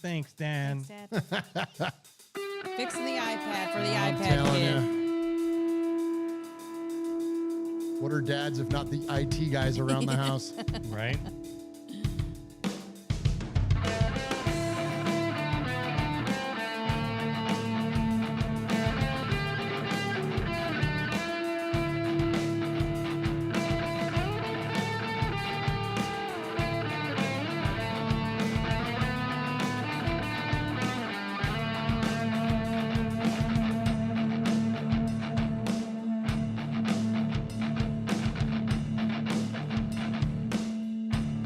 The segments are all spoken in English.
Thanks, Dan. Thanks, Dad. Fixing the iPad for the I'm iPad telling kid. ya. What are dads if not the IT guys around the house? Right?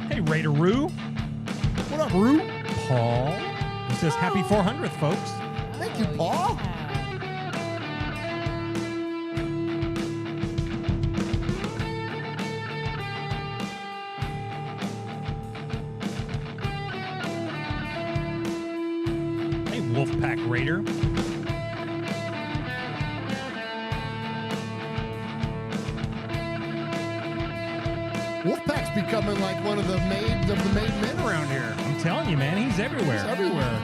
Hey, Raider-Roo. What up, Roo? Paul. He says, happy 400th, folks. Thank you, Paul. Yeah. Hey, Wolfpack Raider. Wolfpack's becoming like one of the maids of the made men around here. I'm telling you, man, he's everywhere. He's everywhere.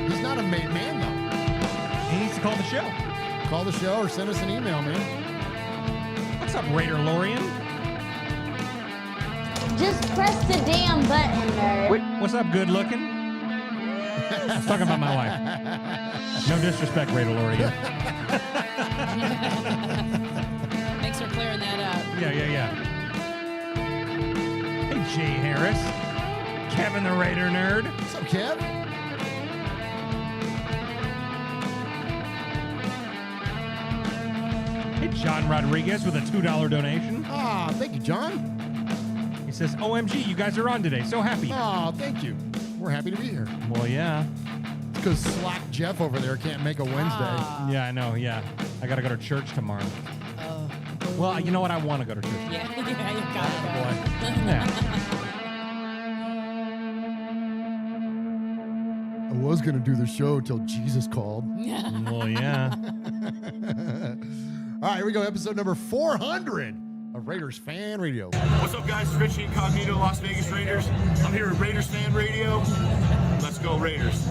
He's not a made man, though. He needs to call the show. Call the show or send us an email, man. What's up, Raider Lorian? Just press the damn button, nerd. What's up, good looking? I was talking about my wife. No disrespect, Raider Lorian. Thanks for clearing that up. Yeah. Hey, Jay Harris. Kevin the Raider Nerd. What's up, Kev? Hey, John Rodriguez with a $2 donation. Ah, thank you, John. He says, OMG, you guys are on today. So happy. Oh, thank you. We're happy to be here. Well, yeah. Because Slack Jeff over there can't make a Wednesday. Yeah, I know, yeah. I got to go to church tomorrow. Oh. Well, you know what? I want to go to church. Yeah, you got it. Boy. Yeah. I was going to do the show till Jesus called. Well, yeah. All right, here we go. Episode number 400 of Raiders Fan Radio. What's up, guys? Rich Incognito, Las Vegas Raiders. I'm here at Raiders Fan Radio. Let's go, Raiders.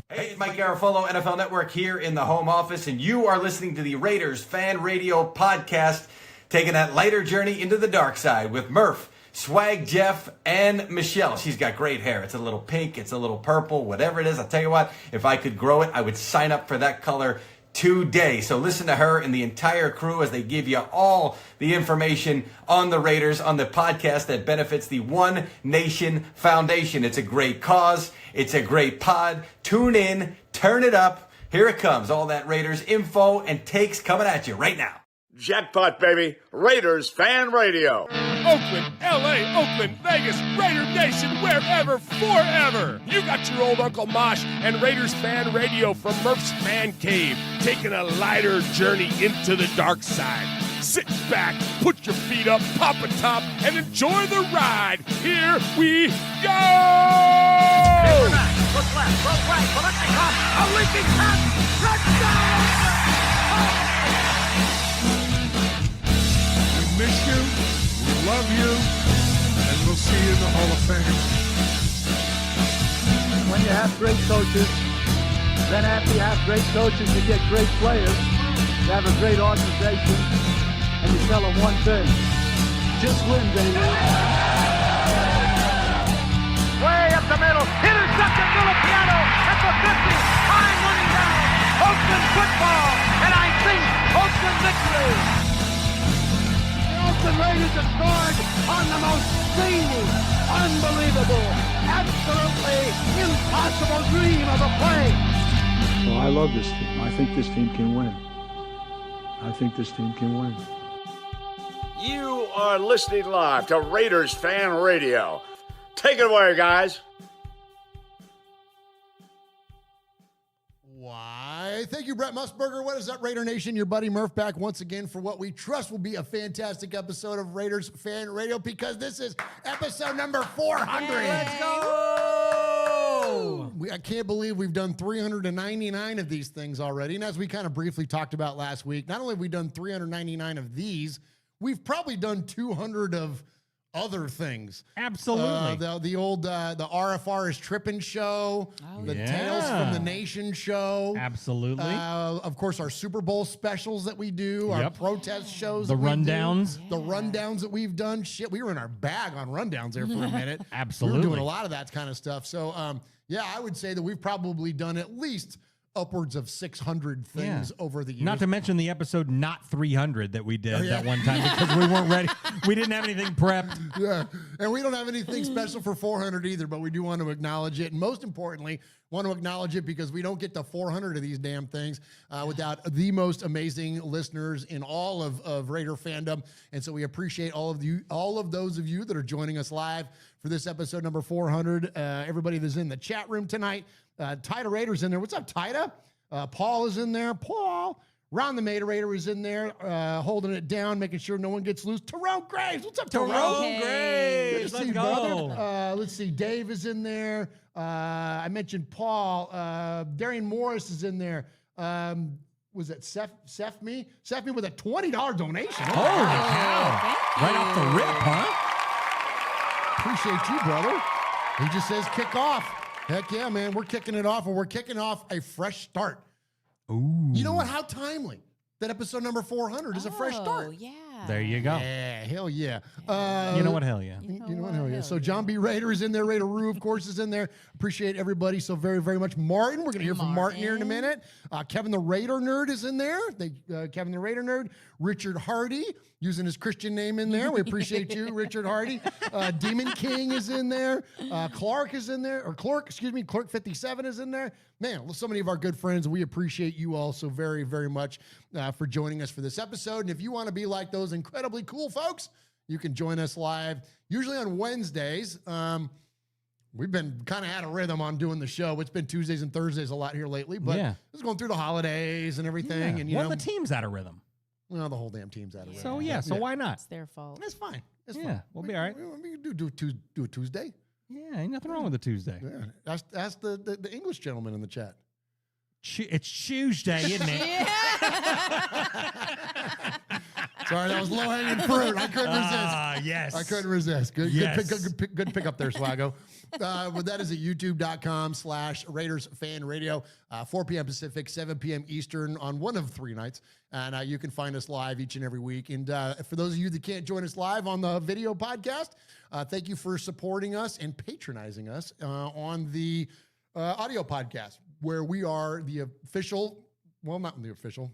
Hey, it's Mike Garofalo, NFL Network here in the home office, and you are listening to the Raiders Fan Radio podcast, taking that lighter journey into the dark side with Murf, Swag Jeff, and Michelle. She's got great hair. It's a little pink, it's a little purple, whatever it is. I'll tell you what, if I could grow it, I would sign up for that color today. So listen to her and the entire crew as they give you all the information on the Raiders on the podcast that benefits the One Nation Foundation. It's a great cause. It's a great pod. Tune in, turn it up. Here it comes. All that Raiders info and takes coming at you right now. Jackpot, baby. Raiders Fan Radio. Oakland, LA, Oakland, Vegas, Raider Nation, wherever, forever. You got your old Uncle Mosh and Raiders Fan Radio from Murf's Man Cave, taking a lighter journey into the dark side. Sit back, put your feet up, pop a top, and enjoy the ride. Here we go! Look left, look right, Kolesnikov, a leaping pass, touchdown! We miss you, we love you, and we'll see you in the Hall of Fame. When you have great coaches, then after you have great coaches, you get great players, you have a great organization, and you tell them one thing, just win, baby. Way up the middle, intercepted Filipiano at the 50, time running down, Oakland football, and I think Oakland victory. The Oakland Raiders have scored on the most zany, unbelievable, absolutely impossible dream of a play. Well, I love this team. I think this team can win. I think this team can win. You are listening live to Raiders Fan Radio. Take it away, guys. Why, thank you, Brett Musburger. What is up, Raider Nation? Your buddy Murf back once again for what we trust will be a fantastic episode of Raiders Fan Radio, because this is episode number 400. Let's go! I can't believe we've done 399 of these things already. And as we kind of briefly talked about last week, not only have we done 399 of these, we've probably done 200 of other things. Absolutely. The old the RFR is Trippin' show, the Tales from the Nation show. Absolutely. Of course, our Super Bowl specials that we do, our protest shows, the rundowns, the rundowns that we've done. Shit, we were in our bag on rundowns there for a minute. Absolutely, we were doing a lot of that kind of stuff. So, yeah, I would say that we've probably done at least upwards of 600 things over the years. Not to mention the episode not 300 that we did that one time because we weren't ready. We didn't have anything prepped. Yeah, and we don't have anything special for 400 either, but we do want to acknowledge it. And most importantly, want to acknowledge it because we don't get to 400 of these damn things without the most amazing listeners in all of Raider fandom. And so we appreciate all of those of you that are joining us live for this episode number 400. Everybody that's in the chat room tonight. Tida Raider's in there. What's up, Tida? Paul is in there. Paul. Ron the Materator is in there, holding it down, making sure no one gets loose. Tyrone Graves. What's up, Tyrone? Tyrone Graves. Good to Let's see you, go. brother. Let's see. Dave is in there. I mentioned Paul. Darian Morris is in there. Was it Seth Me? Seth Me with a $20 donation. Holy cow. Right off the rip, huh? Appreciate you, brother. He just says kick off. Heck yeah, man. We're kicking it off, and we're kicking off a fresh start. Ooh. You know what? How timely that episode number 400 is a fresh start. Yeah. There you go. Yeah, hell yeah. You know what? Hell yeah. You know what? Hell yeah. So John B. Raider is in there. Raider Rue, of course, is in there. Appreciate everybody so very, very much. Martin, we're going to hear from Martin here in a minute. Kevin the Raider Nerd is in there. Kevin the Raider Nerd. Richard Hardy, using his Christian name in there. We appreciate you, Richard Hardy. Demon King is in there. Clark is in there. Or Clark 57 is in there. Man, so many of our good friends. We appreciate you all so very, very much for joining us for this episode. And if you want to be like those incredibly cool folks, you can join us live, usually on Wednesdays. We've been kind of had a rhythm on doing the show. It's been Tuesdays and Thursdays a lot here lately, but it's going through the holidays and everything. And the team's out of rhythm. Well, the whole damn team's out of rhythm. So why not? It's their fault. It's fine. It's Yeah, fine. we'll be all right. We can do a Tuesday. Yeah, ain't nothing wrong with a Tuesday. Yeah. Ask the English gentleman in the chat. It's Tuesday, isn't it? Sorry, that was low-hanging fruit. I couldn't resist. Yes. I couldn't resist. Good pick up there, Swaggo. But that is at youtube.com/RaidersFanRadio, 4 p.m. Pacific, 7 p.m. Eastern on one of 3 nights. And you can find us live each and every week. And for those of you that can't join us live on the video podcast, thank you for supporting us and patronizing us on the audio podcast, where we are the official, well, not the official,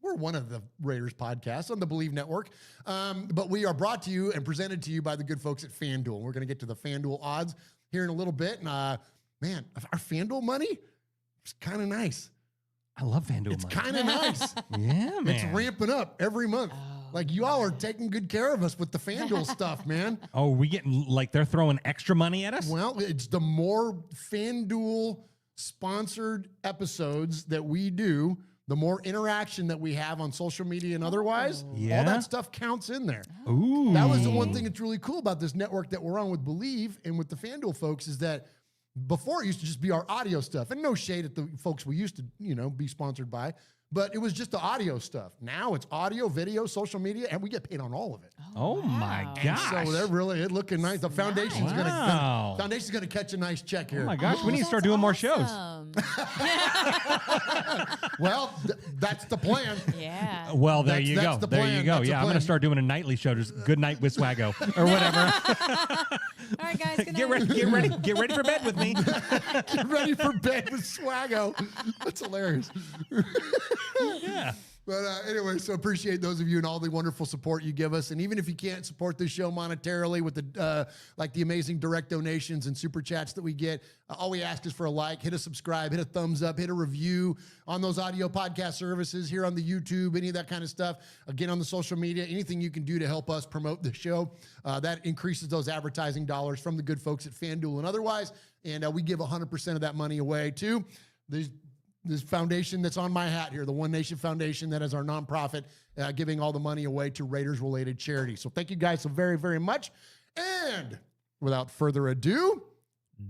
we're one of the Raiders podcasts on the Believe Network, but we are brought to you and presented to you by the good folks at FanDuel. We're going to get to the FanDuel odds here in a little bit. And man, our FanDuel money is kind of nice. I love FanDuel It's money. kind of nice. Yeah, man. It's ramping up every month. Like, you all are taking good care of us with the FanDuel stuff, man. Oh, we getting like they're throwing extra money at us? Well, it's the more FanDuel sponsored episodes that we do, the more interaction that we have on social media and otherwise, all that stuff counts in there. Ooh. That was the one thing that's really cool about this network that we're on with Believe and with the FanDuel folks is that before it used to just be our audio stuff. And no shade at the folks we used to, be sponsored by, but it was just the audio stuff. Now it's audio, video, social media, and we get paid on all of it. Oh my gosh. And so they're really looking nice. The foundation's gonna catch a nice check here. Oh my gosh, we need to start doing more shows. Well, that's the plan. Yeah. Well, there That's you the go. There plan. you go. That's the Yeah, I'm plan. going to start doing a nightly show, just Good Night with Swaggo or whatever. All right, guys. Good Get night. ready for bed with me. Get ready for bed with Swaggo. That's hilarious. Yeah. But anyway, so appreciate those of you and all the wonderful support you give us. And even if you can't support this show monetarily with the the amazing direct donations and super chats that we get, all we ask is for a like, hit a subscribe, hit a thumbs up, hit a review on those audio podcast services here on the YouTube, any of that kind of stuff. Again, on the social media, anything you can do to help us promote the show, that increases those advertising dollars from the good folks at FanDuel and otherwise. And we give 100% of that money away to this foundation that's on my hat here, the One Nation Foundation, that is our nonprofit, giving all the money away to Raiders-related charities. So thank you guys so very, very much. And without further ado,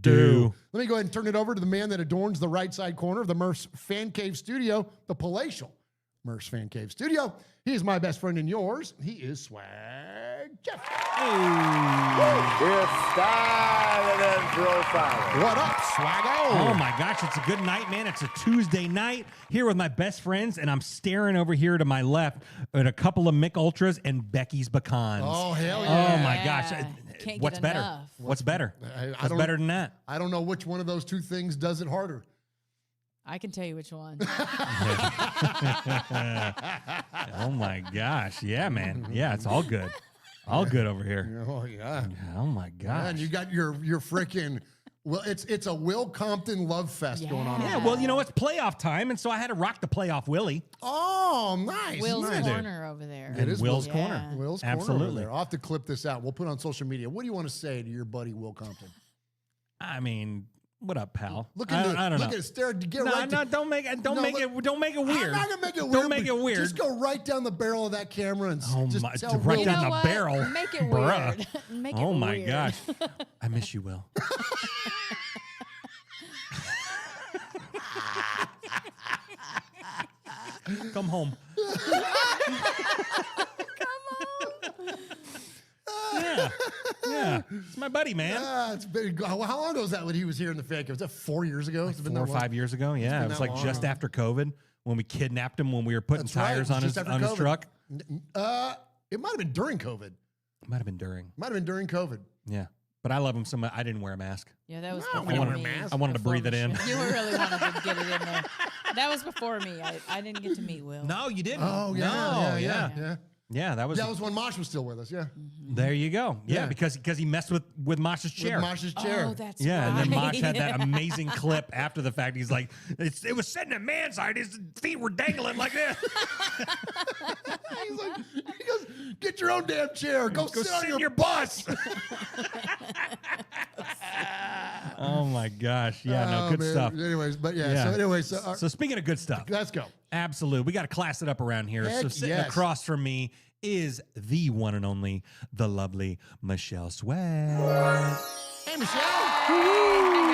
let me go ahead and turn it over to the man that adorns the right side corner of the Murf's Fan Cave studio, the palatial Murf's Fan Cave studio. He is my best friend and yours. He is Swag Jeff. Hey. It's style and then profile. What up, Swaggo? Oh my gosh, it's a good night, man. It's a Tuesday night here with my best friends, and I'm staring over here to my left at a couple of Mick Ultras and Becky's Pecans. Oh, hell yeah. Oh my gosh. Can't What's get better? enough. What's better? What's don't- better than that? I don't know which one of those two things does it harder. I can tell you which one. Oh my gosh. Yeah, man. Yeah, it's all good. All good over here. Oh, yeah. Oh my gosh. And you got your freaking, well, it's a Will Compton love fest going on. Yeah, well, you know, it's playoff time, and so I had to rock the playoff Willie. Oh, nice. Will's nice. corner over there. It is Will's Yeah. corner. Will's corner over Absolutely. there. I'll have to clip this out. We'll put it on social media. What do you want to say to your buddy Will Compton? I mean, what up, pal? Look I into don't look know. at stare. Get No, right. no, don't make it weird. I'm not gonna make it weird. Don't make but it weird. Just go right down the barrel of that camera and Oh just my! tell Right Will. You down know the what? barrel. Make it Bruh. weird. Make it Oh my weird. gosh! I miss you, Will. Come home. Yeah. It's my buddy, man. It's been, how long ago was that when he was here in the fake? Was that 4 years ago? It's been 4 or that long? 5 years ago. Yeah, been it was that like long. just after COVID when we kidnapped him when we were putting That's right. tires It on was his just after COVID. truck. It might have been during COVID. Might have been during. Might have been during COVID. Yeah, but I love him so much. I didn't wear a mask. Yeah, that was No, before we don't me. wear masks. I wanted to Before breathe it in. You really wanted to get it in there. That was before me. I didn't get to meet Will. No, you didn't. Oh yeah, No, yeah. Yeah, that was. That was when Mosh was still with us. Yeah, There you go. Yeah, Yeah. because he messed with Mosh's chair. with Mosh's chair. Oh, that's Yeah, right. and then Mosh had that amazing clip after the fact. He's like, it was sitting at man side. His feet were dangling like this. He's like, he goes, get your own damn chair. Go sit on your bus. Oh my gosh. Yeah, no, Oh, good man. stuff. Anyways, but yeah. Yeah. So anyways, So speaking of good stuff, let's go. absolutely. We got to class it up around here. Heck So sitting yes. across from me is the one and only, the lovely Michelle Swag. Hey, Michelle.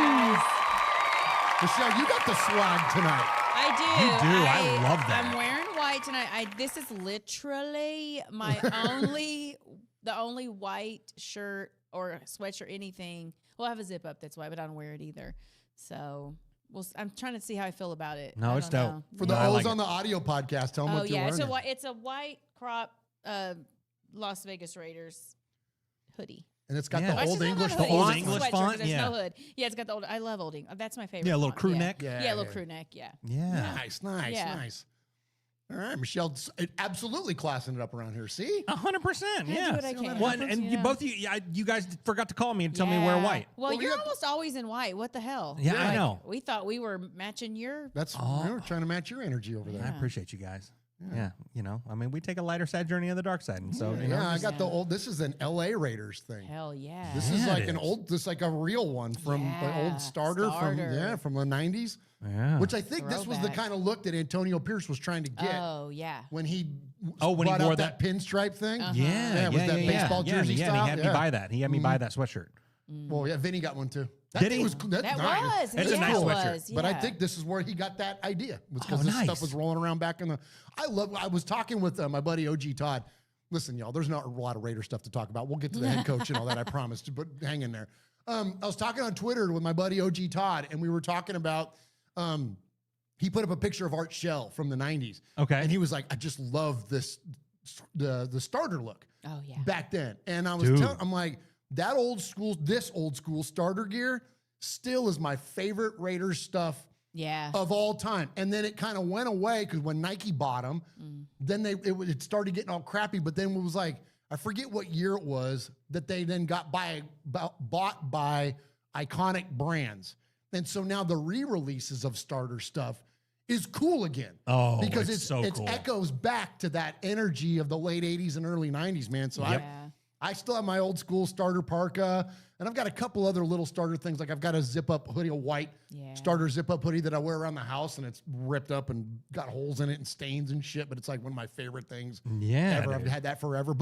Michelle, you got the swag tonight. I do. You do. I love that. I'm wearing white tonight. This is literally my the only white shirt or sweatshirt, anything. Well, I have a zip up that's white, but I don't wear it either. So I'm trying to see how I feel about it. No, I it's don't dope. know. For the No, I O's like on it. the audio podcast, tell them Oh what you're yeah, wearing. it's a white crop Las Vegas Raiders hoodie. And it's got Yeah. the Actually, old not English a The hoodie, old it's a English sweatshirt 'cause font? There's Yeah. no hood. Yeah, it's got the old. I love old English. That's my favorite. Yeah, a little font, crew yeah. neck. Yeah, a little crew neck. Yeah. Yeah. Nice. Yeah. All right, Michelle, absolutely classing it up around here. See? 100%. Yeah. do what I can. Well, and you Yeah. both you guys forgot to call me and tell me to wear white. Well, Well, we you're got- almost always in white. What the hell? Yeah, I know. We thought we were matching your. That's we're trying to match your energy over I there. appreciate you guys. Yeah. You know, I mean, we take a lighter side journey on the dark side. And so, you know, Yeah, I got the old. This is an LA Raiders thing. Hell yeah. This is Yeah, like it an is. old, this is like a real one from the Yeah, old starter. starter. from the 90s. Yeah. Which I think this was the Throwback. kind of look that Antonio Pierce was trying to get Oh yeah. when he when he brought wore out that pinstripe thing. Yeah, with that baseball jersey yeah, style. and he had me buy that. He had me buy that sweatshirt. Well, yeah, Vinny got one too. That Did thing he? was cool. That's That nice. was. It's a yeah, nice it sweatshirt. was, But I yeah. think this is where he got that idea. Was because Oh, this nice. stuff was rolling around back in the. I was talking with my buddy OG Todd. Listen, y'all, there's not a lot of Raider stuff to talk about. We'll get to the head coach and all that. I promised, but hang in there. I was talking on Twitter with my buddy OG Todd, and we were talking about. He put up a picture of Art Shell from the 90s. Okay. And he was like, I just love this, the starter look. Oh yeah. Back then. And I was Dude. I'm like, this old school starter gear still is my favorite Raiders stuff Yeah. of all time. And then it kind of went away because when Nike bought them, then it started getting all crappy. But then it was like, I forget what year it was that they then got bought by iconic brands. And so now the re-releases of starter stuff is cool again. Oh, because it's so cool. echoes back to that energy of the late 80s and early 90s, man. So Yeah. I still have my old school starter parka, and I've got a couple other little starter things. Like I've got a zip-up hoodie, a white starter zip-up hoodie that I wear around the house, and it's ripped up and got holes in it and stains and shit, but it's like one of my favorite things ever. I've had that forever.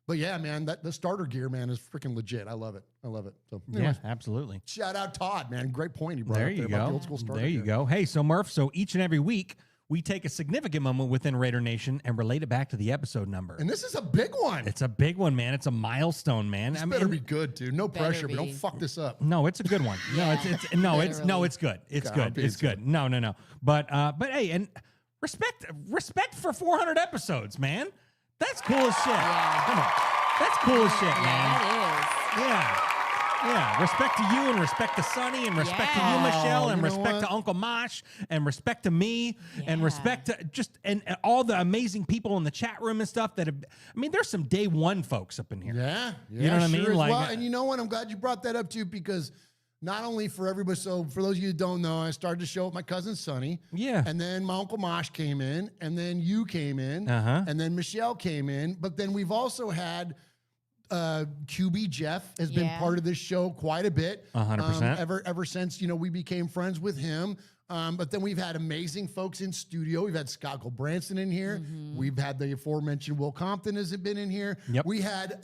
But yeah, man, the starter gear, man, is freaking legit. I love it. So anyways, Yeah, absolutely. shout out Todd, man. Great point he brought There up you there about the go. old school starter There you gear. go. Hey, so Murph, so each and every week we take a significant moment within Raider Nation and relate it back to the episode number. And this is a big one. It's a big one, man. It's a milestone, man. This better be good, dude. No pressure, but don't fuck this up. No, it's a good one. Yeah. It's good. It's good. It's good. No. But hey, and respect for 400 episodes, man. That's cool as shit. Yeah. Come on. That's cool as shit, man. That Yeah. Yeah, respect to you and respect to Sonny and respect to you, Michelle, and respect to Uncle Mosh and respect to me and respect to and all the amazing people in the chat room and stuff that have, I mean, there's some day one folks up in here. Yeah. You know what I mean? Like, Like, and you know what? I'm glad you brought that up too, because not only for everybody, so for those of you who don't know, I started the show with my cousin Sonny. Yeah. And then my Uncle Mosh came in, and then you came in, and then Michelle came in. But then we've also had QB Jeff has been part of this show quite a bit. 100%. Ever since, we became friends with him. But then we've had amazing folks in studio. We've had Scott Branson in here. We've had the aforementioned Will Compton has been in here. Yep. We had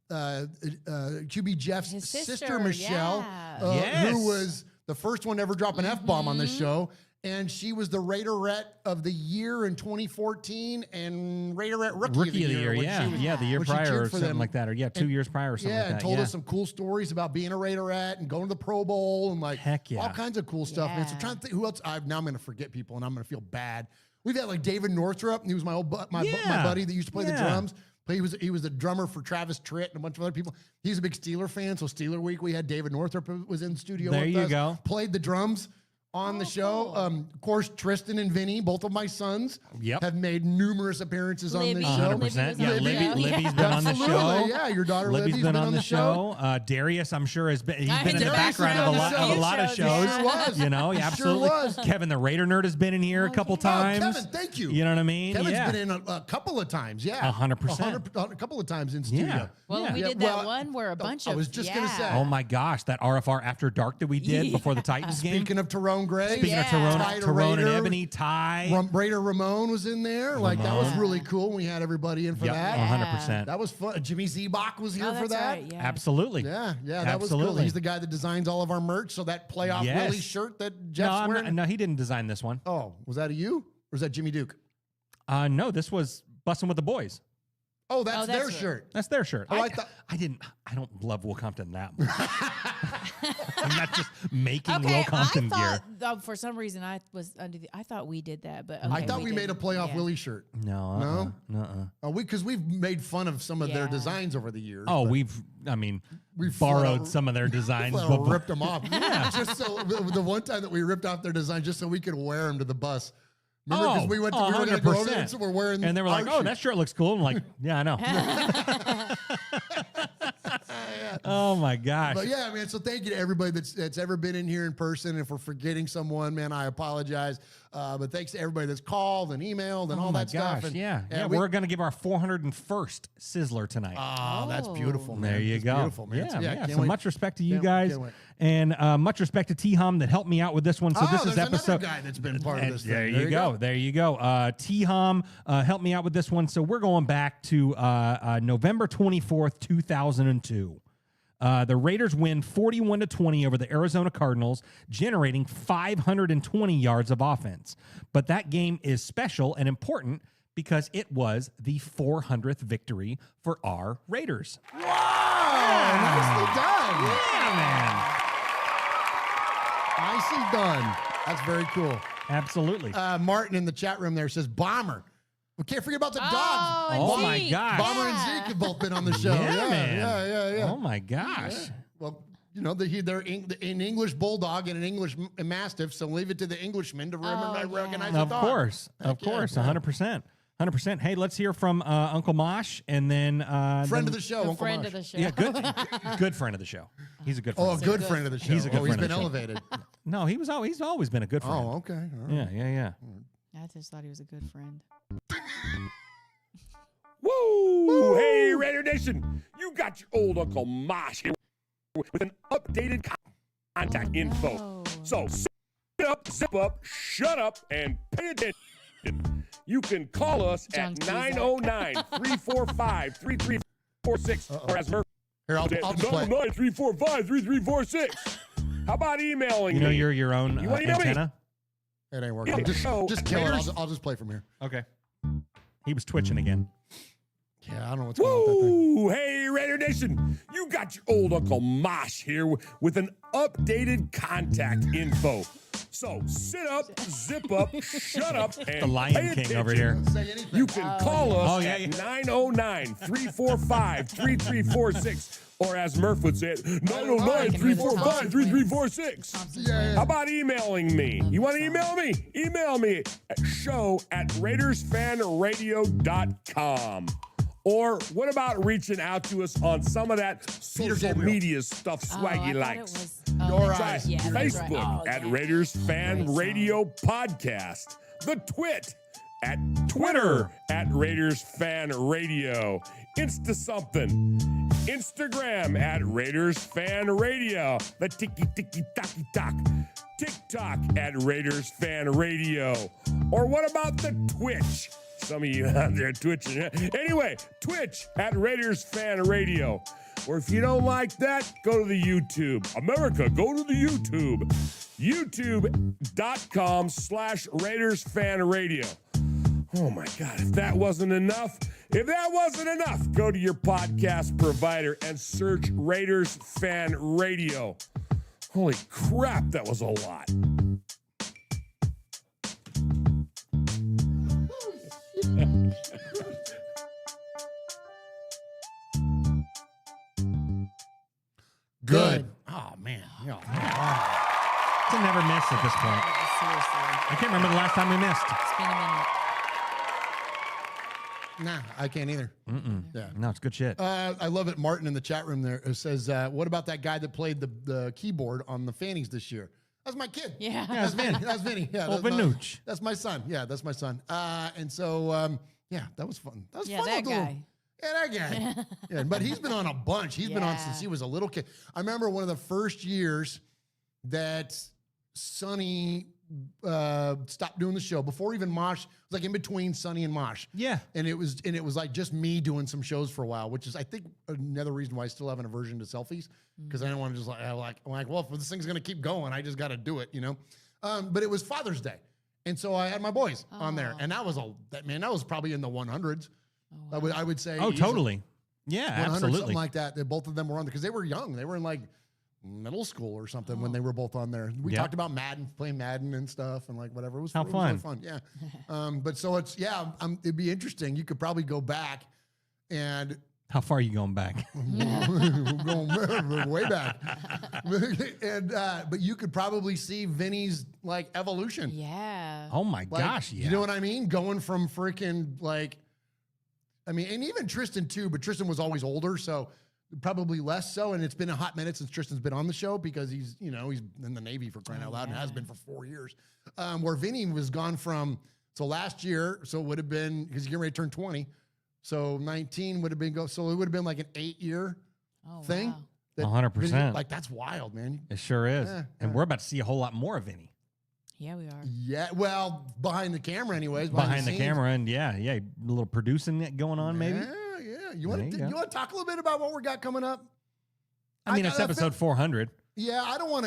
QB Jeff's His sister Michelle, Yes. who was the first one to ever drop an F-bomb on this show. And she was the Raiderette of the year in 2014 and Raiderette Rookie of the Year. The year prior or something like that. Or 2 years prior or something like that. And told us some cool stories about being a Raiderette and going to the Pro Bowl and like all kinds of cool stuff. Man, so I'm trying to think who else. Now I'm going to forget people and I'm going to feel bad. We've had like David Northrup. He was my old my buddy that used to play the drums. He was the drummer for Travis Tritt and a bunch of other people. He's a big Steeler fan, so Steeler Week we had David Northrup was in the studio. There with you us, go. Played the drums on the show. Of course, Tristan and Vinny, both of my sons, have made numerous appearances on this show. 100%. Yeah, Libby's been on the show. Absolutely, yeah, your daughter Libby's been on the show. Darius, I'm sure, has been. He's been in the background of a lot of shows. Sure was. Absolutely. Sure was. Kevin, the Raider Nerd, has been in here a couple times. Kevin, thank you. You know what I mean? Kevin's been in a couple of times. Yeah, 100%. A couple of times in studio. Well, we did that one where a bunch of. I was just gonna say. Oh my gosh, that RFR After Dark that we did before the Titans game. Speaking of Tyrone Gray. Speaking of Tyrone and Ebony, Ty. Raider Ramon was in there. Like, that was really cool. We had everybody in for that. 100%. That was fun. Jimmy Zebach was here for that. Right, Absolutely. Yeah, that was cool. He's the guy that designs all of our merch. So that playoff Willie shirt that Jeff's wearing. No, he didn't design this one. Oh, was that you? Or was that Jimmy Duke? No, this was Bussin' with the Boys. Oh, that's their shirt. That's their shirt. Oh, I don't love Will Compton that much. I'm not just making Will Compton gear. For some reason, I was under I thought we did that, but I thought we made a playoff Willie shirt. No. Oh, because we've made fun of some of their designs over the years. Oh, we've borrowed some of their designs, but ripped them off. Just so the one time that we ripped off their design, just so we could wear them to the bus. Remember, because we were going to go over there, so we're wearing. And they were like, "Oh, that shirt looks cool." I'm like, "Yeah, I know." Oh my gosh! But yeah, man. So thank you to everybody that's ever been in here in person. If we're forgetting someone, man, I apologize. But thanks to everybody that's called and emailed and all that stuff. And we're gonna give our 401st Sizzler tonight. Oh, that's beautiful, man. There you go. Beautiful, man. So much respect to you guys, and much respect to T-Hom that helped me out with this one. So this is episode. Another guy that's been part of this. There you go. There you go. T-Hom helped me out with this one. So we're going back to November 24th, 2002. The Raiders win 41-20 over the Arizona Cardinals, generating 520 yards of offense. But that game is special and important because it was the 400th victory for our Raiders. Wow! Nicely done. Yeah, man. Nicely done. That's very cool. Absolutely. Martin in the chat room there says Bomber. We can't forget about the dogs. Oh my gosh. Bomber and Zeke have both been on the show. Man. Yeah. Oh my gosh. Yeah. Well, they're an English bulldog and an English mastiff, so leave it to the Englishmen to recognize the dog. Of course, 100%. 100%. Hey, let's hear from Uncle Mosh, and then friend of the show, Uncle friend Mosh. of the show. Yeah, good friend of the show. He's a good friend. Oh, a good friend of the show. He's a good friend He's been of the show. elevated. No, he's always been a good friend. Oh, okay. All right. Yeah. I just thought he was a good friend. Woo! Hey, Raider Nation, you got your old Uncle Mosh here with an updated contact info. So sit up, zip up, shut up, and pay attention. You can call us at 909-345-3346, or as Murf Here, I'll said, just play. 909-345-3346. How about emailing me? You're your own You wanna email me? antenna? It ain't working. Just kill it. I'll just play from here. Okay. He was twitching again. Yeah, I don't know what's going on with that thing. Woo! Hey, Raider Nation. You got your old Uncle Mosh here with an updated contact info. So sit up, zip up, shut up, and The Lion pay King attention. over here. Say anything. You can call us yeah, at yeah. 909-345-3346. Or as Murf would say it, 909-345-3346. How about emailing me? You want to email me? Email me at show@RaidersFanRadio.com. Or what about reaching out to us on some of that social media stuff Swaggy likes? Your Try eyes. Yeah, that's Facebook right. at Raiders Fan Radio Podcast. The Twit at Twitter at Raiders Fan Radio. Insta something. Instagram at Raiders Fan Radio. The tiki taki talk. TikTok at Raiders Fan Radio. Or what about the Twitch? Some of you out there twitching. Anyway, Twitch at Raiders Fan Radio. Or if you don't like that, go to the YouTube. America, go to the YouTube. YouTube.com/Raiders Fan Radio. Oh my God, if that wasn't enough, go to your podcast provider and search Raiders Fan Radio. Holy crap, that was a lot. Good. Oh, man. It's a never miss at this point. Seriously. I can't remember the last time we missed. It's been a minute. Nah, I can't either. Yeah. No, it's good shit. I love it. Martin in the chat room there says, what about that guy that played the keyboard on the Fannies this year? That's my kid. Yeah. Yeah, it's Vin. That's Vinny. Yeah, Old that's Vanucci. that's my son. Yeah, that's my son. And so, yeah, that was fun. That was Yeah, fun. that with little- guy. Yeah, that guy. Yeah, but he's been on a bunch. He's been on since he was a little kid. I remember one of the first years that Sonny stopped doing the show before even Mosh. It was like in between Sonny and Mosh. Yeah. And it was like just me doing some shows for a while, which is I think another reason why I still have an aversion to selfies because I don't want to just I'm like, well, if this thing's gonna keep going, I just got to do it, you know. But it was Father's Day, and so I had my boys on there, and that was probably in the 100s. I would say. Oh, easily. totally. Yeah, 100, absolutely. something like that. That both of them were on there because they were young. They were in like middle school or something when they were both on there. We talked about Madden, playing Madden and stuff, and like whatever. It was How it fun. was really fun. Yeah. But so it's it'd be interesting. You could probably go back and How far are you going back? going way back, and but you could probably see Vinny's like evolution. Yeah. Oh my Like, gosh, yeah. You know what I mean? Going from freaking like, I mean, and even Tristan too, but Tristan was always older, so probably less so. And it's been a hot minute since Tristan's been on the show because he's in the Navy for crying out loud and has been for 4 years. Where Vinny was gone from, so last year, so it would have been, because he's getting ready to turn 20. So 19 would have been, so it would have been like an 8-year thing. Wow. that 100%. Vinny- like that's wild, man. It sure is. Yeah, And we're about to see a whole lot more of Vinny. Yeah, we are. Yeah, well, behind the camera anyways. Behind the scenes. camera, and a little producing it going on, maybe. Yeah. You want There you to go. talk a little bit about what we got coming up? I mean, it's episode 400. Yeah, I don't want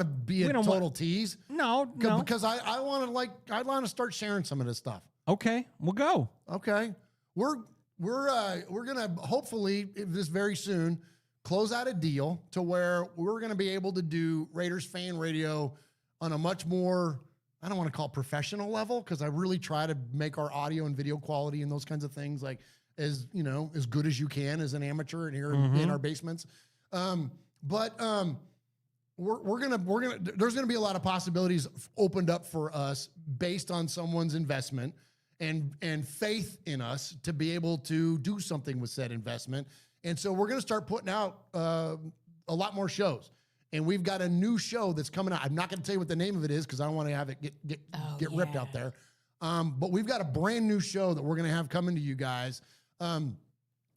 to be a We don't total tease. No. Because I want to start sharing some of this stuff. Okay, we'll go. Okay. We're gonna hopefully this very soon close out a deal to where we're gonna be able to do Raiders Fan Radio on a much more, I don't want to call it professional level, because I really try to make our audio and video quality and those kinds of things like as good as you can as an amateur and here in our basements. We're gonna there's gonna be a lot of possibilities opened up for us based on someone's investment and faith in us to be able to do something with said investment. And so we're gonna start putting out a lot more shows. And we've got a new show that's coming out. I'm not gonna tell you what the name of it is because I don't want to have it get ripped out there. But we've got a brand new show that we're gonna have coming to you guys.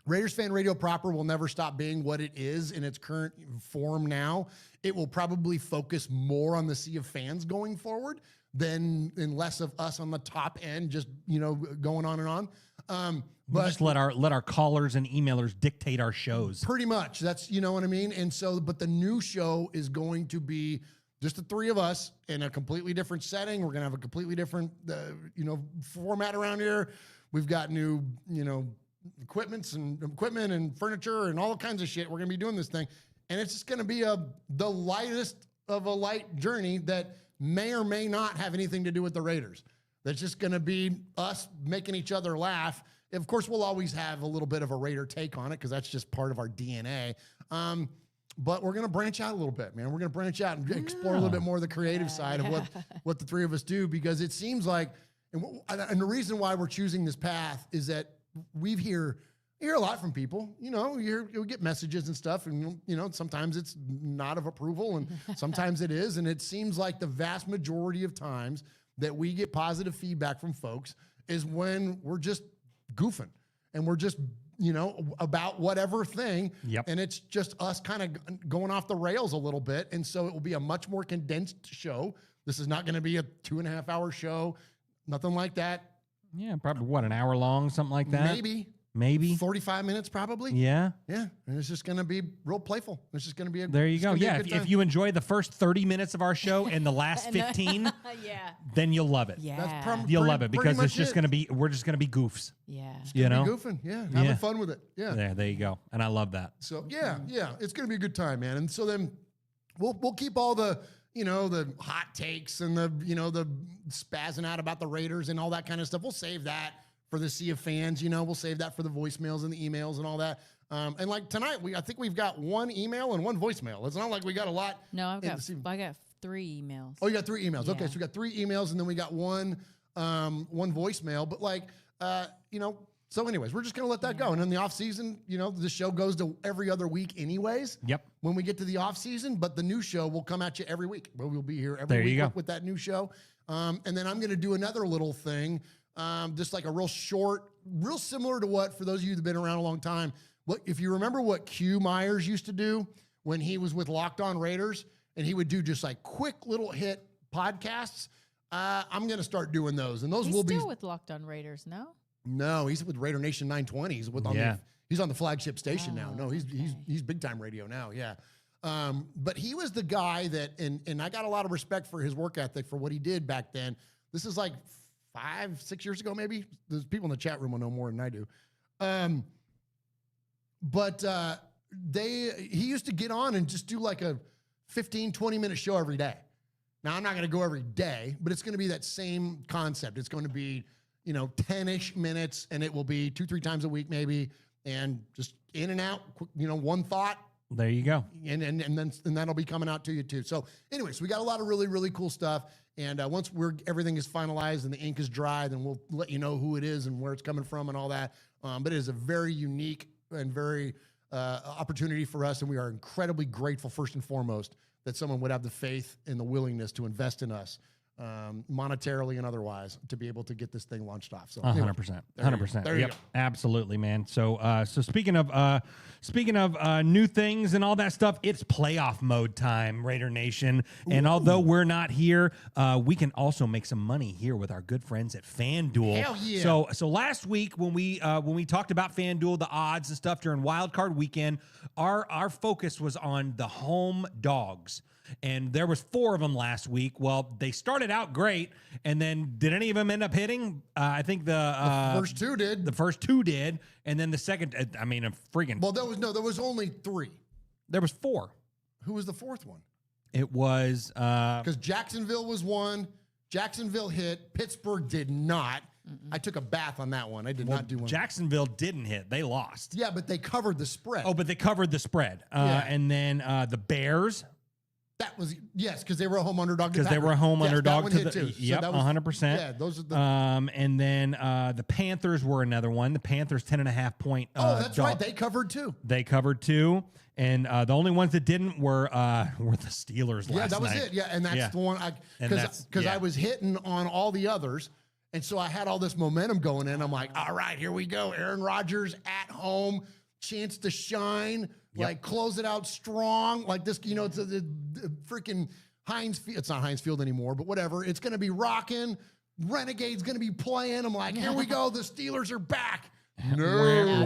Raiders Fan Radio proper will never stop being what it is in its current form now. It will probably focus more on the sea of fans going forward than and less of us on the top end, just going on and on. But just let our callers and emailers dictate our shows. Pretty much. That's what I mean. And so, but the new show is going to be just the three of us in a completely different setting. We're going to have a completely different, format around here. We've got new, equipment and furniture and all kinds of shit. We're going to be doing this thing. And it's just going to be the lightest of a light journey that may or may not have anything to do with the Raiders. That's just going to be us making each other laugh. Of course, we'll always have a little bit of a Raider take on it because that's just part of our DNA. But we're going to branch out a little bit, man. We're going to branch out and explore a little bit more of the creative side of what the three of us do, because it seems like, and the reason why we're choosing this path is that we hear a lot from people. You get messages and stuff, and sometimes it's not of approval, and sometimes it is. And it seems like the vast majority of times that we get positive feedback from folks is when we're just goofing and we're just about whatever thing. Yep. And it's just us kind of going off the rails a little bit. And so it will be a much more condensed show. This is not going to be a 2.5 hour show. Nothing like that. Yeah, probably an hour long, something like that. Maybe 45 minutes, probably. Yeah. And it's just going to be real playful. It's just going to be there you go. Yeah, if you enjoy the first 30 minutes of our show and the last 15, then you'll love it. Yeah, you'll love it because it's just going to be, we're just going to be goofs. Yeah, be goofing. Yeah, having fun with it. Yeah, there you go. And I love that. So yeah, it's going to be a good time, man. And so then we'll keep all the the hot takes and the the spazzing out about the Raiders and all that kind of stuff. We'll save that for the sea of fans. We'll save that for the voicemails and the emails and all that. And like tonight, I think we've got one email and one voicemail. It's not like we got a lot. No, I got 3 emails. Oh, you got 3 emails. Yeah. Okay, so we got 3 emails and then we got one voicemail. But so anyways, we're just going to let that go. And in the off season, the show goes to every other week anyways. Yep. When we get to the off season, but the new show will come at you every week. We'll be here every week with that new show. And then I'm going to do another little thing. Just like a real short, real similar to what, for those of you that have been around a long time, if you remember what Q Myers used to do when he was with Locked On Raiders, and he would do just like quick little hit podcasts, I'm going to start doing those. And those He's will be still with Locked On Raiders, no? No, he's with Raider Nation 920. He's on the flagship station now. No, he's big time radio now. Yeah. But he was the guy that, and I got a lot of respect for his work ethic for what he did back then. This is like 5-6 years ago, maybe. There's people in the chat room will know more than I do. He used to get on and just do like a 15-20 minute show every day. Now I'm not going to go every day, but it's going to be that same concept. It's going to be 10-ish minutes, and it will be 2-3 times a week maybe, and just in and out, one thought. There you go. And then that'll be coming out to you too. So anyways, we got a lot of really, really cool stuff. And once everything is finalized and the ink is dry, then we'll let you know who it is and where it's coming from and all that. But it is a very unique and very opportunity for us, and we are incredibly grateful, first and foremost, that someone would have the faith and the willingness to invest in us, monetarily and otherwise, to be able to get this thing launched off. So 100%, 100%. There you go. Absolutely, man. So speaking of new things and all that stuff, it's playoff mode time, Raider Nation. And although we're not here, we can also make some money here with our good friends at FanDuel. Hell yeah. So last week when we talked about FanDuel, the odds and stuff during Wild Card Weekend, our focus was on the home dogs. And there was 4 of them last week. Well, they started out great, and then did any of them end up hitting? I think the first 2 did. The first 2 did, and then the second. I mean, a freaking. Well, there was only 3. There was 4. Who was the 4th one? It was because Jacksonville was 1. Jacksonville hit. Pittsburgh did not. I took a bath on that one. I did not do one. Jacksonville didn't hit. They lost. Yeah, but they covered the spread. Oh, but they covered the spread. And then the Bears. That was, yes, because they were a home underdog. Because they were a home underdog. That one hit too. Yep, 100%. Yeah, those are the. And then the Panthers were another one. The Panthers 10.5 point. That's right. They covered 2. They covered 2. And the only ones that didn't were the Steelers last night. Yeah, that was it. Yeah, and that's the one. Because I was hitting on all the others. And so I had all this momentum going in. I'm like, all right, here we go. Aaron Rodgers at home. Chance to shine. Like close it out strong, like this. It's a freaking Heinz Field. It's not Heinz Field anymore, but whatever. It's going to be rocking. Renegade's going to be playing. I'm like, here we go. The Steelers are back. No.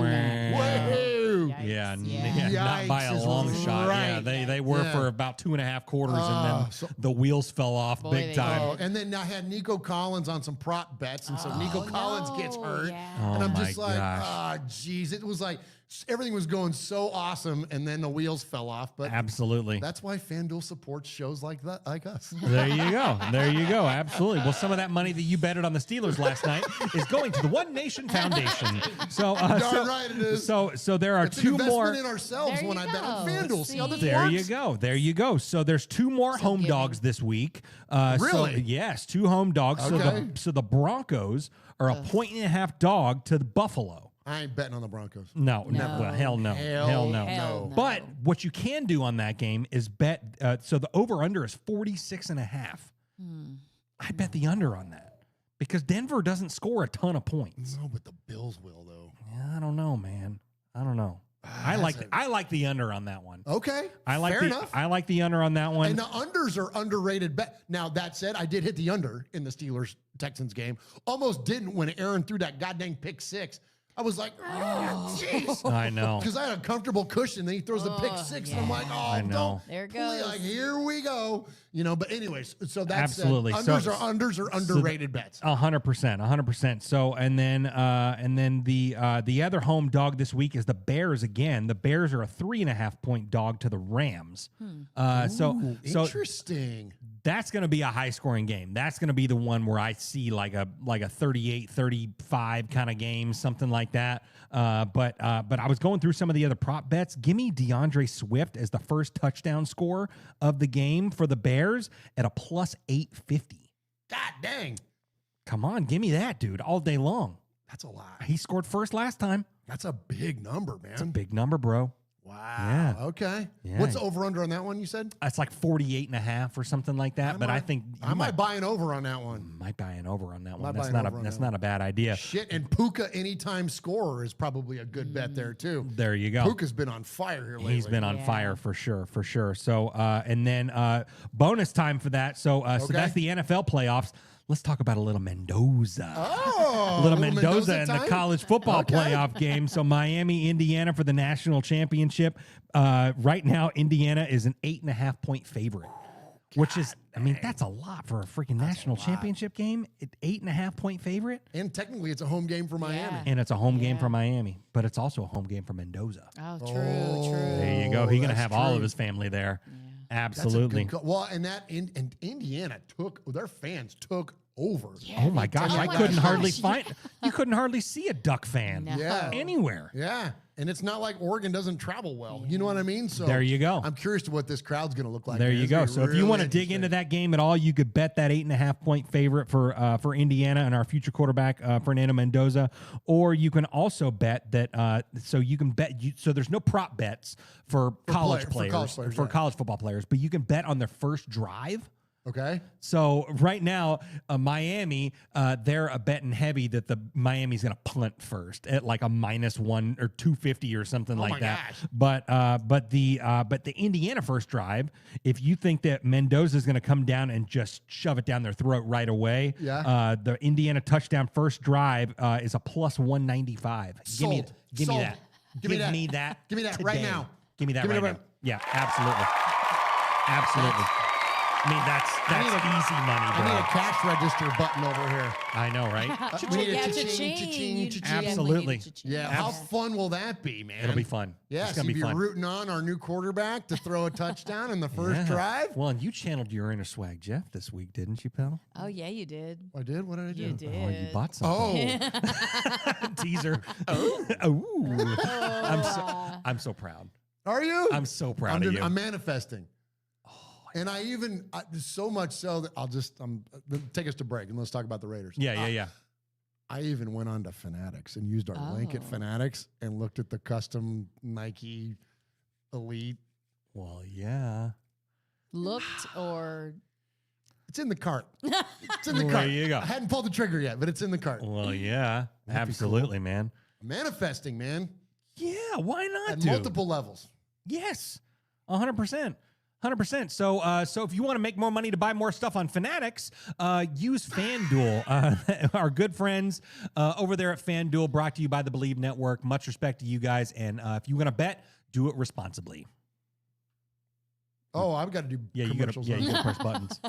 Whoa. Yeah, Yikes. not by a Yikes is long shot. Yeah, right. they were for about 2.5 quarters, and then the wheels fell off Boy, big they time. Oh, and then I had Nico Collins on some prop bets, and so Nico Collins gets hurt. Yeah. And I'm Oh, just my like, gosh. geez. It was like everything was going so awesome, and then the wheels fell off. But Absolutely. that's why FanDuel supports shows like that, like us. There you go. There you go. Absolutely. Well, some of that money that you betted on the Steelers last night is going to the One Nation Foundation. So, Darn right it is. So there are It's an two investment more. in ourselves There when you I bet on go. FanDuel. See how this There works? you go. There you go. So there's two more home giving. dogs this week. Really? Yes, two home dogs. Okay. So the Broncos are a 1.5 dog to the Buffalo. I ain't betting on the Broncos. No, No. well, hell no. Hell no. Hell no. But what you can do on that game is bet. So the over/under is 46.5. I bet the under on that because Denver doesn't score a ton of points. No, but the Bills will though. I don't know, man. I don't know. I like the under on that one. Okay, I like fair the enough. I like the under on that one. And the unders are underrated bet. Now, that said, I did hit the under in the Steelers-Texans game. Almost didn't when Aaron threw that goddamn pick six. I was like, oh, jeez. I know. Because I had a comfortable cushion. Then he throws the pick six. And I'm like, oh, I know. There it please, goes. like, here we go. You know, but anyways, so that's Absolutely. unders are underrated bets. 100%. So and then the other home dog this week is the Bears again. The Bears are a 3.5 point dog to the Rams. So Interesting. that's going to be a high scoring game. That's going to be the one where I see like a 38-35 kind of game, something like that. But I was going through some of the other prop bets. Give me DeAndre Swift as the first touchdown score of the game for the Bears at a plus 850. God dang. Come on, give me that, dude, all day long. That's a lot. He scored first last time. That's a big number, man. It's a big number, bro. Wow. Yeah. Okay. Yeah. What's the over-under on that one, you said? It's like 48.5 or something like that. I think I might buy an over on that one. might buy an over on that one. Might That's buy an not over on that's that not a bad idea. Shit, and Puka anytime scorer is probably a good bet there, too. There you go. Puka's been on fire here lately. He's been on Yeah. fire for sure. So, and then bonus time for that. So that's the NFL playoffs. Let's talk about a little Mendoza. Oh, little Mendoza in the time? college football playoff game. So Miami, Indiana for the national championship. Right now, Indiana is an 8.5 point favorite, which is, I mean, that's a lot for a freaking national championship game. 8.5 point favorite. And technically, it's a home game for Miami. And it's a home game for Miami, but it's also a home game for Mendoza. Oh, true. There you go. He's going to that's have all true. of his family there. That's a Absolutely. good call. Well, and and Indiana their fans took over. Oh my gosh, I my couldn't gosh. hardly find. You couldn't hardly see a Duck fan No. Yeah. anywhere. Yeah. And it's not like Oregon doesn't travel well. You know what I mean? So There you go. I'm curious to what this crowd's going to look like. There man. you It's go. gonna be So if you really want to dig into interesting. that game at all, you could bet that 8.5 point favorite for Indiana and our future quarterback Fernando Mendoza, or you can also bet that. So you can bet. So there's no prop bets for college players, yeah. college football players, but you can bet on their first drive. Okay. So right now, Miami, they're a betting heavy that the Miami's going to punt first at like a -1 or 250 or something like my that. gosh. But the Indiana first drive, if you think that Mendoza is going to come down and just shove it down their throat right away, Yeah. the Indiana touchdown first drive is a +195. Give me Sold. that. Give me that. Give me that. Give me that right today. now. Give me that Give me right that now. Yeah, absolutely. Absolutely. I mean, that's easy money, I bro. need a cash register button over here. I know, right? We need a Yeah, cha-ching, cha-ching. cha-ching, You cha-ching. definitely Absolutely. need a cha-ching. Yeah. How fun will that be, man? It'll be fun. Yeah, it's so gonna you'd be be fun. rooting on our new quarterback to throw a touchdown in the first Yeah. drive. Well, and you channeled your inner swag, Jeff, this week, didn't you, pal? Oh, yeah, you did. I did. What did I do? You did. Oh, you bought something. Oh, Teaser. I'm so proud. are you? I'm so proud of you. I'm manifesting. And so much so that take us to break and let's talk about the Raiders. yeah. I even went on to Fanatics and used our link at Fanatics and looked at the custom Nike Elite. Well, yeah. Looked or It's in the cart. It's in the There cart. you go. I hadn't pulled the trigger yet, but it's in the cart. Well, yeah. That'd be Absolutely, man. Manifesting, man, Yeah, why not, at dude? multiple levels. Yes, 100%. 100%. So if you want to make more money to buy more stuff on Fanatics, use FanDuel. Our good friends over there at FanDuel, brought to you by the Believe Network. Much respect to you guys. And if you want to bet, do it responsibly. Oh, I've got to do commercials. You got to press buttons.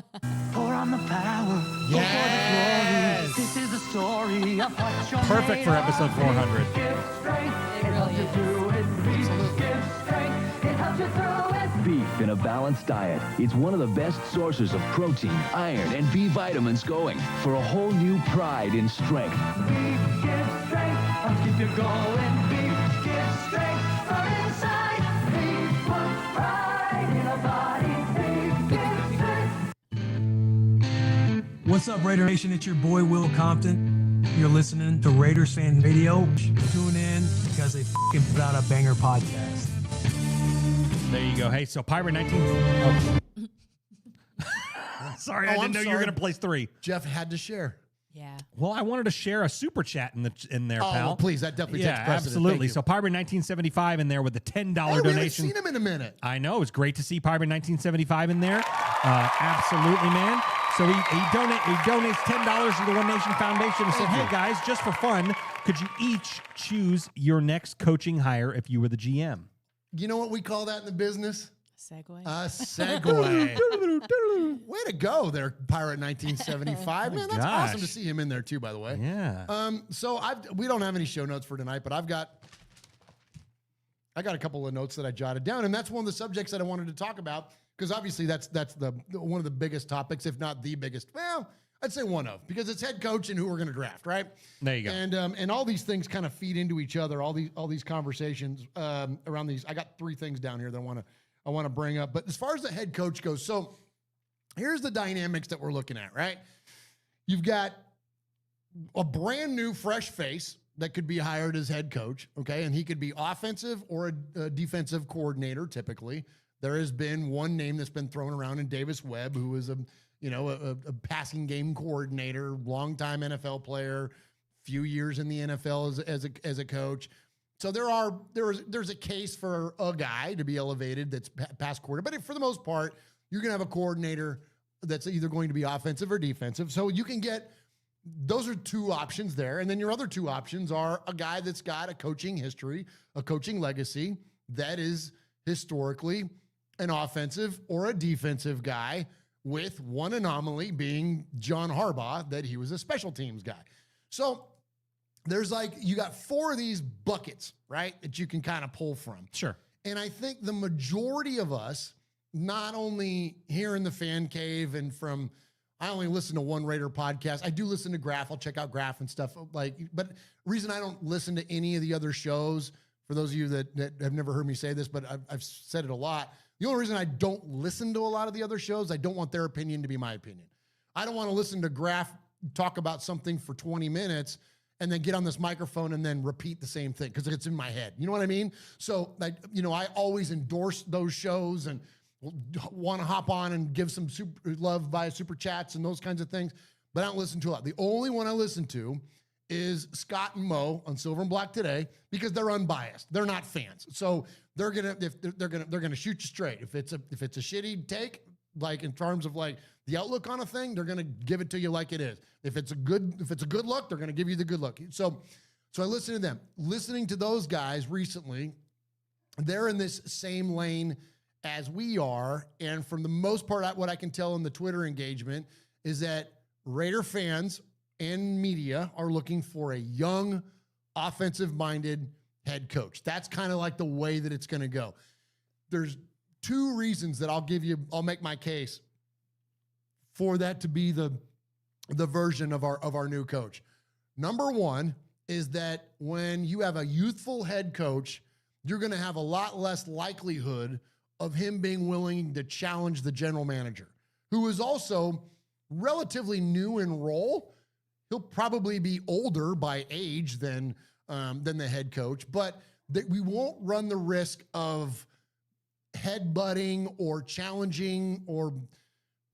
Pour on the power. Yes. This is the story of what you're Perfect for episode 400. It really is. Beef in a balanced diet. It's one of the best sources of protein, iron, and B vitamins going for a whole new pride in strength. Beef gives strength. I'll keep you going. Beef gives strength from inside. Beef puts pride in a body. Beef gives strength. What's up, Raider Nation? It's your boy, Will Compton. You're listening to Raiders Fan Radio. Tune in because they fucking put out a banger podcast. There you go. Hey, so Pirate 19. Oh. Sorry, I didn't know you were going to place 3. Jeff had to share. Yeah. Well, I wanted to share a super chat in there, pal. Well, please, that definitely takes precedent. Absolutely. So Pirate 1975 in there with the $10 donation. We haven't seen him in a minute. I know. It was great to see Pirate 1975 in there. Absolutely, man. So he donates $10 to the One Nation Foundation and said, hey, guys, just for fun, could you each choose your next coaching hire if you were the GM? You know what we call that in the business? Segue. A segue. Way to go there, Pirate 1975. Man, that's awesome to see him in there too, by the way. Yeah. So we don't have any show notes for tonight, but I got a couple of notes that I jotted down, and that's one of the subjects that I wanted to talk about, because obviously that's the one of the biggest topics, if not the biggest. Well, I'd say one of, because it's head coach and who we're going to draft, right? There you go. And all these things kind of feed into each other. All these conversations around these. I got 3 things down here that I want to bring up. But as far as the head coach goes, so here's the dynamics that we're looking at, right? You've got a brand new fresh face that could be hired as head coach, okay? And he could be offensive or a defensive coordinator. Typically, there has been one name that's been thrown around in Davis Webb, who is a passing game coordinator, longtime NFL player, few years in the NFL as a coach. So there's a case for a guy to be elevated that's pass coordinator. But for the most part, you're going to have a coordinator that's either going to be offensive or defensive. So you can get, those are 2 options there. And then your other 2 options are a guy that's got a coaching history, a coaching legacy that is historically an offensive or a defensive guy, with one anomaly being John Harbaugh, that he was a special teams guy. So there's you got 4 of these buckets, right, that you can kind of pull from. Sure. And I think the majority of us, not only here in the fan cave and I only listen to one Raider podcast. I do listen to Graph. I'll check out Graph and stuff but reason I don't listen to any of the other shows, for those of you that have never heard me say this, but I've said it a lot. The only reason I don't listen to a lot of the other shows, I don't want their opinion to be my opinion. I don't want to listen to Graph talk about something for 20 minutes and then get on this microphone and then repeat the same thing because it's in my head. You know what I mean? So, I always endorse those shows and want to hop on and give some super love via super chats and those kinds of things, but I don't listen to a lot. The only one I listen to is Scott and Mo on Silver and Black Today, because they're unbiased. They're not fans. So they're gonna shoot you straight. If it's a shitty take, in terms of the outlook on a thing, they're gonna give it to you like it is. If it's a good look, they're gonna give you the good look. So I listen to them. Listening to those guys recently, they're in this same lane as we are, and from the most part, what I can tell in the Twitter engagement is that Raider fans and media are looking for a young, offensive-minded head coach. That's kind of the way that it's going to go. There's 2 reasons that I'll make my case for that to be the version of our new coach. Number 1 is that when you have a youthful head coach, you're going to have a lot less likelihood of him being willing to challenge the general manager, who is also relatively new in role. He'll probably be older by age than the head coach, but we won't run the risk of headbutting or challenging or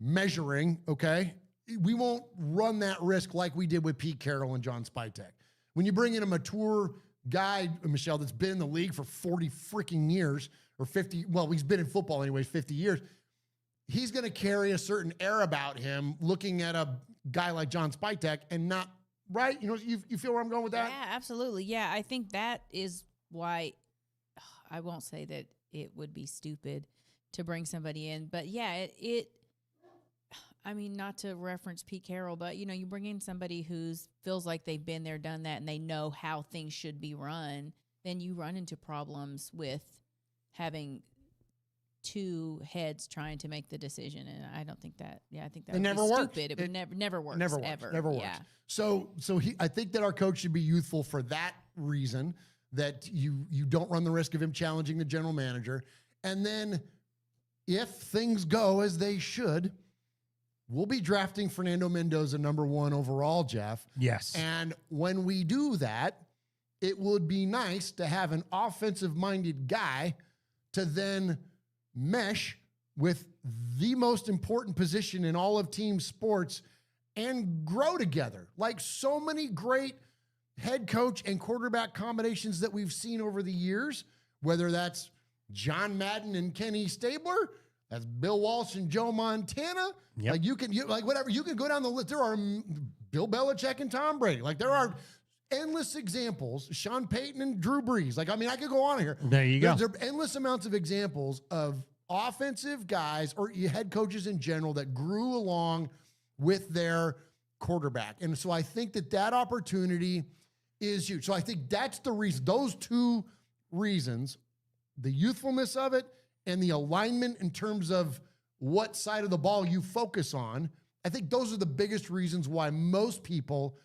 measuring, okay? We won't run that risk like we did with Pete Carroll and John Spytek. When you bring in a mature guy, Michelle, that's been in the league for 40 freaking years, or 50, well, he's been in football anyways, 50 years, he's going to carry a certain air about him looking at a guy like John Spytek and not, right? You feel where I'm going with that? Yeah, absolutely. Yeah, I think that is why I won't say that it would be stupid to bring somebody in, but yeah, I mean, not to reference Pete Carroll, but you bring in somebody who feels like they've been there, done that, and they know how things should be run, then you run into problems with having two heads trying to make the decision, and I don't think that. Yeah, I think that would never be works. stupid. It would never works. Never works. Ever. Never works. Yeah. So I think that our coach should be youthful for that reason, that you don't run the risk of him challenging the general manager. And then if things go as they should, we'll be drafting Fernando Mendoza #1 overall, Jeff. Yes. And when we do that, it would be nice to have an offensive-minded guy to then mesh with the most important position in all of team sports and grow together. Like so many great head coach and quarterback combinations that we've seen over the years, whether that's John Madden and Kenny Stabler, that's Bill Walsh and Joe Montana. Yep. Like whatever, you can go down the list. There are Bill Belichick and Tom Brady. Like there are endless examples. Sean Payton and Drew Brees. Like, I mean, I could go on here. There you go. There are endless amounts of examples of offensive guys or head coaches in general that grew along with their quarterback. And so I think that opportunity is huge. So I think that's the reason, those two reasons, the youthfulness of it and the alignment in terms of what side of the ball you focus on. I think those are the biggest reasons why most people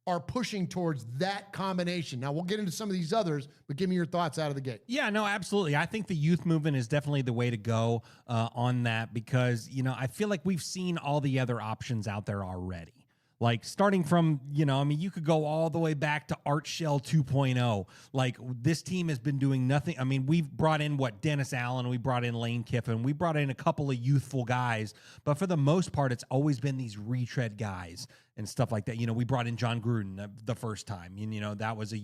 are pushing towards that combination. Now, we'll get into some of these others, but give me your thoughts out of the gate. Yeah, no, absolutely. I think the youth movement is definitely the way to go on that because, I feel like we've seen all the other options out there already. Like starting from, you could go all the way back to Art Shell 2.0. Like this team has been doing nothing. I mean, we've brought in Dennis Allen, we brought in Lane Kiffin, we brought in a couple of youthful guys, but for the most part, it's always been these retread guys and stuff like that. We brought in John Gruden the first time. That was a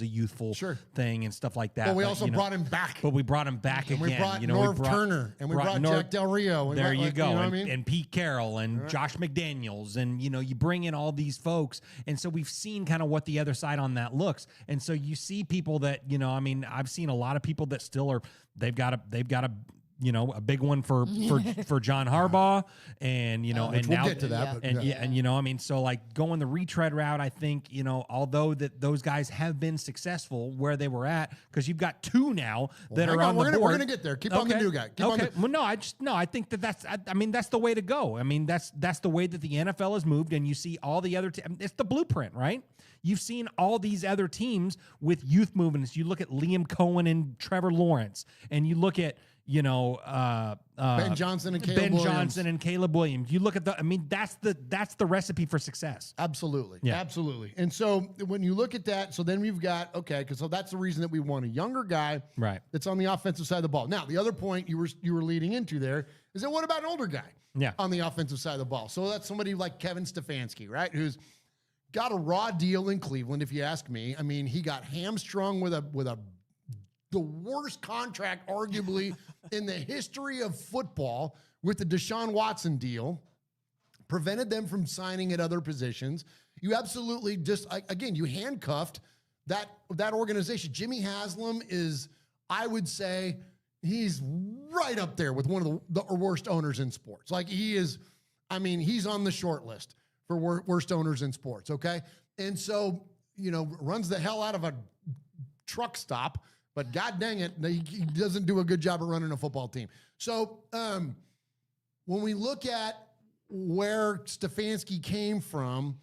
youthful thing and stuff like that. But we also brought him back. But we brought him back and again. We brought Norv Turner, and we brought Jack Del Rio. There you go. What I mean? And Pete Carroll and Josh McDaniels. And, you bring in all these folks. And so we've seen kind of what the other side on that looks. And so you see people that, I've seen a lot of people that still are, they've got a big one for John Harbaugh, and and we'll now get to that, and so like going the retread route, I think although that those guys have been successful where they were at, because you've got two now that are on the board. We're gonna get there. Keep on the new guy. I think that's the way to go. I mean, that's the way that the NFL has moved, and you see all the other. It's the blueprint, right? You've seen all these other teams with youth movements. You look at Liam Cohen and Trevor Lawrence, and you look at Ben Johnson and Caleb Williams. You look at that's the recipe for success. Absolutely. Yeah. Absolutely. And so when you look at that, so then we've got, so that's the reason that we want a younger guy that's on the offensive side of the ball. Now, the other point you were leading into there is that what about an older guy on the offensive side of the ball? So that's somebody like Kevin Stefanski, right? Who's got a raw deal in Cleveland, if you ask me. I mean, he got hamstrung with the worst contract arguably in the history of football with the Deshaun Watson deal, prevented them from signing at other positions. You absolutely you handcuffed that organization. Jimmy Haslam is, I would say, he's right up there with one of the worst owners in sports. Like he's on the short list for worst owners in sports, okay? And so, runs the hell out of a truck stop, but God dang it, he doesn't do a good job of running a football team. So when we look at where Stefanski came from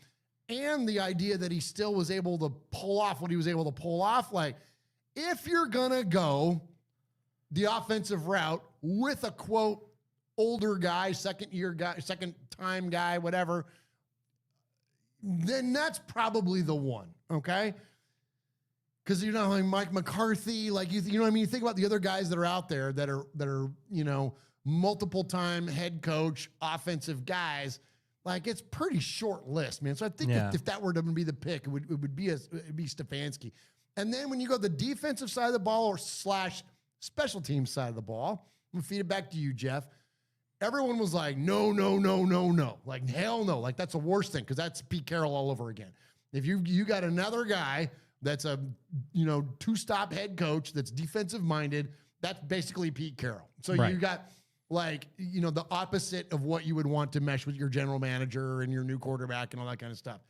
and the idea that he still was able to pull off what he was able to pull off, like if you're going to go the offensive route with a, quote, older guy, second-time guy, whatever, then that's probably the one, okay? Because like Mike McCarthy, like you know what I mean. You think about the other guys that are out there that are multiple-time head coach, offensive guys. Like it's pretty short list, man. So I think if that were to be the pick, it would be Stefanski. And then when you go the defensive side of the ball or / special team side of the ball, I'm gonna feed it back to you, Jeff. everyone was like, no, no, no, no, no. Like, hell no. Like, that's the worst thing because that's Pete Carroll all over again. If you got another guy that's a, two-stop head coach that's defensive-minded, that's basically Pete Carroll. So you got, like, the opposite of what you would want to mesh with your general manager and your new quarterback and all that kind of stuff.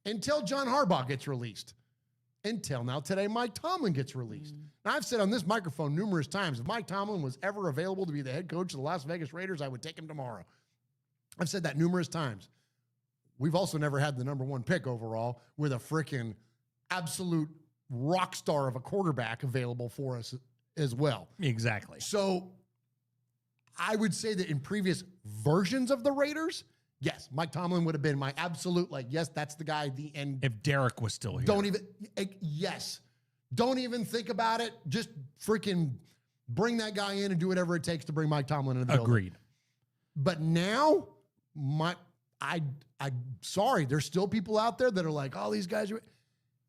Until John Harbaugh gets released. Until now, today, Mike Tomlin gets released. Now, I've said on this microphone numerous times, if Mike Tomlin was ever available to be the head coach of the Las Vegas Raiders, I would take him tomorrow. I've said that numerous times. We've also never had the number 1 pick overall with a freaking absolute rock star of a quarterback available for us as well. Exactly. So I would say that in previous versions of the Raiders, yes, Mike Tomlin would have been my absolute, yes, that's the guy at the end. If Derek was still here. Don't even think about it. Just freaking bring that guy in and do whatever it takes to bring Mike Tomlin into the building. Agreed. But now, I'm sorry, there's still people out there that are like, oh, these guys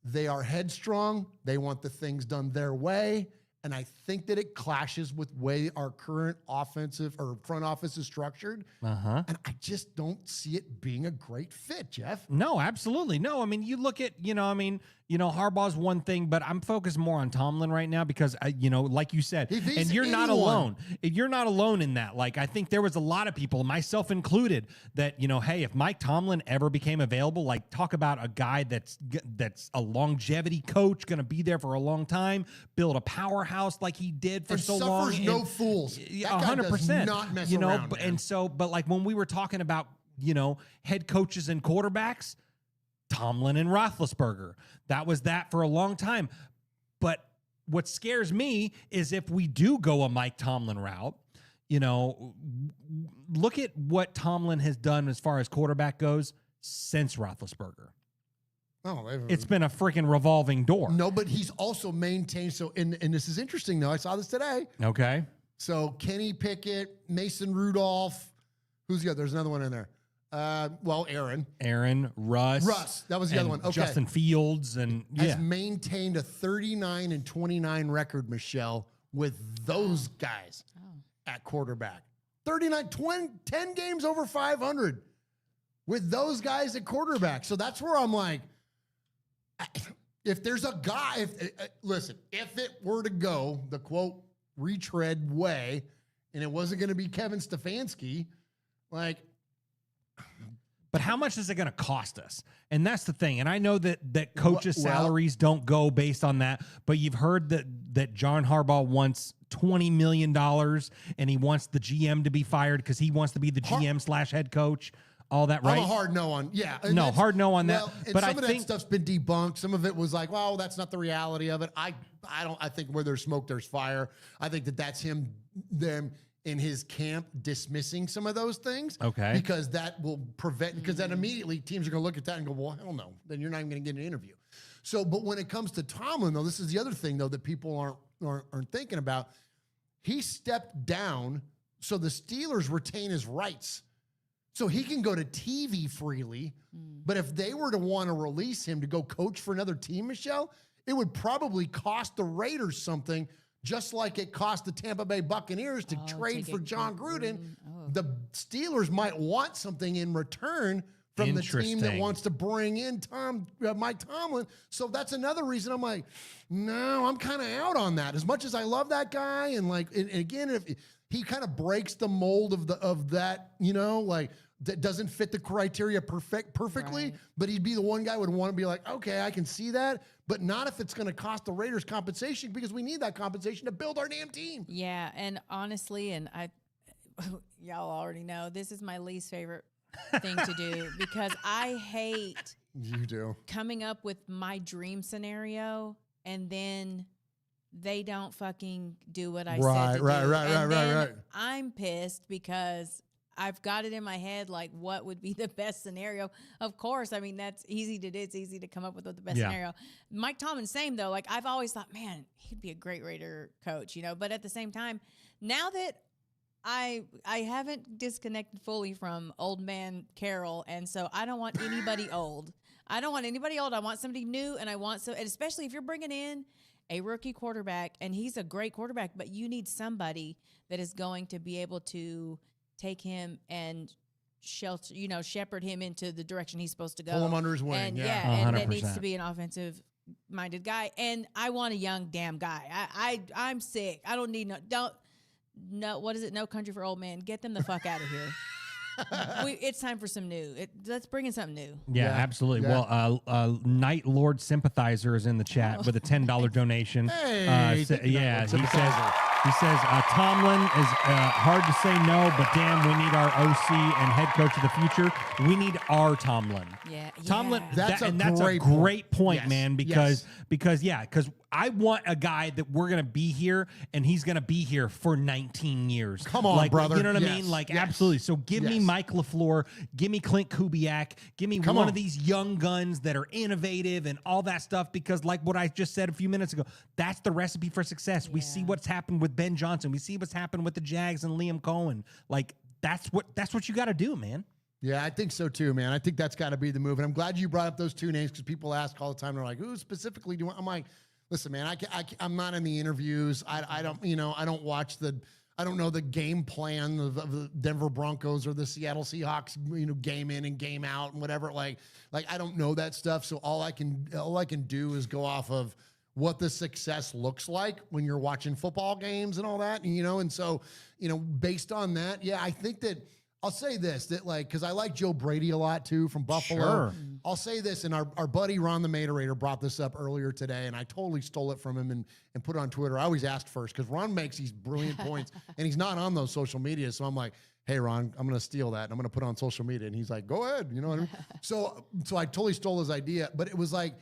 they are headstrong. They want the things done their way. And I think that it clashes with way our current offensive or front office is structured. And I just don't see it being a great fit, Jeff. No, absolutely. No, I mean, you look at, Harbaugh's one thing, but I'm focused more on Tomlin right now because, like you said, and you're not alone. You're not alone in that. Like, I think there was a lot of people, myself included, that, hey, if Mike Tomlin ever became available, like, talk about a guy that's a longevity coach, going to be there for a long time, build a powerhouse like he did for so long. Suffers no fools. That guy 100%. does not mess around, man. But like when we were talking about, head coaches and quarterbacks, Tomlin and Roethlisberger, that was that for a long time. But what scares me is if we do go a Mike Tomlin route, look at what Tomlin has done as far as quarterback goes since Roethlisberger. Oh, it's been a freaking revolving door. No, but he's also maintained. So, and this is interesting, though. I saw this today. Okay. So Kenny Pickett, Mason Rudolph. Who's the other? There's another one in there. Aaron. Russ. That was the other one. Okay. Justin Fields has maintained a 39-29 record, Michelle, with those guys at quarterback. 10 games over 500 with those guys at quarterback. So that's where I'm like, if there's a guy, listen, if it were to go the quote retread way, and it wasn't going to be Kevin Stefanski, like. But how much is it going to cost us? And that's the thing. And I know that coaches' salaries don't go based on that, but you've heard that John Harbaugh wants $20 million and he wants the GM to be fired because he wants to be the GM / head coach. All that, right? I'm a hard no on, hard no on that. But some of that stuff's been debunked. Some of it was like, well, that's not the reality of it. I think where there's smoke, there's fire. I think that's them in his camp dismissing some of those things. Okay. Because that will prevent, because then immediately teams are going to look at that and go, well, hell no. Then you're not even going to get an interview. So, but when it comes to Tomlin, though, this is the other thing, though, that people aren't thinking about. He stepped down so the Steelers retain his rights. So he can go to TV freely. But if they were to want to release him to go coach for another team, Michelle, it would probably cost the Raiders something, just like it cost the Tampa Bay Buccaneers to trade for John Gruden. The Steelers might want something in return from the team that wants to bring in Mike Tomlin. So that's another reason I'm like, no, I'm kind of out on that. As much as I love that guy, and again, if he kind of breaks the mold of that, that doesn't fit the criteria perfectly, right. But he'd be the one guy who would want to be like, okay, I can see that, but not if it's going to cost the Raiders compensation, because we need that compensation to build our damn team. Yeah, and honestly, y'all already know, this is my least favorite thing to do because I hate coming up with my dream scenario and then they don't fucking do what I said to do. Right. I'm pissed because I've got it in my head, like, what would be the best scenario? Of course, I mean, that's easy to do. It's easy to come up with the best scenario. Mike Tomlin, same, though. Like, I've always thought, man, he'd be a great Raider coach, But at the same time, now that I haven't disconnected fully from old man Carroll, and so I don't want anybody old. I want somebody new, and and especially if you're bringing in a rookie quarterback, and he's a great quarterback, but you need somebody that is going to be able to take him and shelter, shepherd him into the direction he's supposed to go. Pull him under his wing. And and that needs to be an offensive minded guy. And I want a young damn guy. I'm sick. I don't need what is it? No Country for Old Men. Get them the fuck out of here. It's time for some new. Let's bring in something new. Yeah, absolutely. Yeah. Well, Night Lord Sympathizer is in the chat with a $10 donation. Hey, He says Tomlin is hard to say no, but damn, we need our OC and head coach of the future. We need our Tomlin. Yeah, Tomlin. That's a great point, yes. man. Because I want a guy that we're gonna be here, and he's gonna be here for 19 years. Come on, brother. You know what I mean? Like, absolutely. So give me Mike LaFleur, give me Clint Kubiak, give me one of these young guns that are innovative and all that stuff. Because, like what I just said a few minutes ago, that's the recipe for success. We see what's happened with Ben Johnson. We see what's happened with the Jags and Liam Cohen. Like, that's what you got to do, man. Yeah, I think so too, man. I think that's got to be the move. And I'm glad you brought up those two names because people ask all the time. They're like, who specifically do you want? I'm like, listen, man, I'm not in the interviews. I don't watch I don't know the game plan of the Denver Broncos or the Seattle Seahawks, game in and game out and whatever. Like I don't know that stuff. So all I can do is go off of what the success looks like when you're watching football games and all that, and so, based on that, I think that I'll say this, that because I like Joe Brady a lot too from Buffalo. Sure. I'll say this, and our buddy Ron the Materator brought this up earlier today, and I totally stole it from him and put it on Twitter. I always ask first because Ron makes these brilliant points, and he's not on those social media, so I'm like, hey, Ron, I'm going to steal that, and I'm going to put it on social media, and he's like, go ahead, you know what I mean? So I totally stole his idea, but it was like,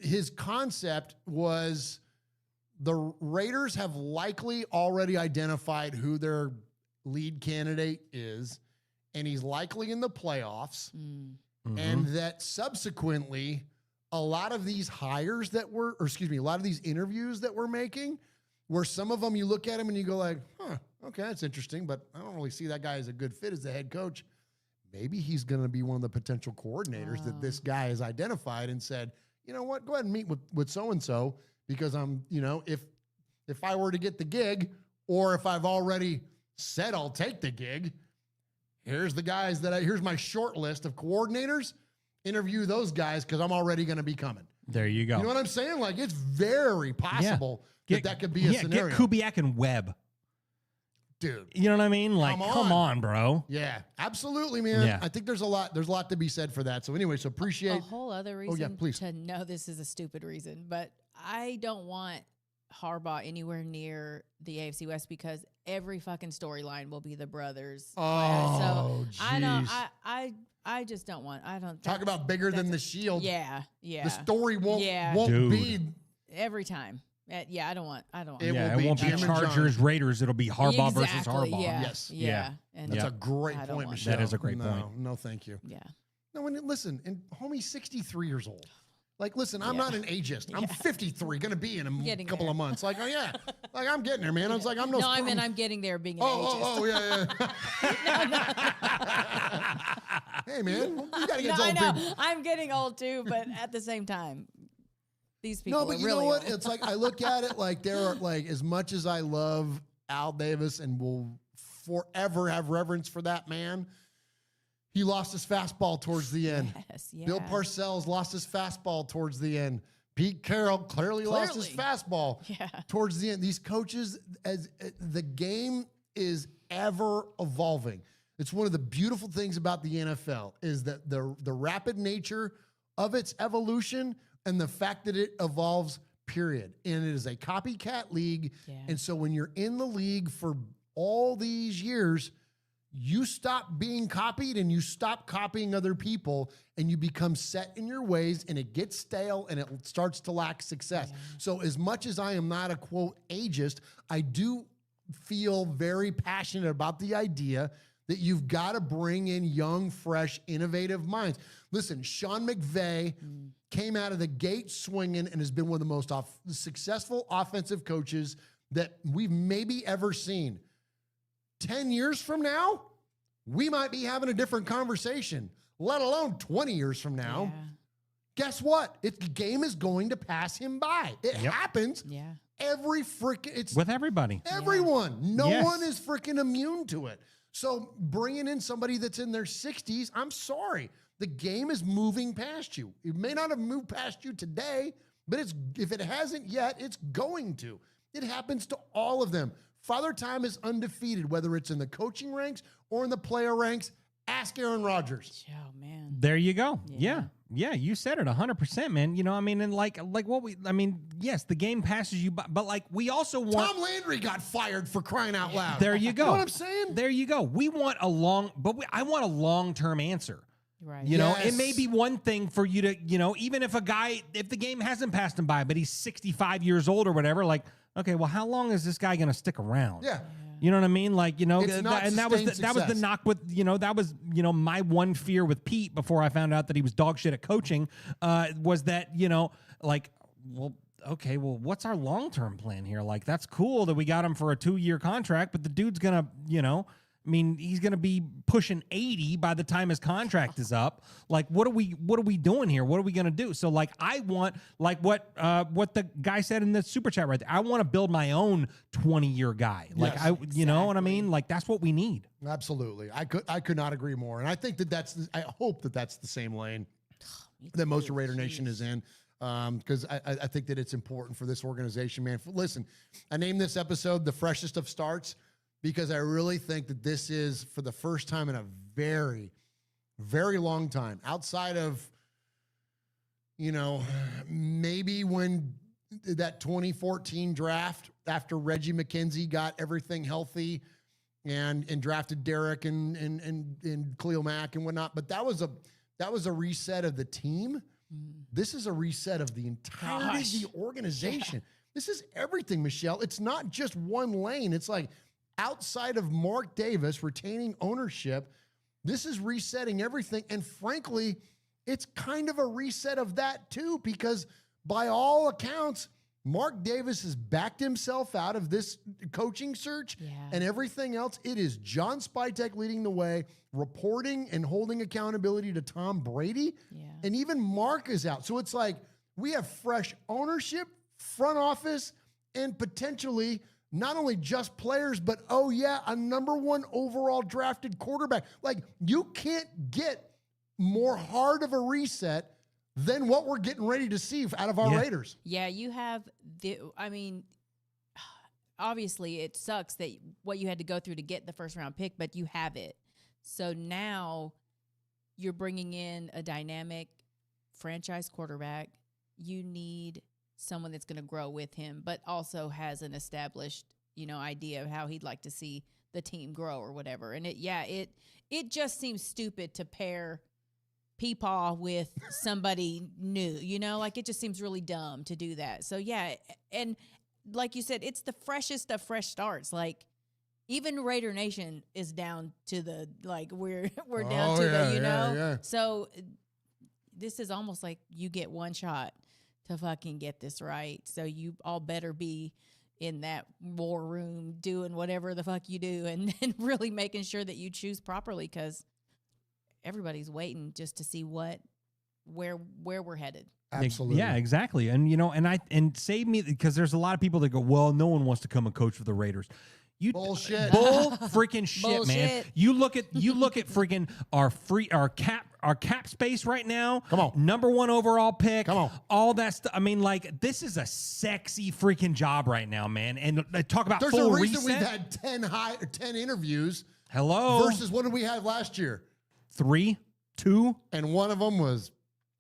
his concept was the Raiders have likely already identified who their lead candidate is, and he's likely in the playoffs, and that subsequently a lot of these hires a lot of these interviews that we're making, where some of them you look at them and you go like, okay, that's interesting, but I don't really see that guy as a good fit as the head coach. Maybe he's going to be one of the potential coordinators that this guy has identified and said, you know what, go ahead and meet with so-and-so because I'm, if I were to get the gig, or if I've already said I'll take the gig, here's the guys here's my short list of coordinators, interview those guys because I'm already going to be coming. There you go. You know what I'm saying? Like, it's very possible that could be a scenario. Get Kubiak and Webb. Dude. You know what I mean? Like, come on, bro. Yeah, absolutely, man. Yeah. I think there's a lot to be said for that. So anyway, appreciate a whole other reason please. to know this is a stupid reason, but I don't want Harbaugh anywhere near the AFC West because every fucking storyline will be the brothers. Oh, so I just don't want. I don't talk about bigger than the Shield. Yeah. The story won't Dude. be every time. I don't want. It won't be Chargers Raiders. It'll be Harbaugh versus Harbaugh. Yeah. Yes. Yeah. And that's a great point, Michelle. That is a great point. No, thank you. Yeah. No, listen, and homie's 63 years old. Like, listen, I'm not an ageist. I'm 53, going to be in a couple of months. Like, like I'm getting there, man. I was like, I'm no. No, I mean I'm getting there being an ageist. Hey, man, you got to get old. I know. People. I'm getting old too, but at the same time, these people. No, but are you really know what? old. It's like I look at it like there are as much as I love Al Davis and will forever have reverence for that man. He lost his fastball towards the end. Yes, yeah. Bill Parcells lost his fastball towards the end. Pete Carroll clearly lost his fastball towards the end. These coaches, as the game is ever evolving. It's one of the beautiful things about the NFL is that the rapid nature of its evolution and the fact that it evolves, period. And it is a copycat league. Yeah. And so when you're in the league for all these years, you stop being copied and you stop copying other people and you become set in your ways and it gets stale and it starts to lack success. Yeah. So as much as I am not a quote ageist, I do feel very passionate about the idea that you've got to bring in young, fresh, innovative minds. Listen, Sean McVay came out of the gate swinging and has been one of the most successful offensive coaches that we've maybe ever seen. 10 years from now, we might be having a different conversation, let alone 20 years from now. Yeah. Guess what? The game is going to pass him by. It happens. Yeah. Every freaking, it's with everybody. Everyone. No one is freaking immune to it. So bringing in somebody that's in their 60s, I'm sorry. The game is moving past you. It may not have moved past you today, but if it hasn't yet, it's going to. It happens to all of them. Father Time is undefeated, whether it's in the coaching ranks or in the player ranks. Ask Aaron Rodgers. Oh, man. There you go. Yeah. You said it 100%, man. You know, I mean, and yes, the game passes you by, but like we also want. Tom Landry got fired for crying out loud. There you go. You know what I'm saying? There you go. We want I want a long-term answer. Right. You know, it may be one thing for you to, even if if the game hasn't passed him by, but he's 65 years old or whatever, like, okay, well, how long is this guy going to stick around? Yeah. You know what I mean? Like, It's not that was the sustained knock with, that was, my one fear with Pete before I found out that he was dog shit at coaching, was that, okay, well, what's our long-term plan here? Like, that's cool that we got him for a 2-year contract, but the dude's going to, he's going to be pushing 80 by the time his contract is up. Like, what are we doing here? What are we going to do? So, like, I want, like what the guy said in the super chat right there. I want to build my own 20-year guy. Like, Yes, you know what I mean? Like, that's what we need. Absolutely. I could not agree more. And I think I hope that's the same lane that most of Raider Nation is in. Because I think that it's important for this organization, man. Listen, I named this episode The Freshest of Starts, because I really think that this is, for the first time in a very, very long time, outside of, maybe when that 2014 draft, after Reggie McKenzie got everything healthy and drafted Derek and Khalil Mack and whatnot. But that was a reset of the team. This is a reset of the entirety of the organization. Yeah. This is everything, Michelle. It's not just one lane. It's like, outside of Mark Davis retaining ownership, this is resetting everything. And frankly, it's kind of a reset of that too, because by all accounts, Mark Davis has backed himself out of this coaching search and everything else. It is John Spytek leading the way, reporting and holding accountability to Tom Brady. Yeah. And even Mark is out. So it's like we have fresh ownership, front office, and potentially not only just players, but, a number 1 overall drafted quarterback. Like, you can't get more hard of a reset than what we're getting ready to see out of our Raiders. Yeah, you have obviously it sucks that what you had to go through to get the first round pick, but you have it. So now you're bringing in a dynamic franchise quarterback. You need someone that's going to grow with him, but also has an established, idea of how he'd like to see the team grow or whatever. And it just seems stupid to pair Peepaw with somebody new, like it just seems really dumb to do that. So yeah. And like you said, it's the freshest of fresh starts. Like even Raider Nation is down to the, like we're down to the, Yeah. So this is almost like you get one shot to fucking get this right. So you all better be in that war room doing whatever the fuck you do and really making sure that you choose properly, because everybody's waiting just to see where we're headed. Absolutely. Yeah, exactly. And and save me, because there's a lot of people that go, well, no one wants to come and coach for the Raiders. Bullshit. Bull freaking shit, man. Bullshit. You look at freaking our cap space right now. Come on. Number 1 overall pick. Come on. All that stuff. I mean, like, this is a sexy freaking job right now, man. And talk about There's full a reason reset. we've had 10 interviews. Hello. Versus what did we have last year? 3, 2. And one of them was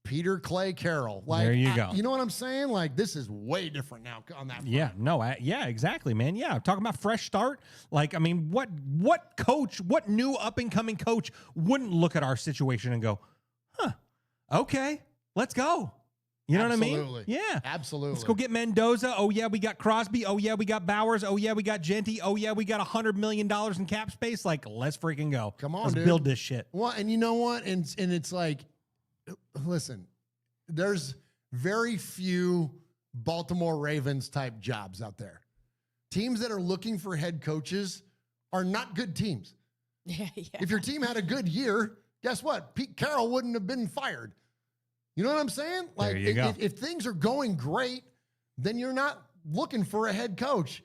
Peter Clay Carroll. Like, there you go. You know what I'm saying? Like, this is way different now on that front. Yeah, no, exactly, man. Yeah, talking about fresh start. Like, I mean, what new up and coming coach wouldn't look at our situation and go, huh, okay, let's go. You know Absolutely. what I mean? Yeah, absolutely. Let's go get Mendoza. Oh yeah, we got Crosby. Oh yeah, we got Bowers. Oh yeah, we got Genty. Oh yeah, we got $100 million in cap space. Like, let's freaking go. Come on, let's dude. build this shit. Well, and you know what? And it's like, listen, there's very few Baltimore Ravens type jobs out there. Teams that are looking for head coaches are not good teams. Yeah. If your team had a good year, guess what? Pete Carroll wouldn't have been fired. You know what I'm saying? Like, there you go. If things are going great, then you're not looking for a head coach.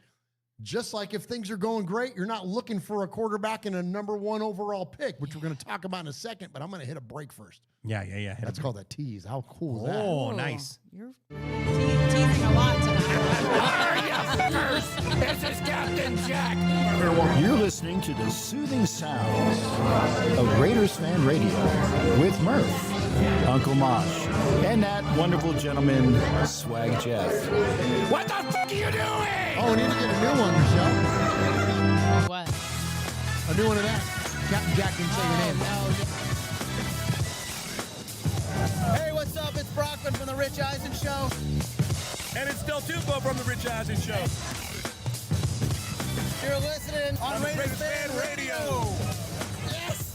Just like if things are going great, you're not looking for a quarterback and a number 1 overall pick, which we're going to talk about in a second, but I'm going to hit a break first. Yeah. That's called a tease. How cool is that? Oh, nice. You're teasing a lot tonight. This is Captain Jack. You're listening to the soothing sounds of Raiders Fan Radio with Murf, Uncle Mosh, and that wonderful gentleman, Swag Jeff. What the fuck are you doing? Oh, we need to get a new one, Michelle. What? A new one of that. Captain Jack didn't say your name. Hey, what's up? It's Brockman from the Rich Eisen Show. And it's Del Tufo from the Rich Eisen Show. You're listening on Raiders Fan Radio. Yes!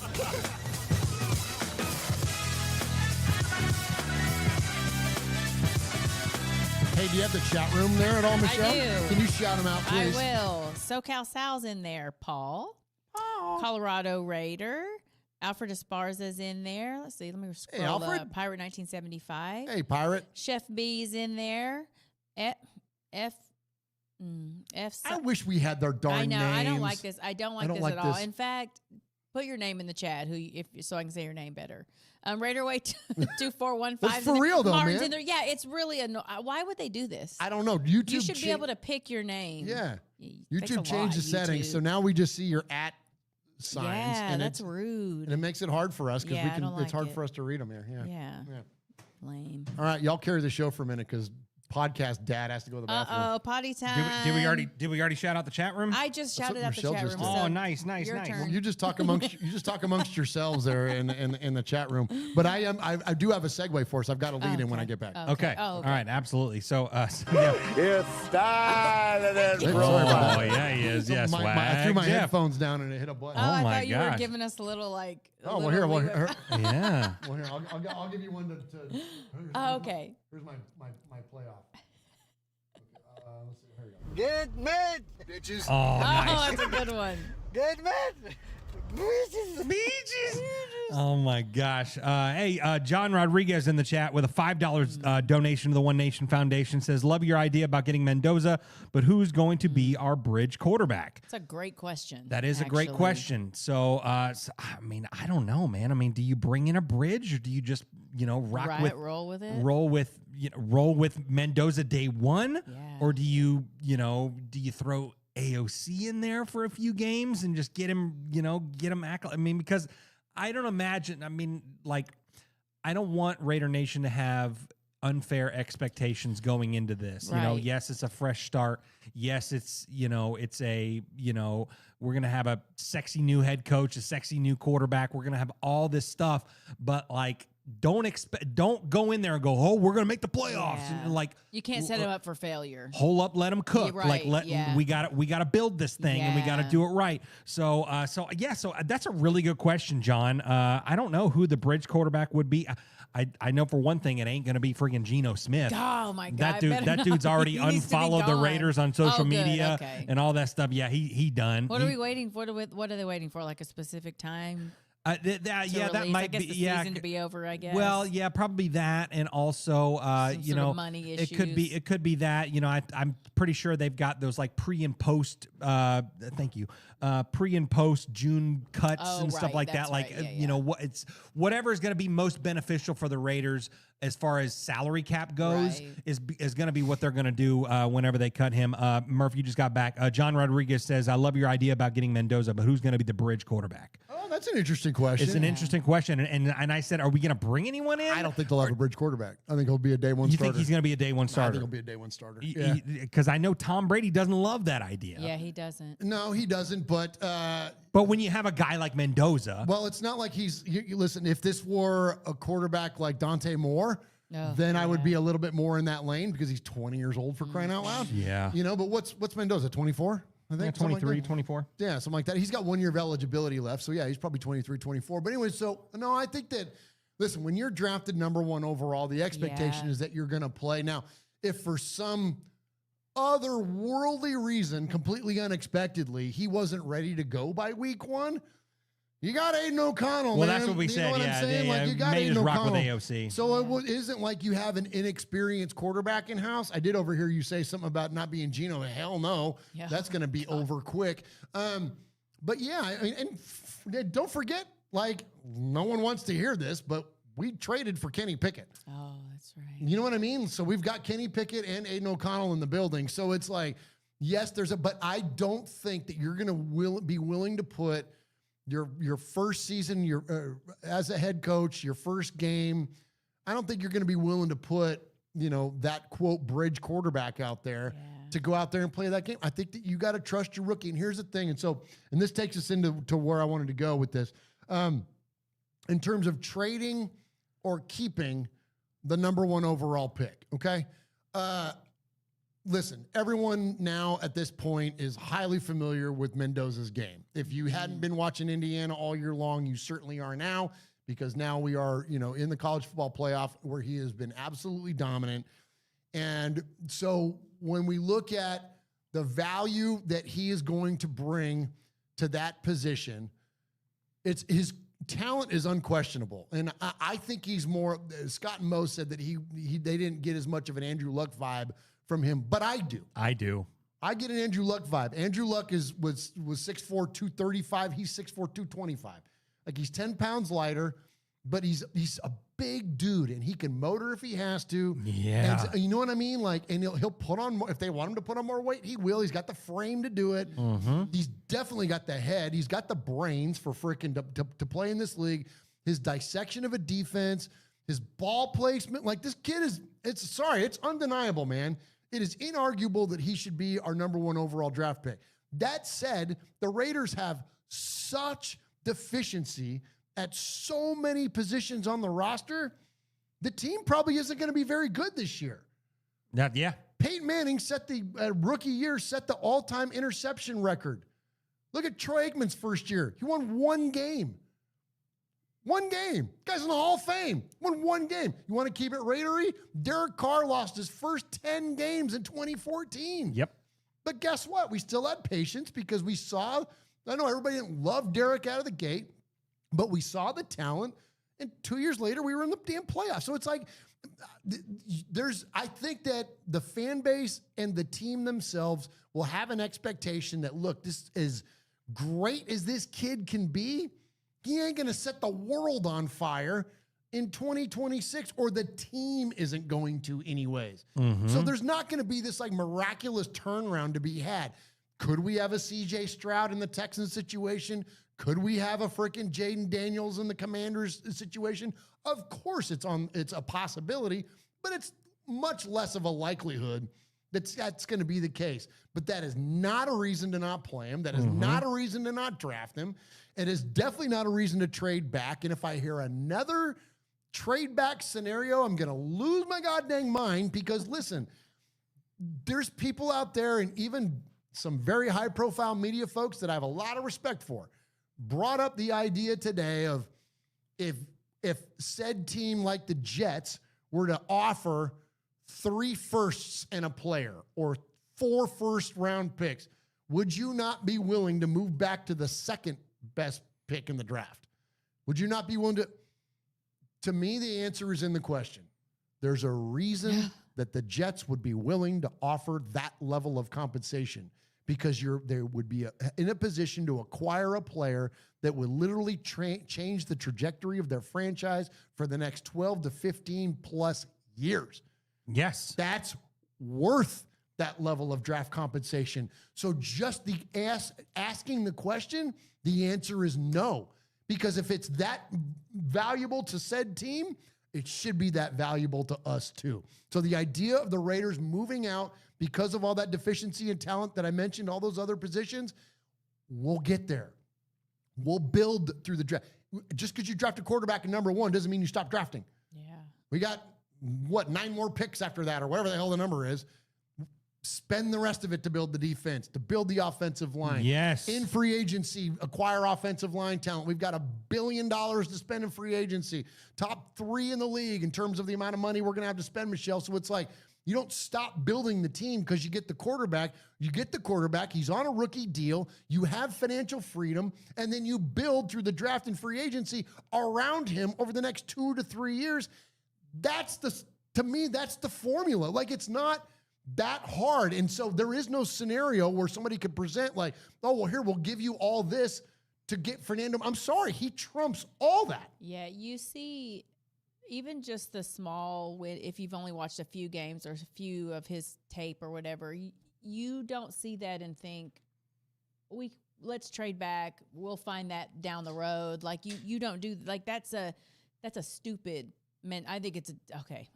Hey, do you have the chat room there at all, Michelle? I do. Can you shout them out, please? I will. SoCal Sal's in there. Paul. Colorado Raider. Alfred Esparza's in there. Let's see. Let me scroll Alfred. up. Pirate 1975. Hey, Pirate. Chef B's in there. I wish we had their darn I know. names. I don't like this. I don't like this like at all. this. In fact, put your name in the chat so I can say your name better. Raiderway 2415. That's for real, though, Martin's man. in there. Yeah, it's really why would they do this? I don't know. YouTube. You should be able to pick your name. Yeah. Takes a YouTube changed the lot, settings, YouTube. so now we just see your @ signs. Yeah, and that's it's, rude. And it makes it hard for us because Yeah, I don't it's like hard it. for us to read them here. Yeah. Lame. All right, y'all carry the show for a minute because podcast dad has to go to the bathroom. Potty time. Did we already shout out the chat room? I just shouted out the Michelle chat just room. did. so Oh, nice. your turn. Well, you just talk amongst yourselves there in the chat room. But I do have a segue for us. I've got a lead in when I get back. Okay. Oh, All okay. right. Absolutely. So yeah. It's time to this Sorry roll. about Oh, that. yeah, he is. Yes. I threw my Jeff. headphones down and it hit a Oh, button. I my thought you were gosh. giving us a little like. Oh, well, here. Yeah. Well, here, I'll give you one to Oh, okay. Here's my playoff. Let's see. Here we go. Good man, bitches. Oh, nice. That's a good one. Good man. Beaches. Oh my gosh. Hey, John Rodriguez in the chat with a $5 donation to the One Nation Foundation says, love your idea about getting Mendoza, but who's going to be our bridge quarterback? It's a great question. That is a great question. So, I mean, I don't know, man. I mean, do you bring in a bridge or do you just, roll with it? Roll with Mendoza day one? Yeah. Or do you throw AOC in there for a few games and just get him I mean, because I don't imagine, I don't want Raider Nation to have unfair expectations going into this. Right. Yes, it's a fresh start. Yes, it's we're going to have a sexy new head coach, a sexy new quarterback. We're going to have all this stuff, but don't go in there and go, oh, we're going to make the playoffs. Yeah. And you can't set him up for failure. Hold up, let them cook. Right, We got to build this thing and we got to do it right. So that's a really good question, John. I don't know who the bridge quarterback would be. I know for one thing, it ain't going to be freaking Geno Smith. Oh my God! That dude's already He needs to be unfollowed the gone. Raiders on social Oh, good. media Okay. and all that stuff. Yeah, he done. What are we waiting for? What are they waiting for? Like a specific time? That Release? might I guess be the season to be over. I guess. Well, yeah, probably that, and also sort of money it could be that. I'm pretty sure they've got those like pre and post. Thank you. Pre and post June cuts and stuff like that. Like it's whatever is going to be most beneficial for the Raiders as far as salary cap goes is going to be what they're going to do whenever they cut him. Murph, you just got back. John Rodriguez says, "I love your idea about getting Mendoza, but who's going to be the bridge quarterback?" Oh, that's an interesting question. It's an interesting question, and I said, "Are we going to bring anyone in?" I don't think they'll have a bridge quarterback. I think he'll be a day one You starter. think he's going to be a day one starter? I think he'll be a day one starter. Because I know Tom Brady doesn't love that idea. Yeah, he doesn't. No, he doesn't. But when you have a guy like Mendoza, well, it's not like he's. You listen, if this were a quarterback like Dante Moore, then I would be a little bit more in that lane because he's 20 years old for crying out loud. Yeah. But what's Mendoza? 24. I think 23, 24. Yeah, something like that. He's got 1 year of eligibility left. So, yeah, he's probably 23, 24. But anyway, no, I think that, listen, when you're drafted number one overall, the expectation is that you're going to play. Now, if for some otherworldly reason, completely unexpectedly, he wasn't ready to go by week one, You got Aiden O'Connell, well, man. that's what we you said. Know what I'm saying? Like, you got made Aiden us rock with O'Connell. AOC. So it isn't like you have an inexperienced quarterback in house. I did overhear you say something about not being Geno. Hell no. Yeah. That's going to be over quick. But yeah, I mean, and don't forget, like, no one wants to hear this, but we traded for Kenny Pickett. Oh, that's right. You know what I mean? So we've got Kenny Pickett and Aiden O'Connell in the building. So it's like, yes, but I don't think that you're going to be willing to put your first season, as a head coach, your first game. I don't think you're going to be willing to put, that quote bridge quarterback out there to go out there and play that game. I think that you got to trust your rookie. And here's the thing. And this takes us into where I wanted to go with this. In terms of trading or keeping the number 1 overall pick. Okay. Listen, everyone now at this point is highly familiar with Mendoza's game. If you hadn't been watching Indiana all year long, you certainly are now, because now we are, in the college football playoff where he has been absolutely dominant. And so when we look at the value that he is going to bring to that position, his talent is unquestionable. And I think he's more, Scott and Mo said that they didn't get as much of an Andrew Luck vibe from him, but I do. I get an Andrew Luck vibe. Andrew Luck was 6'4", 235. He's 6'4", 225. Like, he's 10 pounds lighter, but he's a big dude, and he can motor if he has to. Yeah. And you know what I mean? Like, and he'll put on more, if they want him to put on more weight, he will. He's got the frame to do it. Mm-hmm. He's definitely got the head. He's got the brains for freaking to play in this league. His dissection of a defense, his ball placement. Like, this kid it's undeniable, man. It is inarguable that he should be our number 1 overall draft pick. That said, the Raiders have such deficiency at so many positions on the roster, the team probably isn't going to be very good this year. Yeah. Peyton Manning rookie year set the all-time interception record. Look at Troy Aikman's first year. He won 1 game. 1 game. Guy's in the Hall of Fame. Won 1 game. You want to keep it Raidery? Derek Carr lost his first 10 games in 2014. Yep. But guess what? We still had patience because we saw, I know everybody didn't love Derek out of the gate, but we saw the talent, and 2 years later, we were in the damn playoffs. So it's like, I think that the fan base and the team themselves will have an expectation that, look, this is great as this kid can be, he ain't going to set the world on fire in 2026, or the team isn't going to anyways. Mm-hmm. So there's not going to be this like miraculous turnaround to be had. Could we have a CJ Stroud in the Texans situation? Could we have a freaking Jaden Daniels in the Commanders situation? Of course it's a possibility, but it's much less of a likelihood that's going to be the case. But that is not a reason to not play him. That is not a reason to not draft him. It is definitely not a reason to trade back. And if I hear another trade back scenario, I'm going to lose my goddamn mind, because listen, there's people out there, and even some very high profile media folks that I have a lot of respect for, brought up the idea today of if said team like the Jets were to offer 3 firsts and a player, or 4 first-round picks, would you not be willing to move back to the second best pick in the draft? Would you not be willing to? To me, the answer is in the question. There's a reason that the Jets would be willing to offer that level of compensation, because they would be in a position to acquire a player that would literally change the trajectory of their franchise for the next 12 to 15 plus years. Yes. That's worth that level of draft compensation. So just the asking the question, the answer is no. Because if it's that valuable to said team, it should be that valuable to us too. So the idea of the Raiders moving out because of all that deficiency in talent that I mentioned, all those other positions, we'll get there. We'll build through the draft. Just because you draft a quarterback in number 1 doesn't mean you stop drafting. Yeah. We got, 9 more picks after that, or whatever the hell the number is. Spend the rest of it to build the defense, to build the offensive line. Yes. In free agency, acquire offensive line talent. We've got $1 billion to spend in free agency. Top 3 in the league in terms of the amount of money we're going to have to spend, Michelle. So it's like, You don't stop building the team because you get the quarterback. You get the quarterback. He's on a rookie deal. You have financial freedom, and then you build through the draft and free agency around him over the next 2 to 3 years. To me, that's the formula. Like, it's not that hard. And so there is no scenario where somebody could present like, oh, well, here, we'll give you all this to get Fernando. I'm sorry. He trumps all that. Yeah, you see, even just the small, if you've only watched a few games or a few of his tape or whatever, you don't see that and think, let's trade back. We'll find that down the road. Like, you don't do, like, that's a stupid. I think it's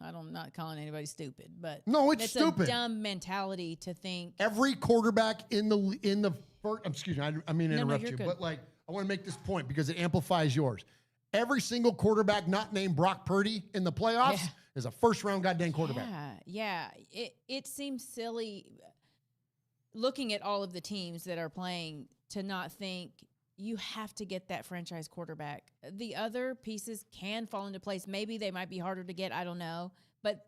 I'm not calling anybody stupid, but no, it's stupid. A dumb mentality to think every quarterback in the first. Excuse me, I mean to interrupt you, good. but like I want to make this point because it amplifies yours. Every single quarterback not named Brock Purdy in the playoffs is a first-round goddamn quarterback. Yeah. It seems silly looking at all of the teams that are playing to not think you have to get that franchise quarterback. The other pieces can fall into place. Maybe they might be harder to get. I don't know. But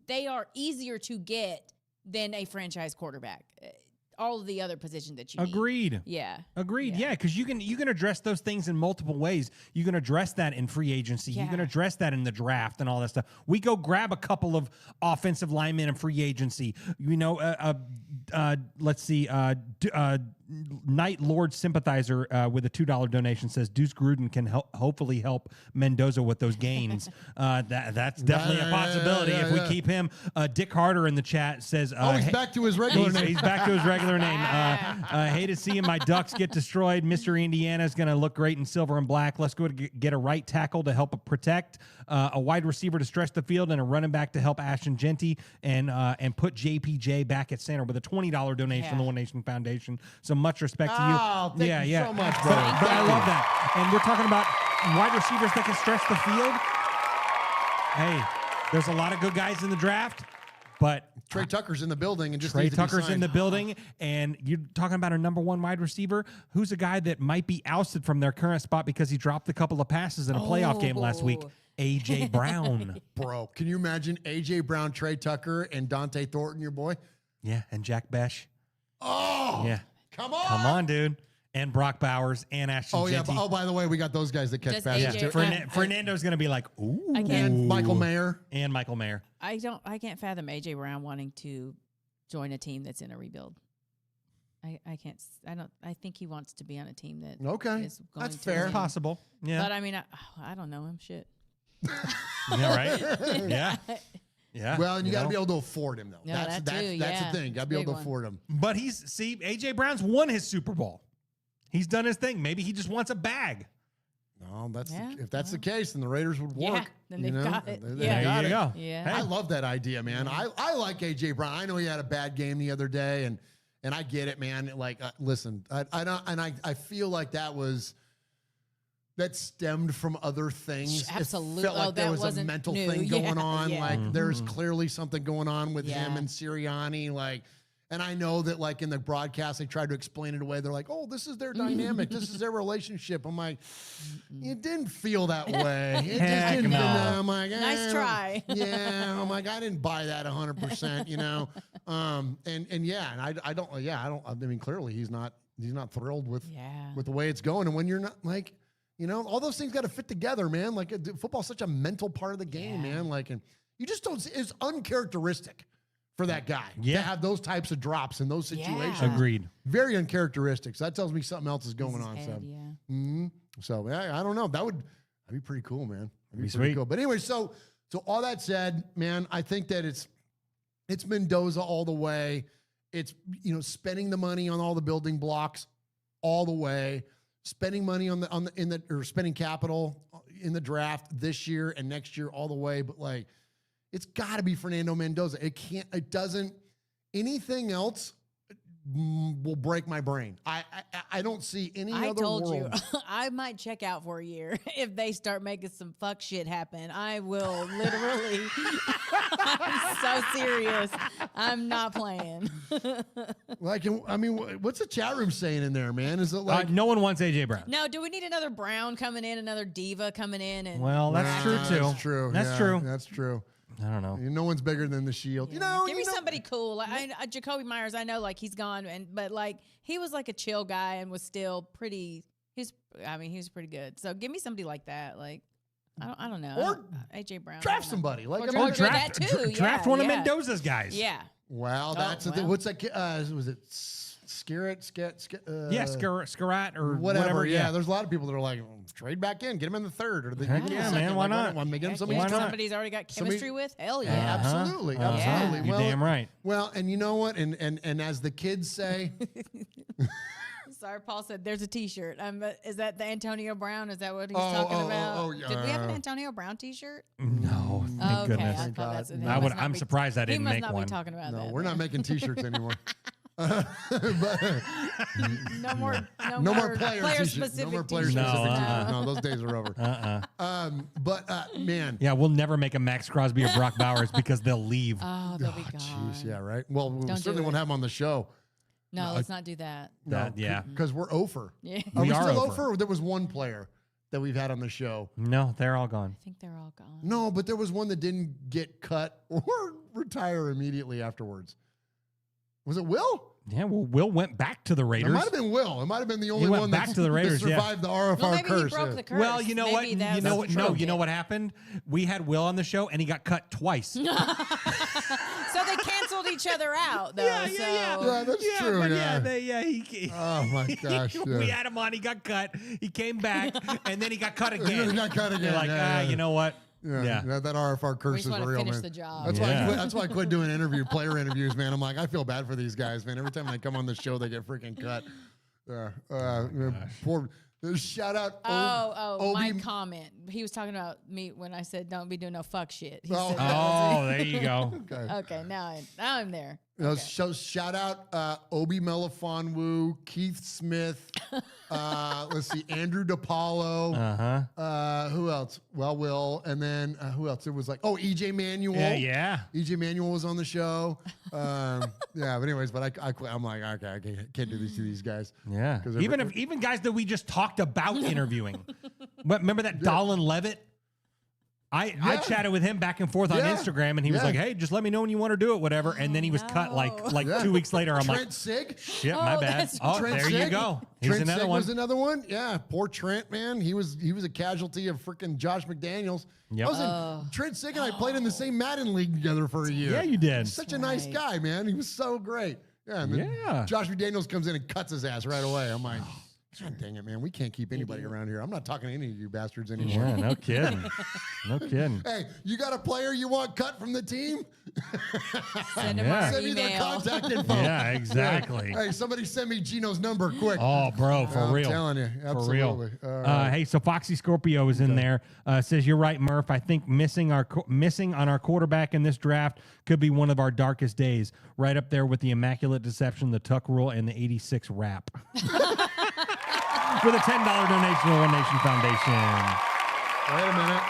they are easier to get than a franchise quarterback. All of the other positions that you Agreed. need. Yeah. Agreed. Yeah, because you can address those things in multiple ways. You can address that in free agency. You can address that in the draft and all that stuff. We go grab a couple of offensive linemen in free agency. You know, let's see. Night Lord sympathizer with a $2 donation says Deuce Gruden can hopefully help Mendoza with those gains. That's definitely a possibility if we keep him. Dick Harder in the chat says, he's back to his regular name. He's back to his regular name. Hated seeing my Ducks get destroyed. Mr. Indiana is going to look great in silver and black. Let's go to get a right tackle to help protect, a wide receiver to stretch the field, and a running back to help Ashton Genty, and put JPJ back at center with a $20 donation from the One Nation Foundation. So much respect to you. Oh, thank you so much, bro. But I love that. And we're talking about wide receivers that can stretch the field. Hey, there's a lot of good guys in the draft, but Trey Tucker's in the building, and just Trey needs to be Tucker's signed. in the building, and you're talking about a number one wide receiver who's a guy that might be ousted from their current spot because he dropped a couple of passes in a playoff game last week. A.J. Brown. Bro, can you imagine A.J. Brown, Trey Tucker, and Dante Thornton, your boy? Yeah, and Jack Besh. Oh, yeah. Come on. Come on, dude. And Brock Bowers and Ashton Genty. By the way, we got those guys that catch passes too. Fernando's going to be like, ooh. And Michael Mayer. And Michael Mayer. I can't fathom A.J. Brown wanting to join a team that's in a rebuild. I think he wants to be on a team that is going that's to fair. win. Possible. Yeah. But I mean, I don't know him. Shit. Yeah, right? Yeah. Yeah. Well, and you got to be able to afford him, though. No, that's the thing. You got to be able to afford him. But A.J. Brown's won his Super Bowl. He's done his thing. Maybe he just wants a bag. No, if that's the case, then the Raiders would work. Yeah, then they've got it. There you go. Yeah. Hey. I love that idea, man. I like A.J. Brown. I know he had a bad game the other day, and I get it, man. Like, listen, I feel like that stemmed from other things. Absolutely. It felt like there was a mental thing going on. Yeah. Like there's clearly something going on with him and Sirianni. Like, and I know that like in the broadcast, they tried to explain it away. They're like, oh, this is their dynamic. This is their relationship. I'm like, it didn't feel that way. It just didn't. I'm like, nice try. Yeah. I'm like, I didn't buy that 100%, you know? I don't, I mean, clearly he's not thrilled with the way it's going. And when you're not like, you know, all those things got to fit together, man. Like football's such a mental part of the game, man. Like, and you just don't. It's uncharacteristic for that guy to have those types of drops in those situations. Agreed. Very uncharacteristic. So that tells me something else is going on. So I don't know. That'd be pretty cool, man. That'd be pretty cool. But anyway, so all that said, man, I think that it's Mendoza all the way. It's, you know, spending the money on all the building blocks all the way. Spending money or spending capital in the draft this year and next year all the way, but like it's got to be Fernando Mendoza. Anything else will break my brain. I don't see any other world. I told you, I might check out for a year if they start making some fuck shit happen. I will literally. I'm so serious. I'm not playing. Like, I mean, what's the chat room saying in there, man? Is it like no one wants A.J. Brown? No. Do we need another Brown coming in, another diva coming in? And well, that's true too. That's true. That's true. That's true. I don't know. No one's bigger than the Shield. Yeah. Give me somebody cool. Jacoby Myers, I know, like he's gone, but like he was like a chill guy and was still pretty. He was pretty good. So give me somebody like that. Like I don't know. Or AJ Brown. Draft somebody. Like draft draft one of Mendoza's guys. Yeah. Wow, that's what's that? Was it Scarrett? Scarrat or whatever. Yeah, there's a lot of people that are like, trade back in, get him in the third or the man. Why not? I'm making somebody's already got chemistry with. Hell yeah, absolutely, absolutely. You're damn right. Well, and you know what? And as the kids say. Sorry, Paul said there's a T-shirt. Is that the Antonio Brown? Is that what he's talking about? Did we have an Antonio Brown T-shirt? No, thank goodness. I'm surprised I didn't make one. He must not be talking about that. No, we're not making T-shirts anymore. No more player specific. No more player specific. No, those days are over. Man. Yeah, we'll never make a Max Crosby or Brock Bowers because they'll leave. Oh, they'll be gone. Jeez, yeah, right. Well, we certainly won't have them on the show. No, let's not do that. Because we're over. Yeah. Are we still over? Or there was one player that we've had on the show. No, they're all gone. I think they're all gone. No, but there was one that didn't get cut or retire immediately afterwards. Was it Will? Yeah, well, Will went back to the Raiders. It might have been Will. It might have been the only one back to the Raiders, that survived the RFR curse. He broke the curse. Well, you know what? You know what? No, you know what happened? We had Will on the show, and he got cut twice. So they canceled each other out, though. Yeah, that's true. Oh my gosh! We had him on. He got cut. He came back, and then he got cut again. He got cut again. Like, you know what? Yeah, that RFR curse is real, finish man. The job. That's why I quit doing player interviews, man. I'm like, I feel bad for these guys, man. Every time they come on the show, they get freaking cut. Poor. Shout out. My comment. He was talking about me when I said don't be doing no fuck shit. He said there you go. Okay, now I'm there. Shout out Obi Melifonwu, Keith Smith. Let's see, Andrew DePaulo. Who else? Well, Will, and then who else? It was like EJ Manuel. Yeah. EJ Manuel was on the show. But anyways, but I quit. I'm like, okay, I can't do this to these guys. Yeah. Even guys that we just talked about interviewing. But remember that Dolan Levitt? I chatted with him back and forth on Instagram, and he was like, "Hey, just let me know when you want to do it, whatever." And then he was cut like 2 weeks later. I'm Trent Sig? Shit, my bad. Trent there Sig? you go. He's Trent another Sig one. was another one. Yeah, poor Trent, man. He was a casualty of freaking Josh McDaniels. Yep. Trent Sig and I played in the same Madden league together for a year. Yeah, you did. Such a nice guy, man. He was so great. Yeah, and then Josh McDaniels comes in and cuts his ass right away. I'm like, God dang it, man. We can't keep anybody around here. I'm not talking to any of you bastards anymore. Yeah, no kidding. No kidding. Hey, you got a player you want cut from the team? Send me their contact info. Yeah, exactly. Hey, somebody send me Gino's number quick. Oh, bro, for real. I'm telling you. Absolutely. For real. Hey, so Foxy Scorpio is in there. Says, you're right, Murph. I think missing on our quarterback in this draft could be one of our darkest days. Right up there with the Immaculate Deception, the Tuck Rule, and the 86 Rap. With a $10 donation to One Nation Foundation. Wait a minute.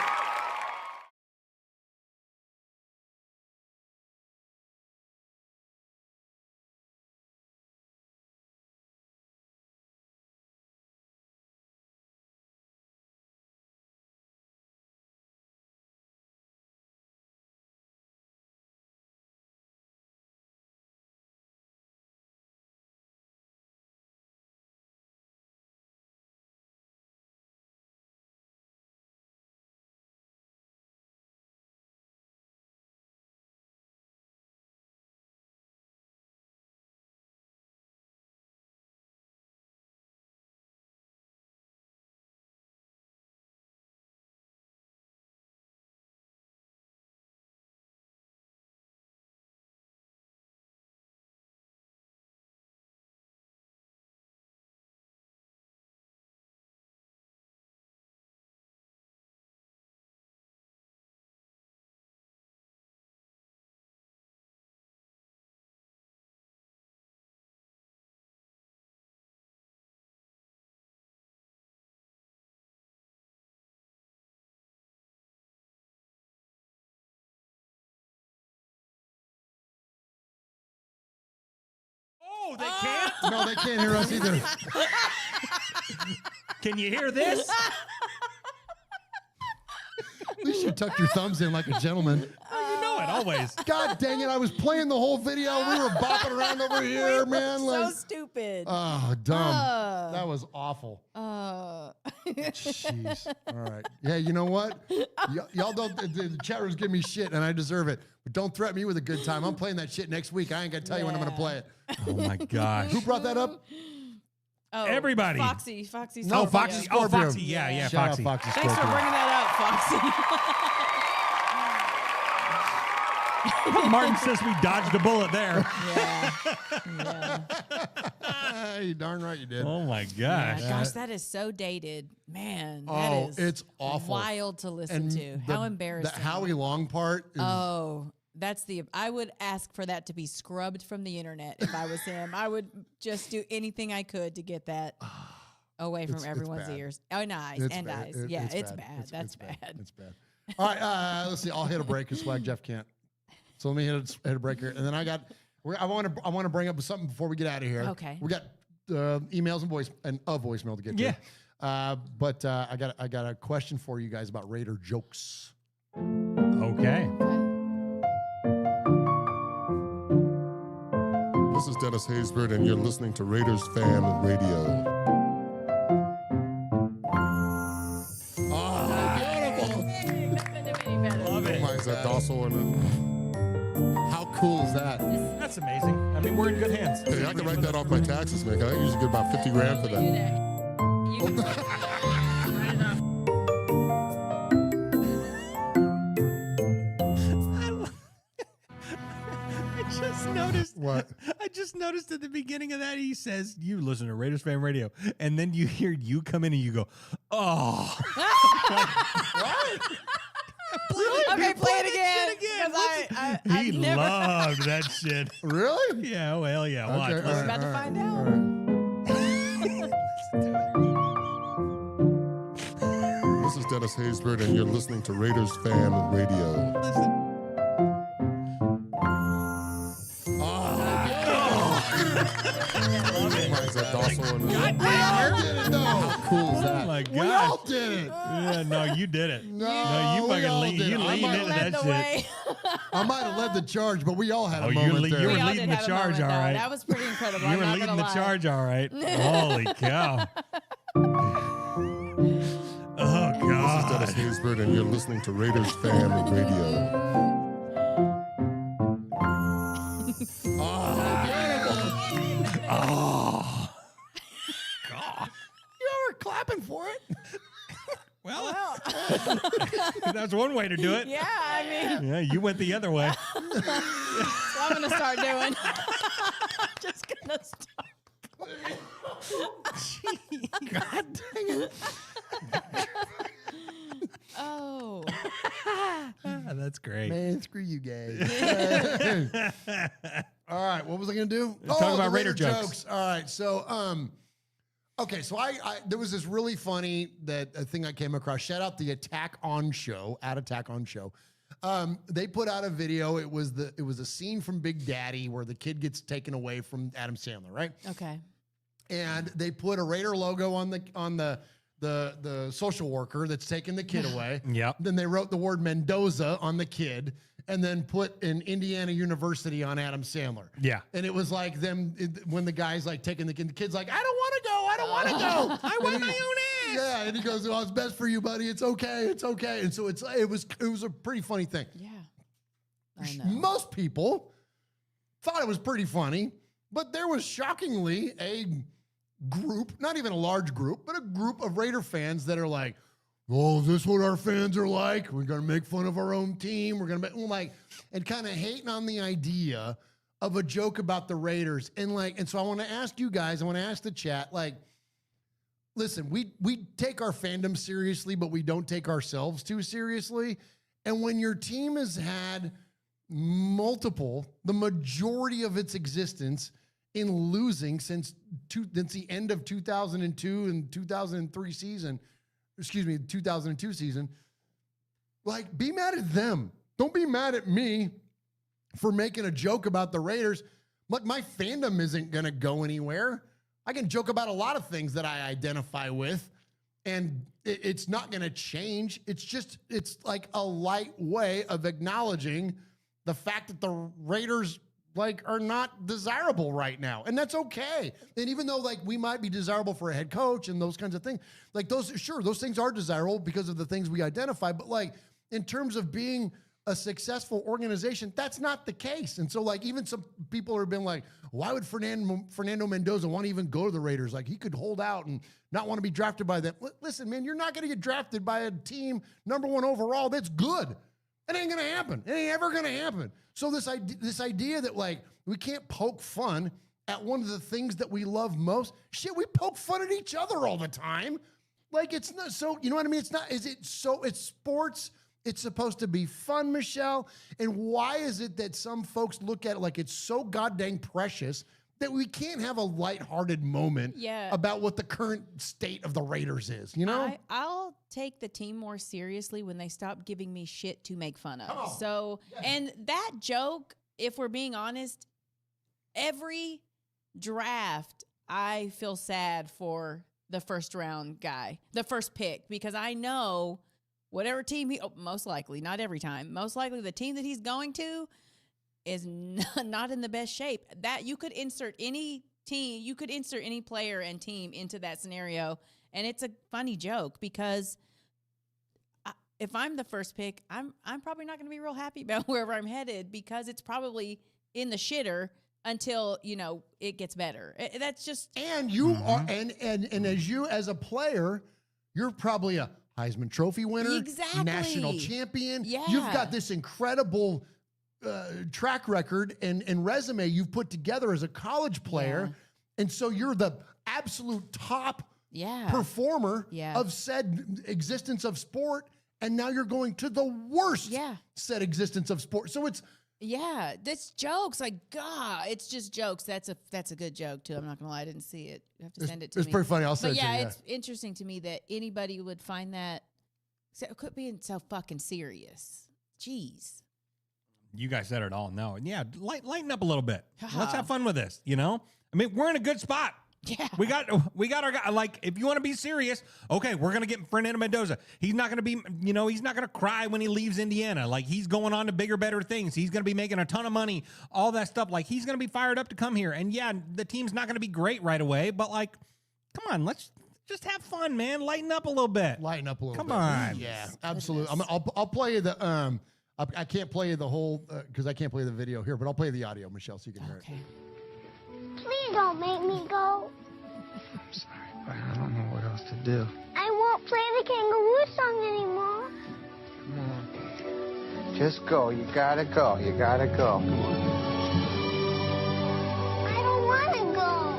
Oh, they can't? No, they can't hear us either. Can you hear this? At least you tucked your thumbs in like a gentleman. You know always. God dang it! I was playing the whole video. We were bopping around over here, man. So stupid. Oh, dumb. That was awful. Jeez. All right. Yeah, you know what? Y'all don't. The chat room's giving me shit, and I deserve it. But don't threaten me with a good time. I'm playing that shit next week. I ain't gonna tell you when I'm gonna play it. Oh my gosh. Who brought that up? Oh, everybody. Foxy. No, Foxy. Oh, Foxy. Yeah, Shout Foxy. out Foxy Thanks for Scorpio. bringing that up, Foxy. Martin says we dodged a bullet there. You darn right you did. Oh my Yeah, gosh. gosh, that is so dated, man. Oh, That is it's awful. wild to listen And to. How embarrassing. The Howie Long part. Is, That's I would ask for that to be scrubbed from the internet if I was him. I would just do anything I could to get that away from everyone's bad. ears. Oh, and eyes. It's And bad. eyes. Yeah, it's bad. That's bad. It's bad. All right, let's see. I'll hit a break because Swag Jeff can't. So let me hit a break here, and then I want to bring up something before we get out of here. Okay. We got emails and voicemail to get to. But I got a question for you guys about Raider jokes. Okay. This is Dennis Haysbert, and you're listening to Raiders Fan Radio. Love it. Is that docile? How cool is that? That's amazing. I mean, we're in good hands. Hey, I can write that off my taxes, man. I usually get about 50 grand for that. I just noticed. What? I just noticed at the beginning of that, he says, you listen to Raiders Fan Radio. And then you hear you come in and you go, oh. Okay, play it again. 'Cause He loved that shit. Really? Yeah, well, yeah. Watch. Okay, We're about to find out. This is Dennis Haysbert, and you're listening to Raiders Fan Radio. Is that docile? We all did it, though. How cool is that? Oh my We all gosh. did it. Yeah, no, you did it. No, you we fucking all lean, did you it. I leaned might into have that led shit. I might have led the charge, but we all had a Oh, you moment there. were We all leading did the have a charge, moment, all though. right. That was pretty incredible. You I'm were not leading gonna the lie. charge, all right. Holy cow. Oh, This is God. Dennis Haysbert, and you're listening to Raiders Fan Radio. Oh. God. You were clapping for it. Well, that's one way to do it. Yeah, I mean, Yeah, you went the other way. that's what I'm going to start doing. Just going to start. God dang it. Oh. That's great. Man, screw you guys. All right, what was I going to do? Talk about the Raider jokes. All right, so okay, so I there was this really funny thing I came across. Shout out the Attack On Show, at Attack On Show. They put out a video. It was a scene from Big Daddy where the kid gets taken away from Adam Sandler, right? Okay. And they put a Raider logo on the social worker that's taking the kid away. Yep. Then they wrote the word Mendoza on the kid, and then put an Indiana University on Adam Sandler. Yeah. And it was like when the guy's like taking the kid's like, I don't want to go. I don't want to go. I want my own ass. Yeah. And he goes, well, it's best for you, buddy. It's okay. It's okay. And so it was a pretty funny thing. Yeah. I know. Most people thought it was pretty funny, but there was shockingly a group, not even a large group, but a group of Raider fans that are like, oh, is this what our fans are like? We're going to make fun of our own team. We're going to make, and kind of hating on the idea of a joke about the Raiders. And so I want to ask you guys, I want to ask the chat, listen, we take our fandom seriously, but we don't take ourselves too seriously. And when your team has had the majority of its existence in losing since the end of 2002 and 2003 season, 2002 season, be mad at them. Don't be mad at me for making a joke about the Raiders, but my fandom isn't going to go anywhere. I can joke about a lot of things that I identify with, and it's not going to change. It's like a light way of acknowledging the fact that the Raiders are not desirable right now. And that's okay. And even though we might be desirable for a head coach and those kinds of things, those things are desirable because of the things we identify. But in terms of being a successful organization, that's not the case. And so even some people have been like, why would Fernando Mendoza want to even go to the Raiders? He could hold out and not want to be drafted by them. Listen, man, you're not going to get drafted by a team #1 overall that's good. It ain't going to happen. It ain't ever going to happen. So this idea that we can't poke fun at one of the things that we love most, shit, we poke fun at each other all the time. It's not, so, you know what I mean? It's sports. It's supposed to be fun, Michelle. And why is it that some folks look at it like it's so goddamn precious that we can't have a lighthearted moment about what the current state of the Raiders is, you know? I'll take the team more seriously when they stop giving me shit to make fun of. So, and that joke, if we're being honest, every draft, I feel sad for the first round guy, the first pick, because I know whatever team most likely, not every time, most likely the team that he's going to is not in the best shape. That you could insert any team, you could insert any player and team into that scenario, and it's a funny joke because if I'm the first pick, I'm probably not going to be real happy about wherever I'm headed because it's probably in the shitter until it gets better. That's just and you are and as you as a player, you're probably a Heisman Trophy winner, exactly. national champion. Yeah. You've got this incredible track record and resume you've put together as a college player. And so you're the absolute top performer of said existence of sport. And now you're going to the worst said existence of sport. So it's that's jokes. God, it's just jokes. That's a good joke too. I'm not gonna lie, I didn't see it. You have to send it to me. It's pretty funny. I'll send it to you. It's interesting to me that anybody would find that. So it could be so fucking serious. Jeez. You guys said it all. No, lighten up a little bit. Let's have fun with this. I mean, we're in a good spot. Yeah, we got our guy. If you want to be serious, okay, we're gonna get Fernando Mendoza. He's not gonna be, he's not gonna cry when he leaves Indiana. He's going on to bigger, better things. He's gonna be making a ton of money, all that stuff. He's gonna be fired up to come here. And the team's not gonna be great right away, but come on, let's just have fun, man. Lighten up a little bit. Lighten up a little bit. Come on. Yeah, absolutely. I'll play you the I can't play you the whole because I can't play the video here, but I'll play the audio, Michelle, so you can hear it. Please don't make me go. I'm sorry, but I don't know what else to do. I won't play the kangaroo song anymore. Come on. Just go. You gotta go. You gotta go. Come on. I don't want to go.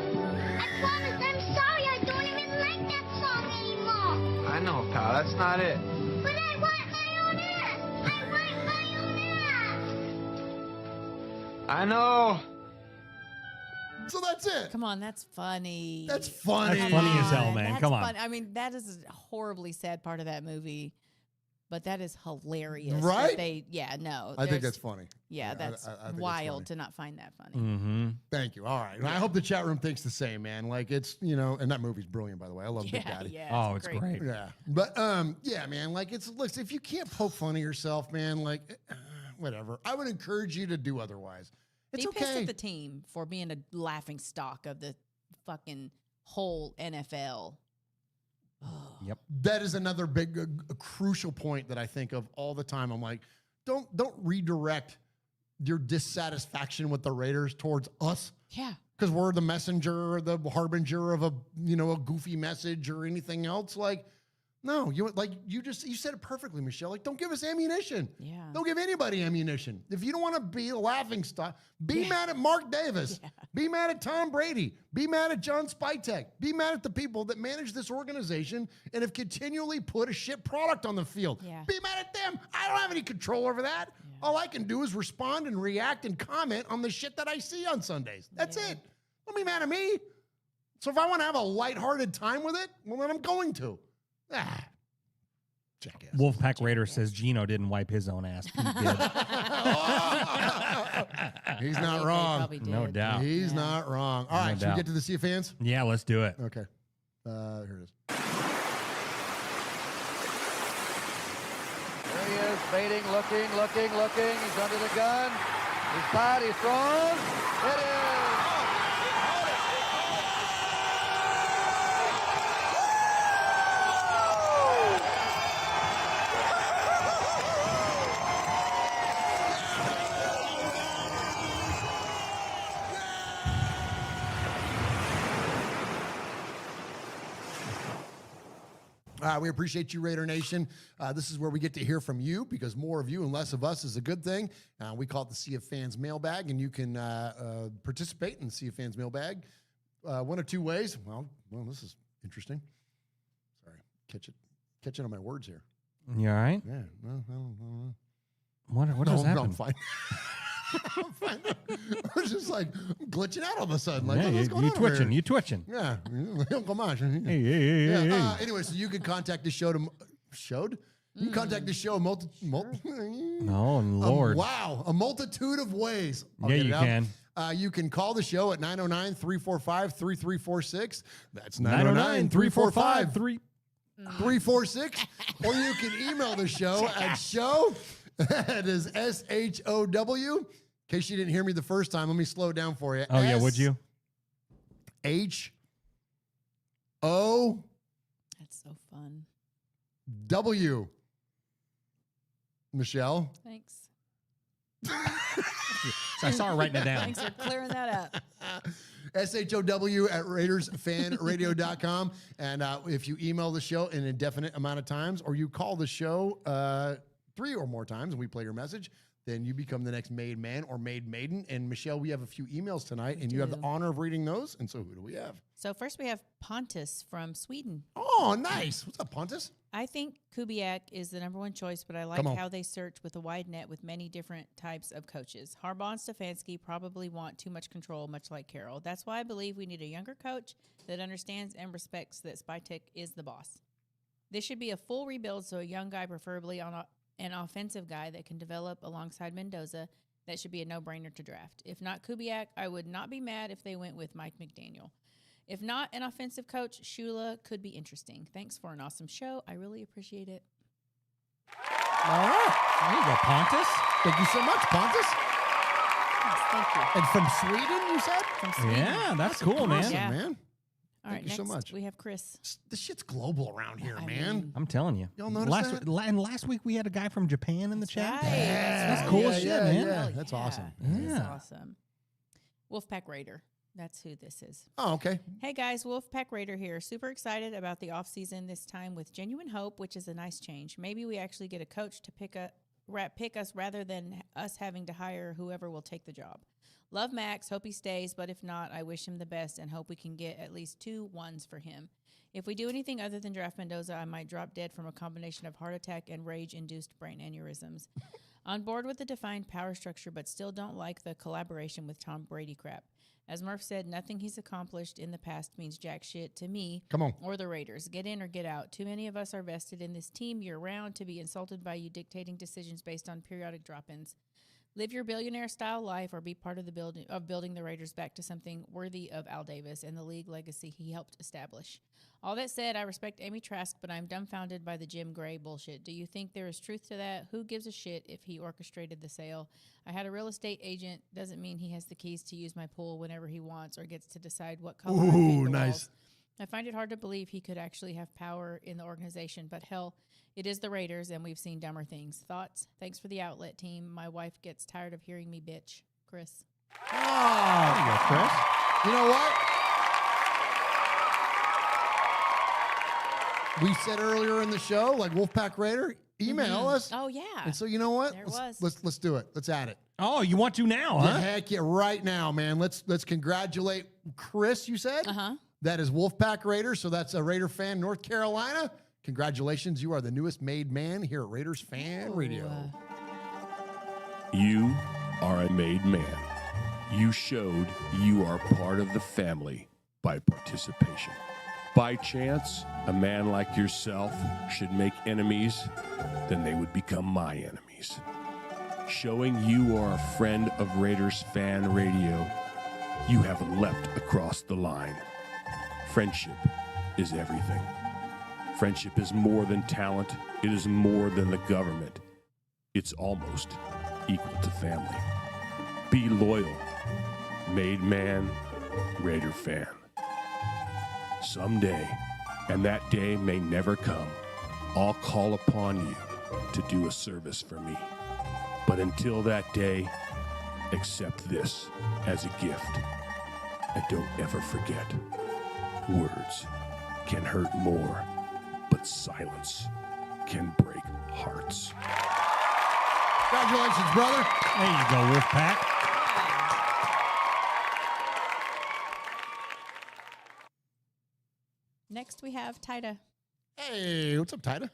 I promise. I'm sorry. I don't even like that song anymore. I know, pal. That's not it. But I want my own ass. I want my own ass. I know. So that's it. Come on, that's funny. That's funny. That's funny as hell, man. Come on. Fun. I mean, that is a horribly sad part of that movie, but that is hilarious. Right? I think that's funny. Yeah, that's I think wild to not find that funny. Mm-hmm. Thank you. All right. And I hope the chat room thinks the same, man. It's, and that movie's brilliant, by the way. I love Big Daddy. Yeah, it's great. Yeah. But, man, look, if you can't poke fun at yourself, man, whatever. I would encourage you to do otherwise. It's Be pissed okay. at the team for being a laughing stock of the fucking whole NFL. Yep. That is another big, a crucial point that I think of all the time. I'm like, don't redirect your dissatisfaction with the Raiders towards us. Yeah. Because we're the messenger or the harbinger of a goofy message or anything else. No, you said it perfectly, Michelle. Don't give us ammunition. Yeah. Don't give anybody ammunition. If you don't want to be a laughing stock, be mad at Mark Davis. Yeah. Be mad at Tom Brady. Be mad at John Spytek. Be mad at the people that manage this organization and have continually put a shit product on the field. Yeah. Be mad at them. I don't have any control over that. Yeah. All I can do is respond and react and comment on the shit that I see on Sundays. That's it. Don't be mad at me. So if I want to have a lighthearted time with it, well, then I'm going to. Jackass. Wolfpack Raider says Gino didn't wipe his own ass. Pete did. He's not wrong. No doubt. He's not wrong. All right, should we get to the Sea of Fans? Yeah, let's do it. Okay. Here it is. There he is. is baiting, looking. He's under the gun. He's tied. He's thrown. It is. We appreciate you, Raider Nation. This is where we get to hear from you because more of you and less of us is a good thing. We call it the Sea of Fans mailbag, and you can participate in the Sea of Fans mailbag one of two ways. Well, this is interesting. Sorry, catching on my words here. You all right? Yeah. No, I don't. What just happened? I'm fine. I'm fine. I was just like glitching out all of a sudden. Like, yeah, what's going you on twitching. here? You twitching. Yeah. Uncle Mosh. Hey. Yeah. Anyway, so you can contact the show to showed. You can contact the show Oh, Lord. Wow, a multitude of ways. Yeah, you can. You can call the show at 909-345-3346. That's 909-345-3346. Or you can email the show at show. That is SHOW. In case you didn't hear me the first time, let me slow it down for you. Oh, yeah, would you? SHO. That's so fun. W. Michelle. Thanks. I saw her writing it down. Thanks for clearing that up. SHOW at RaidersFanRadio.com. And if you email the show an indefinite amount of times or you call the show 3 or more times and we play your message, then you become the next made man or made maiden. And Michelle, we have a few emails tonight, and you have the honor of reading those. And so who do we have? So first we have Pontus from Sweden. Oh, nice. What's up, Pontus? I think Kubiak is the number one choice, but I like how they search with a wide net with many different types of coaches. Harbaugh and Stefanski probably want too much control, much like Carroll. That's why I believe we need a younger coach that understands and respects that Spytek is the boss. This should be a full rebuild, so a young guy, preferably on an offensive guy that can develop alongside Mendoza, that should be a no-brainer to draft. If not Kubiak, I would not be mad if they went with Mike McDaniel. If not an offensive coach, Shula could be interesting. Thanks for an awesome show. I really appreciate it. All right. There you go, Pontus. Thank you so much, Pontus. Yes, thank you. And from Sweden, you said? From Sweden. Yeah, that's cool, man. Awesome, Yeah. man. All Thank right, you so next much. we have Chris. This shit's global around here, I man. mean, I'm telling you. Y'all notice that? And last week we had a guy from Japan in the chat. Right. That's cool as shit, man. Yeah, that's awesome. That's Yeah. awesome. Wolfpack Raider. That's who this is. Oh, okay. Hey guys, Wolfpack Raider here. Super excited about the offseason this time with genuine hope, which is a nice change. Maybe we actually get a coach to pick us rather than us having to hire whoever will take the job. Love Max. Hope he stays, but if not, I wish him the best and hope we can get at least 2 1s for him. If we do anything other than draft Mendoza, I might drop dead from a combination of heart attack and rage-induced brain aneurysms. On board with the defined power structure, but still don't like the collaboration with Tom Brady crap. As Murf said, nothing he's accomplished in the past means jack shit to me or the Raiders. Get in or get out. Too many of us are vested in this team year-round to be insulted by you dictating decisions based on periodic drop-ins. Live your billionaire-style life or be part of the building the Raiders back to something worthy of Al Davis and the league legacy he helped establish. All that said, I respect Amy Trask, but I'm dumbfounded by the Jim Gray bullshit. Do you think there is truth to that? Who gives a shit if he orchestrated the sale? I had a real estate agent. Doesn't mean he has the keys to use my pool whenever he wants or gets to decide what color I paint the walls. I find it hard to believe he could actually have power in the organization, but hell, it is the Raiders, and we've seen dumber things. Thoughts? Thanks for the outlet, team. My wife gets tired of hearing me bitch. Chris. Oh, there you go, Chris. You know what? We said earlier in the show, like Wolfpack Raider, email us. Oh, yeah. And so you know what? There Let's do it. Let's add it. Oh, you want to now, Yeah, huh? heck yeah, right now, man. Let's congratulate Chris, you said? Uh-huh. That is Wolfpack Raider, so that's a Raider fan, North Carolina. Congratulations, you are the newest made man here at Raiders Fan Radio. You are a made man. You showed you are part of the family by participation. By chance, a man like yourself should make enemies, then they would become my enemies. Showing you are a friend of Raiders Fan Radio, you have leapt across the line. Friendship is everything. Friendship is more than talent. It is more than the government. it's almost equal to family. Be loyal. Made man, Raider fan. Someday, and that day may never come, I'll call upon you to do a service for me. But until that day, accept this as a gift. And don't ever forget, words can hurt more, but silence can break hearts. Congratulations, brother. There you go, Wolfpack. Next, we have Tida. Hey, what's up, Tida?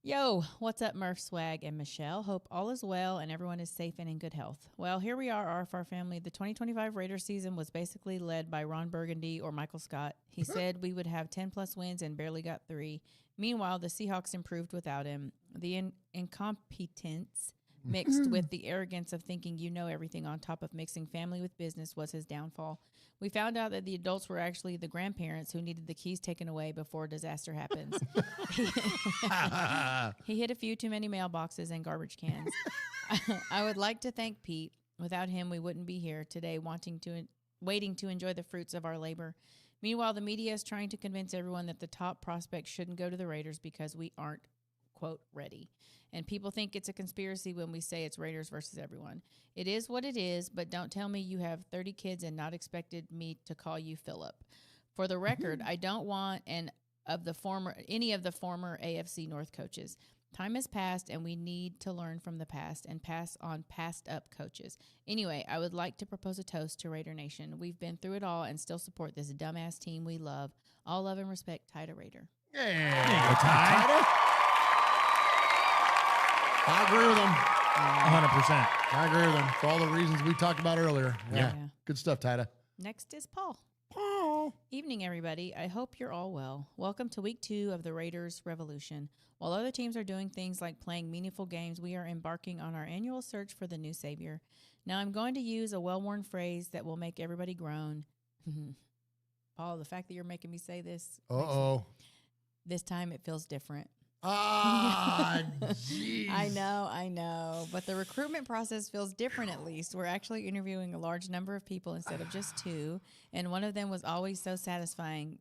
Yo, what's up, Murf, Swag, and Michelle? Hope all is well and everyone is safe and in good health. Well, here we are, RFR family. The 2025 Raiders season was basically led by Ron Burgundy or Michael Scott. He said we would have 10-plus wins and barely got 3. Meanwhile, the Seahawks improved without him. The incompetence mixed with the arrogance of thinking you know everything on top of mixing family with business was his downfall. We found out that the adults were actually the grandparents who needed the keys taken away before disaster happens. He hit a few too many mailboxes and garbage cans. I would like to thank Pete. Without him, we wouldn't be here today waiting to enjoy the fruits of our labor. Meanwhile, the media is trying to convince everyone that the top prospects shouldn't go to the Raiders because we aren't, quote, ready. And people think it's a conspiracy when we say it's Raiders versus everyone. It is what it is, but don't tell me you have 30 kids and not expected me to call you Philip. For the record, I don't want any of the former AFC North coaches. Time has passed, and we need to learn from the past and pass on passed-up coaches. Anyway, I would like to propose a toast to Raider Nation. We've been through it all and still support this dumbass team we love. All love and respect, Tida Raider. Yeah. There you go, Tida. I agree with them. 100%. I agree with them for all the reasons we talked about earlier. Yeah. Good stuff, Tida. Next is Paul. Paul. Evening, everybody. I hope you're all well. Welcome to week 2 of the Raiders Revolution. While other teams are doing things like playing meaningful games, we are embarking on our annual search for the new savior. Now, I'm going to use a well-worn phrase that will make everybody groan. Paul, the fact that you're making me say this. This time it feels different. Ah, jeez. I know. But the recruitment process feels different at least. We're actually interviewing a large number of people instead of just 2. And one of them was always so satisfying,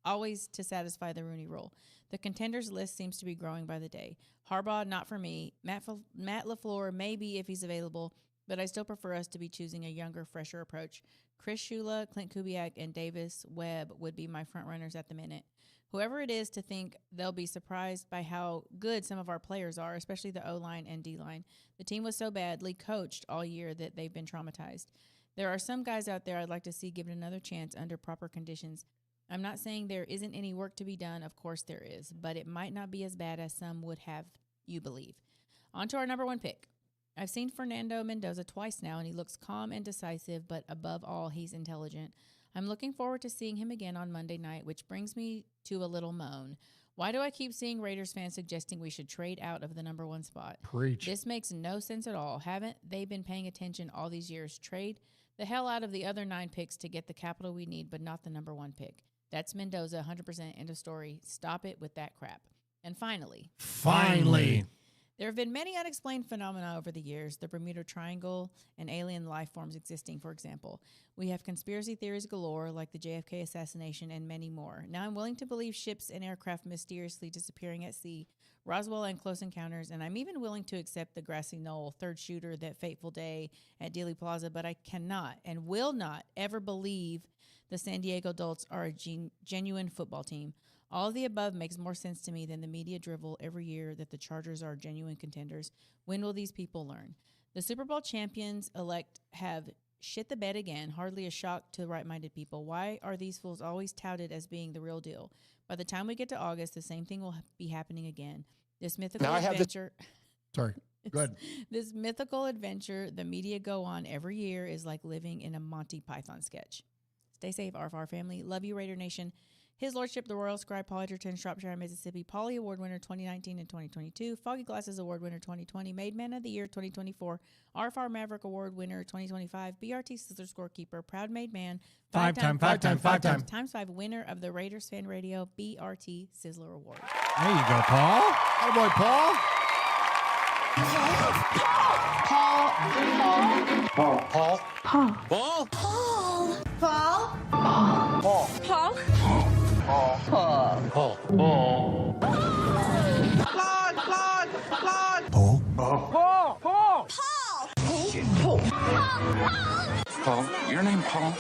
always to satisfy the Rooney Rule. The contenders list seems to be growing by the day. Harbaugh, not for me. Matt LaFleur, maybe if he's available, but I still prefer us to be choosing a younger, fresher approach. Chris Shula, Clint Kubiak, and Davis Webb would be my front runners at the minute. Whoever it is to think they'll be surprised by how good some of our players are, especially the O-line and D-line. The team was so badly coached all year that they've been traumatized. There are some guys out there I'd like to see given another chance under proper conditions. I'm not saying there isn't any work to be done. Of course there is, but it might not be as bad as some would have you believe. On to our number 1 pick. I've seen Fernando Mendoza twice now, and he looks calm and decisive, but above all, he's intelligent. I'm looking forward to seeing him again on Monday night, which brings me to a little moan. Why do I keep seeing Raiders fans suggesting we should trade out of the number 1 spot? Preach. This makes no sense at all. Haven't they been paying attention all these years? Trade the hell out of the other 9 picks to get the capital we need, but not the number 1 pick. That's Mendoza, 100% end of story. Stop it with that crap. And finally. There have been many unexplained phenomena over the years, the Bermuda Triangle and alien life forms existing, for example. We have conspiracy theories galore, like the JFK assassination, and many more. Now I'm willing to believe ships and aircraft mysteriously disappearing at sea, Roswell and Close Encounters, and I'm even willing to accept the grassy knoll, third shooter, that fateful day at Dealey Plaza, but I cannot and will not ever believe the San Diego adults are a genuine football team. All of the above makes more sense to me than the media drivel every year that the Chargers are genuine contenders. When will these people learn? The Super Bowl champions-elect have shit the bed again, hardly a shock to right-minded people. Why are these fools always touted as being the real deal? By the time we get to August, the same thing will be happening again. This mythical adventure... Sorry, go ahead. This mythical adventure the media go on every year is like living in a Monty Python sketch. Stay safe, RFR family. Love you, Raider Nation. His Lordship, the Royal Scribe, Paul Edgerton, Shropshire, Mississippi, Pauly Award winner 2019 and 2022, Foggy Glasses Award winner 2020, Made Man of the Year 2024, RFR Maverick Award winner 2025, BRT Sizzler Scorekeeper, Proud Made Man, five-time times 5 winner of the Raiders Fan Radio BRT Sizzler Award. There you go, Paul. Hey, boy, Paul. Paul. Paul. Paul. Paul. Paul. Paul. Paul. Paul. Paul. Paul. Paul. Claude. Claude. Claude. Paul. Paul. Paul. Paul. Paul. Your name Paul?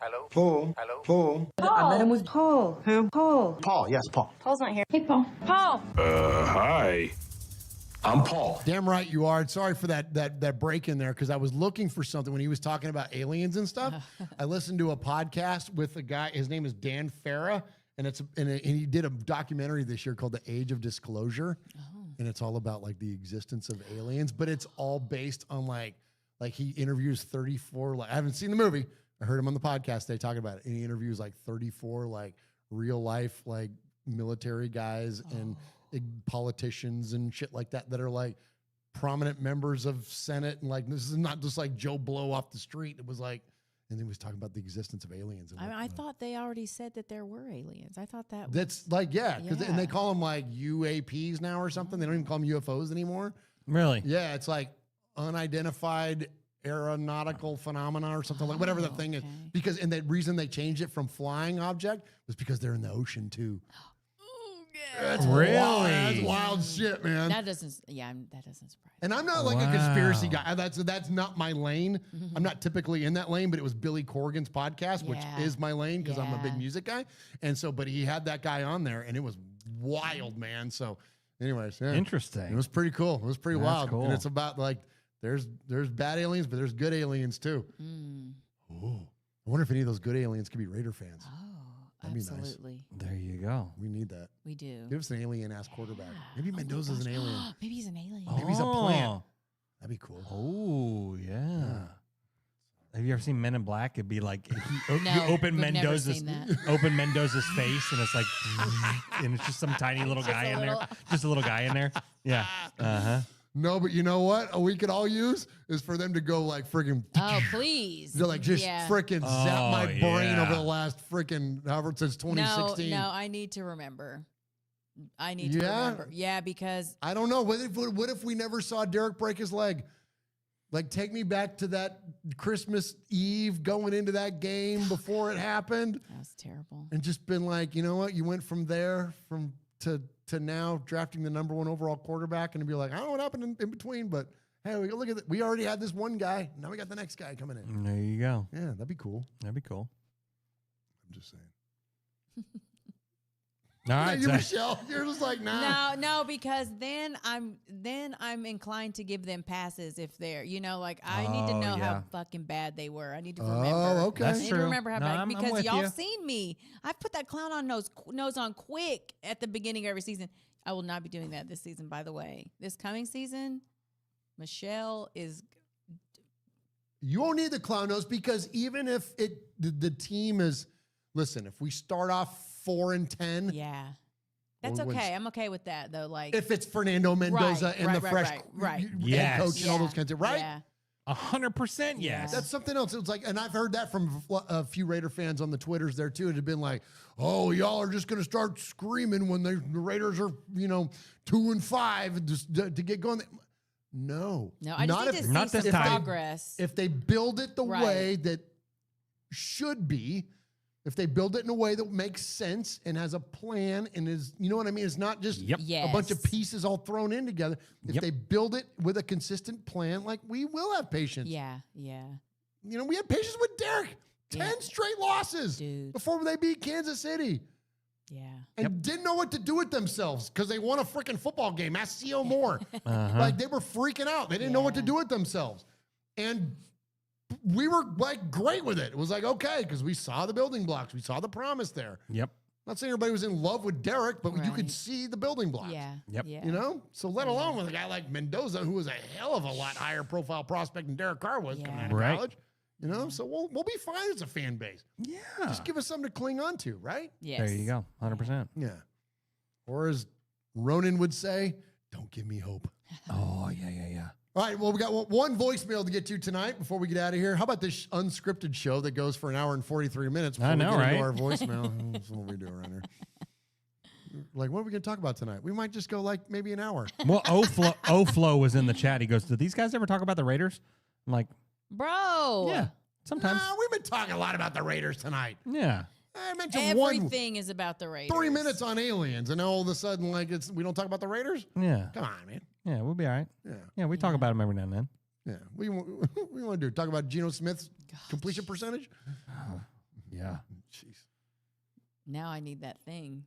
Hello. Paul. Hello. Paul. I met him with Paul. Who? Paul. Paul. Yes, Paul. Paul's not here. Hey, Paul. Paul. Hi. I'm Paul. Damn right you are. And sorry for that break in there because I was looking for something when he was talking about aliens and stuff. I listened to a podcast with a guy. His name is Dan Farah, and he did a documentary this year called The Age of Disclosure, and it's all about like the existence of aliens. But it's all based on like he interviews 34. Like I haven't seen the movie. I heard him on the podcast. They talk about it, and he interviews like 34 like real life like military guys and politicians and shit like that are like prominent members of Senate, and like this is not just like Joe Blow off the street. It was like, and then he was talking about the existence of aliens. And I thought they already said that there were aliens. I thought that that's like and they call them like UAPs now or something. They don't even call them UFOs anymore. Really? Yeah, it's like unidentified aeronautical phenomena or something like whatever the thing is. Because and the reason they changed it from flying object was because they're in the ocean too. That's really wild. That's wild shit, man. That doesn't surprise me. And I'm not like a conspiracy guy. That's not my lane. I'm not typically in that lane, but it was Billy Corgan's podcast, which is my lane because I'm a big music guy. And so, but he had that guy on there, and it was wild, man. So, anyways, yeah. Interesting. It was pretty cool. It was pretty That's wild. cool. And it's about like there's bad aliens, but there's good aliens too. Ooh. I wonder if any of those good aliens could be Raider fans. That'd Absolutely. Be nice. There you go. We need that. We do. Give us an alien-ass quarterback. Maybe Mendoza's an alien. Maybe he's an alien. Maybe he's a plant. That'd be cool. Oh, yeah. Have you ever seen Men in Black? It'd be like you No, open we've never Mendoza's seen that. open Mendoza's face, and it's like, and it's just some tiny little guy in there, just a little guy in there. Yeah. No, but you know what? We could all use is for them to go like freaking. Oh, please. They're like just freaking zap my brain over the last freaking however since 2016. No, I need to remember. I need to remember. Yeah, because I don't know. What if we never saw Derek break his leg? Like, take me back to that Christmas Eve going into that game before it happened. That was terrible. And just been like, you know what? You went from there to now drafting the number 1 overall quarterback, and to be like, I don't know what happened in between, but hey, look at it. We already had this one guy. Now we got the next guy coming in. There you go. Yeah, that'd be cool. That'd be cool. I'm just saying. All right, you, Michelle, you're just like, nah. No, because then I'm inclined to give them passes if they're, like I need to know how fucking bad they were. I need to remember. Oh, okay. That's I need true. to remember how bad I'm because with y'all you. seen me. I've put that clown on nose on quick at the beginning of every season. I will not be doing that this season, by the way. This coming season, Michelle is. You won't need the clown nose because even if the team is, listen, if we start off 4-10, yeah. That's Or when- okay. I'm okay with that though. Like if it's Fernando Mendoza and the fresh right. head coach and all those kinds of right. Yeah. 100% yes. That's something else. It's like, and I've heard that from a few Raider fans on the Twitters there too. It had been like, oh, y'all are just going to start screaming when the Raiders are, 2-5 just to get going. No, I just need to see not this some time. progress. If they build it the way that should be, if they build it in a way that makes sense and has a plan and is, you know what I mean? It's not just a bunch of pieces all thrown in together. If they build it with a consistent plan, like we will have patience. Yeah. We had patience with Derek. 10 straight losses before they beat Kansas City. Yeah. And didn't know what to do with themselves because they won a freaking football game. Ask C.O. Moore. Like they were freaking out. They didn't know what to do with themselves. And we were like great with it. It was like, okay, because we saw the building blocks. We saw the promise there. Yep. Not saying everybody was in love with Derek, but you could see the building blocks. Yeah. Yep. Yeah. So let alone with a guy like Mendoza, who was a hell of a lot higher profile prospect than Derek Carr was coming out of college. So we'll be fine as a fan base. Yeah. Just give us something to cling on to, right? Yes. There you go. 100%. Yeah. Or as Ronan would say, don't give me hope. Oh, yeah. All right, well, we got one voicemail to get to tonight before we get out of here. How about this unscripted show that goes for an hour and 43 minutes before I know, we get into right? our voicemail? That's what we do around here. Like, what are we going to talk about tonight? We might just go like maybe an hour. Well, Oflo was in the chat. He goes, "Do these guys ever talk about the Raiders?" I'm like, bro. yeah, sometimes. We've been talking a lot about the Raiders tonight. Yeah. I mentioned Everything is about the Raiders. 3 minutes on aliens, and all of a sudden, like we don't talk about the Raiders. Yeah. Come on, man. Yeah, we'll be all right. Yeah, we talk about them every now and then. Yeah. What do you want to do? Talk about Geno Smith's completion percentage? Yeah. Jeez. Now I need that thing.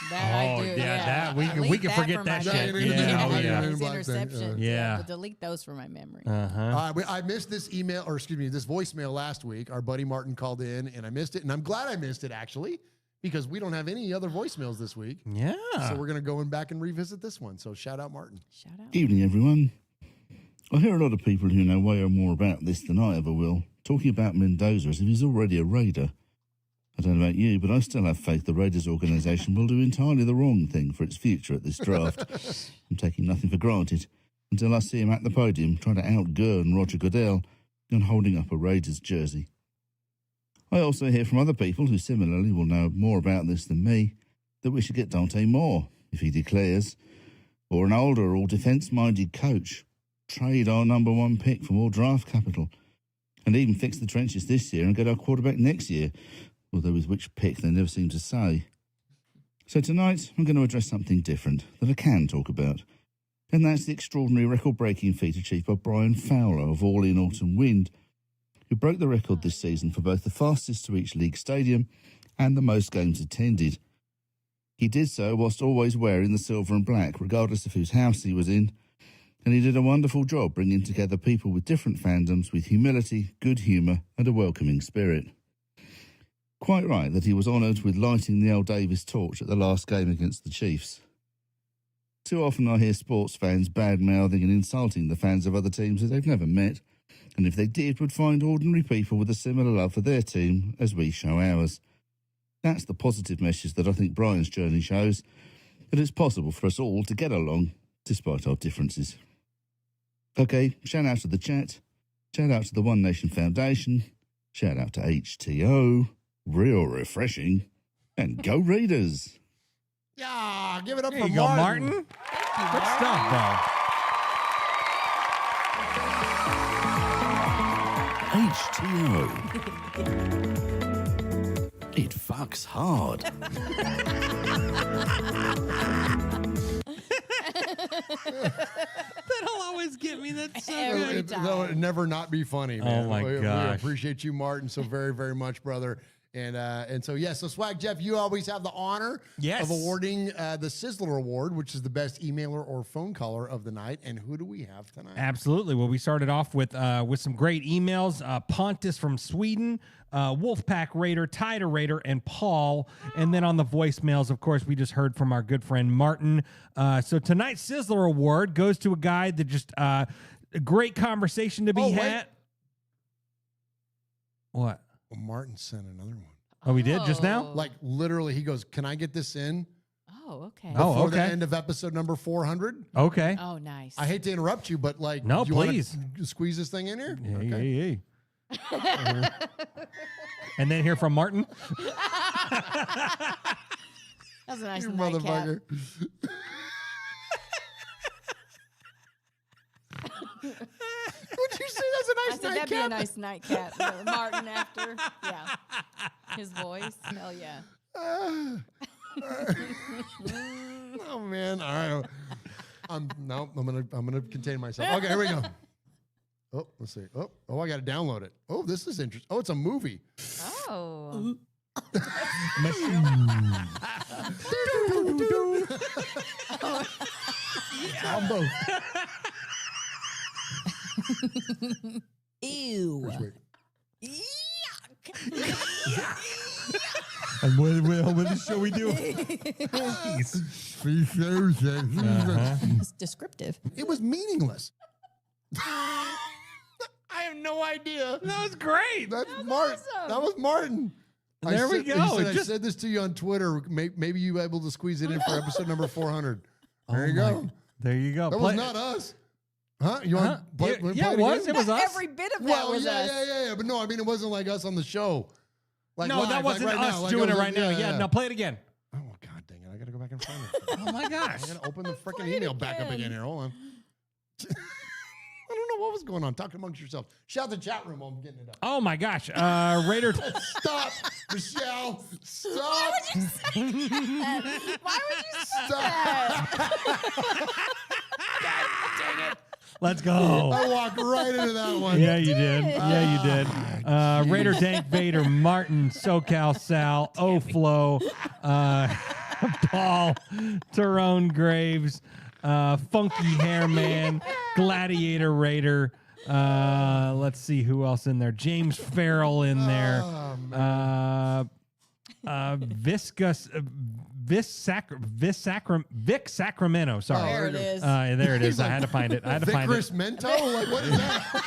That I do. That we Delete can that forget from that my shit. memory. Yeah. These interceptions. Yeah. But delete those from my memory. I missed this email, or excuse me, this voicemail last week. Our buddy Martin called in, and I missed it, and I'm glad I missed it actually, because we don't have any other voicemails this week. Yeah. So we're gonna go back and revisit this one. So shout out Martin. Shout out. Evening, everyone. I hear a lot of people who know way more about this than I ever will talking about Mendoza as if he's already a Raider. I don't know about you, but I still have faith the Raiders organisation will do entirely the wrong thing for its future at this draft. I'm taking nothing for granted until I see him at the podium trying to outgurn Roger Goodell and holding up a Raiders jersey. I also hear from other people who similarly will know more about this than me that we should get Dante Moore, if he declares, or an older or defence-minded coach, trade our number 1 pick for more draft capital, and even fix the trenches this year and get our quarterback next year, although with which pick they never seem to say. So tonight, I'm going to address something different that I can talk about, and that's the extraordinary record-breaking feat achieved by Brian Fowler of All In Autumn Wind, who broke the record this season for both the fastest to each league stadium and the most games attended. He did so whilst always wearing the silver and black, regardless of whose house he was in, and he did a wonderful job bringing together people with different fandoms with humility, good humour and a welcoming spirit. Quite right that he was honoured with lighting the Al Davis torch at the last game against the Chiefs. Too often I hear sports fans bad-mouthing and insulting the fans of other teams that they've never met, and if they did, would find ordinary people with a similar love for their team as we show ours. That's the positive message that I think Brian's journey shows, that it's possible for us all to get along despite our differences. Okay, shout out to the chat, shout out to the One Nation Foundation, shout out to HTO, real refreshing, and go Raiders! Yeah, give it up There for you go, Martin. Martin. Good stuff, bro. HTO. It fucks hard. That'll always get me. That's so Every good. That would never not be funny, man. Oh, my We gosh. appreciate you, Martin, so very, very much, brother. And so, yeah, so Swag Jeff, you always have the honor Yes. of awarding the Sizzler Award, which is the best emailer or phone caller of the night. And who do we have tonight? Absolutely. Well, we started off with some great emails. Pontus from Sweden, Wolfpack Raider, Tider Raider, and Paul. And then on the voicemails, of course, we just heard from our good friend Martin. So tonight's Sizzler Award goes to a guy that just a great conversation to be had. What? Well, Martin sent another one. Oh, we did just now? Like literally, he goes, "Can I get this in?" Oh, okay. Before the end of episode number 400. Okay. Oh, nice. I hate to interrupt you, but like, No, do you wanna please. squeeze this thing in here. Hey. And then hear from Martin. That's a nice You nightcap. motherfucker. Would you say that's a I nice said that'd be a nightcap? nice nightcap. Martin after, yeah, his voice. Hell yeah. Oh man! All right. I'm gonna contain myself. Okay, here we go. Oh, let's see. Oh, I got to download it. Oh, this is interesting. Oh, it's a movie. Oh. On both. Ew. And what shall we do? It's descriptive. It was meaningless. I have no idea. That was great. That's Martin. awesome. That was Martin. There we go. He said, I Just- said this to you on Twitter. Maybe you were able to squeeze it in for episode number 400. There you go. There you go. That was not us. Huh? You want to play, Yeah, it was. It was us. Every bit of that Well, was us. yeah. But no, I mean, it wasn't like us on the show. Like No, live, that wasn't like right us now. Like doing it was- right now. Yeah, now play it again. Oh, God dang it. I got to go back and find it. Oh, my gosh. I got to open the freaking email back up again here. Hold on. I don't know What was going on? Talking amongst yourselves. Shout the chat room. I'm getting it up. Oh my gosh. Raider. Stop, Michelle. Stop. Why would you say that? Why would you say that? God dang it. Let's go. I walked right into that one. Yeah, you did. Yeah, you did. Raider Dank Vader, Martin, SoCal Sal, Oflo, Paul, Tyrone Graves, Funky Hairman, Gladiator Raider. Let's see who else in there. James Farrell in there. Vic Sacramento. Sorry. There it is. There it is. I had to find it. Vic Mento? Like, what is that?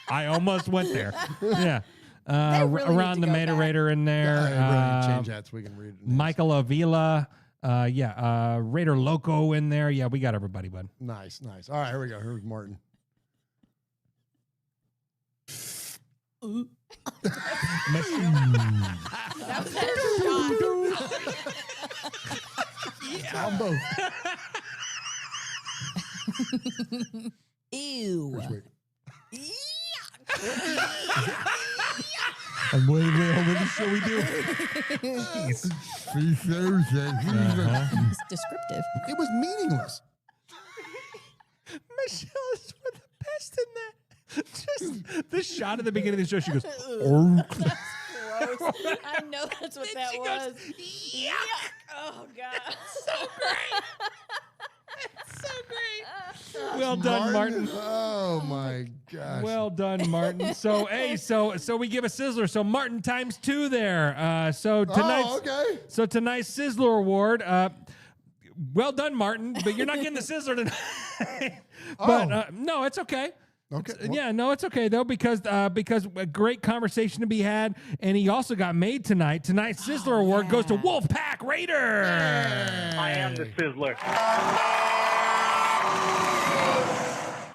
I almost went there. Yeah. really Around need the to go Meta back. Raider in there. Yeah, change that so we can read it. Michael Avila. Raider Loco in there. Yeah, we got everybody, bud. Nice. All right, here we go. Here's Martin. That was that Yeah. On both. Ew. And what shall we do? It's descriptive. It was meaningless. Michelle is one of the best in that. Just the shot at the beginning of the show, she goes, "Oh, That's gross. I know that's what that was. Yuck. Oh, God. So great. It's so great. well done, Martin." Oh my gosh. Well done, Martin. So, hey, so we give a sizzler. So Martin times 2 there. So tonight's tonight's Sizzler Award. Well done, Martin. But you're not getting the sizzler tonight. But no, it's okay. Okay. Yeah, no, it's okay though because a great conversation to be had, and he also got made tonight. Tonight's Sizzler Award goes to Wolfpack Raider. I am the Sizzler.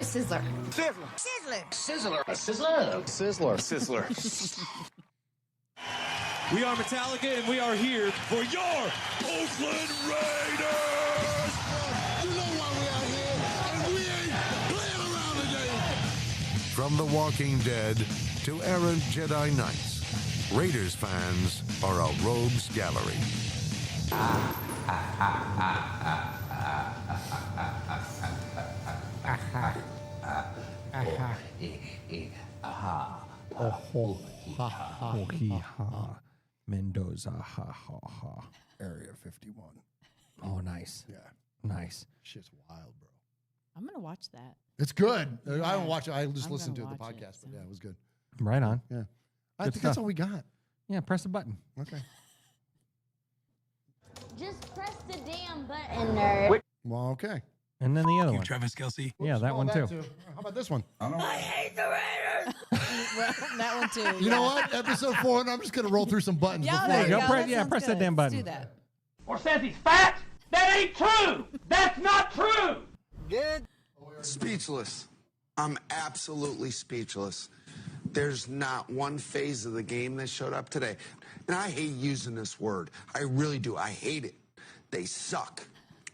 Sizzler. Sizzler. Sizzler. Sizzler. Sizzler. We are Metallica, and we are here for your Oakland Raiders. You know why we out here, and we ain't playing around today. From The Walking Dead to errant Jedi Knights, Raiders fans are a rogues gallery. Mendoza, ha ha ha. Area 51. Oh, nice. Yeah. Nice. Shit's wild, bro. I'm going to watch that. It's good. I haven't watched it. I just I'm listened to gonna the watch it, podcast, but yeah, it was good. Right on. Yeah. I Good think that's stuff. all we got. Yeah, press the button. Okay. Just press the damn button, nerd. Well, okay. And then the other one. Travis Kelce. Yeah, that one too. How about this one? I hate the Raiders. Well, that one too. You know what? Episode 4, and I'm just going to roll through some buttons. Yeah, before there you I- go. Press- That sounds press that good. damn Let's button. do that. Or says he's fat? That ain't true. That's not true. Good. Speechless. I'm absolutely speechless. There's not one phase of the game that showed up today. And I hate using this word. I really do. I hate it. They suck.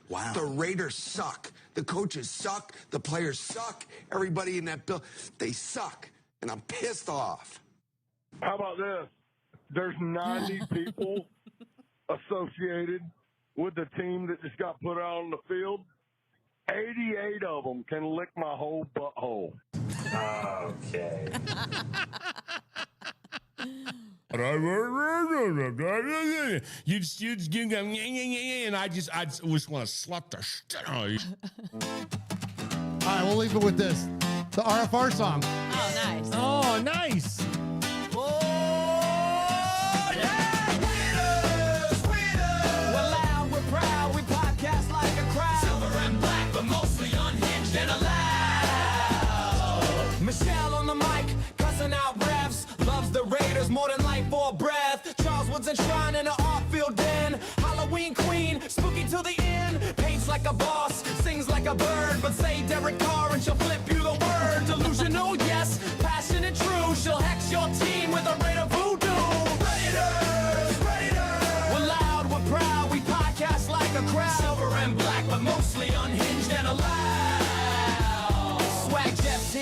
Wow. The Raiders suck. The coaches suck. The players suck. Everybody in that building, they suck. And I'm pissed off. How about this? There's 90 people associated with the team that just got put out on the field. 88 of them can lick my whole butthole. Okay. You just give them, and I just want to slap the shit out of you. All right, we'll leave it with this. The RFR song. Oh, nice. Oh, nice. We're loud, we're proud, we podcast like a crowd. Silver and black, but mostly unhinged and allowed. Michelle on the mic, cussing out refs. Loves the Raiders more than life or breath. Charles Woods enshrined in an art field den. Halloween queen, spooky to the end. Paints like a boss, sings like a bird. But say Derek Carr and she'll flip you the word. Delusional, yes, passionate, true. She'll hex your team with a Raider voodoo. Raiders, Raiders. We're loud, we're proud, we podcast like a crowd. Silver and black, but mostly unhinged and allowed. Swag Jeff's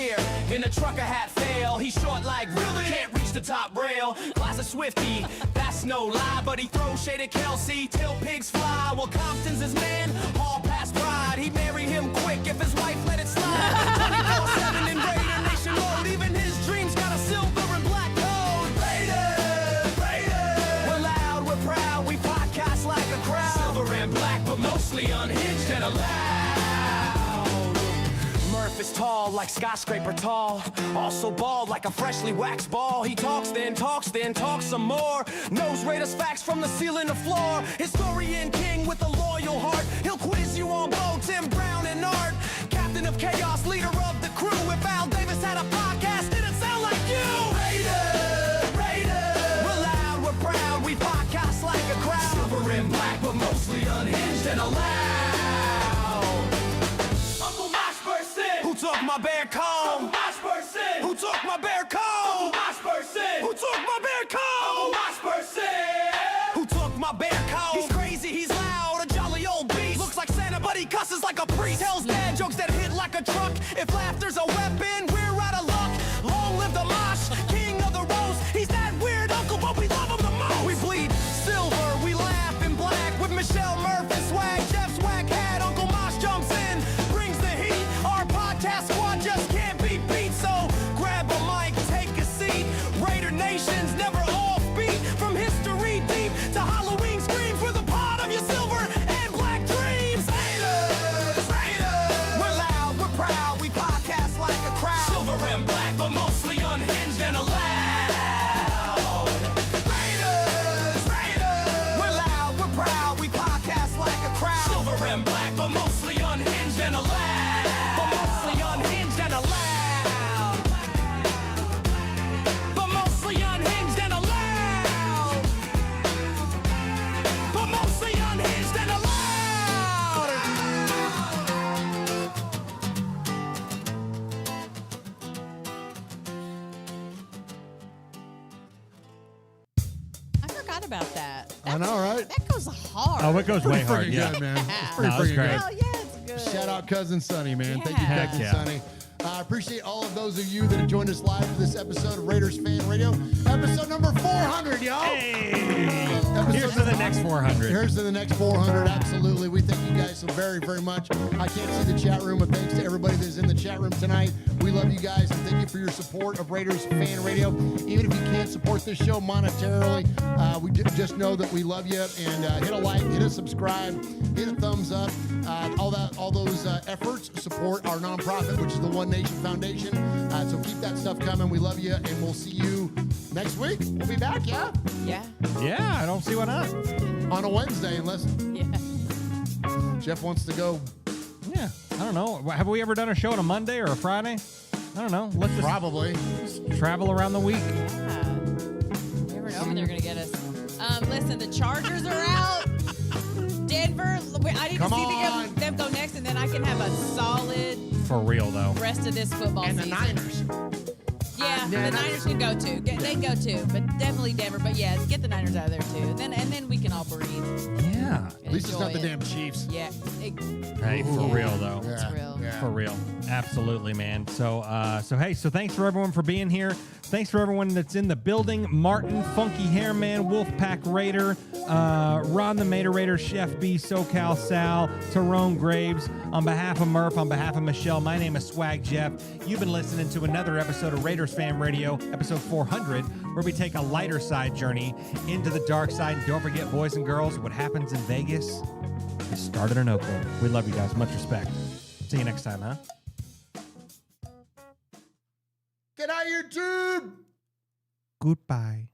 trucker hat fail. He's short like really can't reach the top rail. Class of Swifty, that's no lie, but he throws shade at Kelsey till pigs fly. Well, Compton's his man, all past pride. He'd marry him quick if his wife let it slide. 24/7 in Raider Nation mode. Even his dreams got a silver and black code. Raiders, Raiders. We're loud, we're proud, we podcast like a crowd. Silver and black, but mostly unhinged and allowed. Murf is tall like skyscraper tall. Also bald like a freshly waxed ball. He talks then talks some more. Knows Raiders facts from the ceiling to floor. Historian king with a loyal heart. He'll quiz you on Bo, Tim Brown, and Art. Captain of chaos, leader of the crew. If Al Davis had a podcast, it'd sound like you. Raiders, Raiders. We're loud, we're proud, we podcast like a crowd. Silver and black, but mostly unhinged and allowed. Uncle Mosh burst in. Who took my bear comb? Uncle Mosh burst in. Who took my bear comb? Uncle Mosh burst in. Who took my bear comb? Uncle Mosh burst in. Who took my bear comb? He's crazy, he's loud, a jolly old beast. Looks like Santa, but he cusses like a priest. Tells dad jokes that hit like a truck. If laughter's a weapon, we're out of luck. Long live the Mosh, king of the rose. He's that weird uncle, but we love him the most. We bleed silver, we laugh in black. With Michelle, Murf, and Swag, Jeff Swag hat. Uncle Mosh jumps in, brings the heat. Our podcast squad just can't be beat. So grab a mic, take a seat. Raider Nation's never offbeat. From history deep to Halloween screams. We're the pod of your silver and black dreams. Raiders, Raiders. We're loud, we're proud, we podcast like a crowd. Silver and black, but mostly unhinged and allowed. Raiders, Raiders. We're loud, we're proud, we podcast like a crowd. Silver and black, but mostly unhinged and allowed. But mostly unhinged and allowed. But mostly unhinged and allowed. But mostly unhinged and allowed. I forgot about that. I know, right? That goes hard. Oh, it goes way Pretty hard. freaking Yeah, good, man. It's No, pretty it was freaking great. good. Oh, yeah, it's good. Shout out Cousin Sonny, man. Thank you, Yeah. Cousin Heck yeah. Sonny. I appreciate all of those of you that have joined us live for this episode of Raiders Fan Radio. Episode number 400, y'all. Here's to the next 400. Here's to the next 400. Absolutely. We thank you guys so very, very much. I can't see the chat room, but thanks to everybody that's in the chat room tonight. We love you guys, and thank you for your support of Raiders Fan Radio. Even if you can't support this show monetarily, we just know that we love you. And hit a like, hit a subscribe, hit a thumbs up. All those efforts support our nonprofit, which is the One Nation Foundation. So keep that stuff coming. We love you, and we'll see you next week. We'll be back, yeah? Yeah. Yeah, I don't see why not. On a Wednesday, unless Yeah. Jeff wants to go. Yeah, I don't know. Have we ever done a show on a Monday or a Friday? I don't know. Let's just Probably. travel around the week. Yeah. You never know when they're going to get us. Listen, the Chargers are out. Denver, I need Come to see on. them go next, and then I can have a solid For real, though. rest of this football And the season. Niners. Yeah, the Niners can go too. They go too, but definitely Denver. But yeah, get the Niners out of there too. And then we can all breathe. Yeah. At least it's not the Enjoy it. damn Chiefs. Yeah. Hey, for real, though. It's real. Yeah. For real. Absolutely, man. So thanks for everyone for being here. Thanks for everyone that's in the building. Martin, Funky Hairman, Wolfpack Raider, Ron the Mater Raider, Chef B, SoCal Sal, Tyrone Graves. On behalf of Murf, on behalf of Michelle, my name is Swag Jeff. You've been listening to another episode of Raiders Fan Radio, episode 400, where we take a lighter side journey into the dark side. And don't forget, boys and girls, what happens in Vegas is started in Oakland. We love you guys. Much respect. See you next time, huh? Get out of YouTube. Goodbye.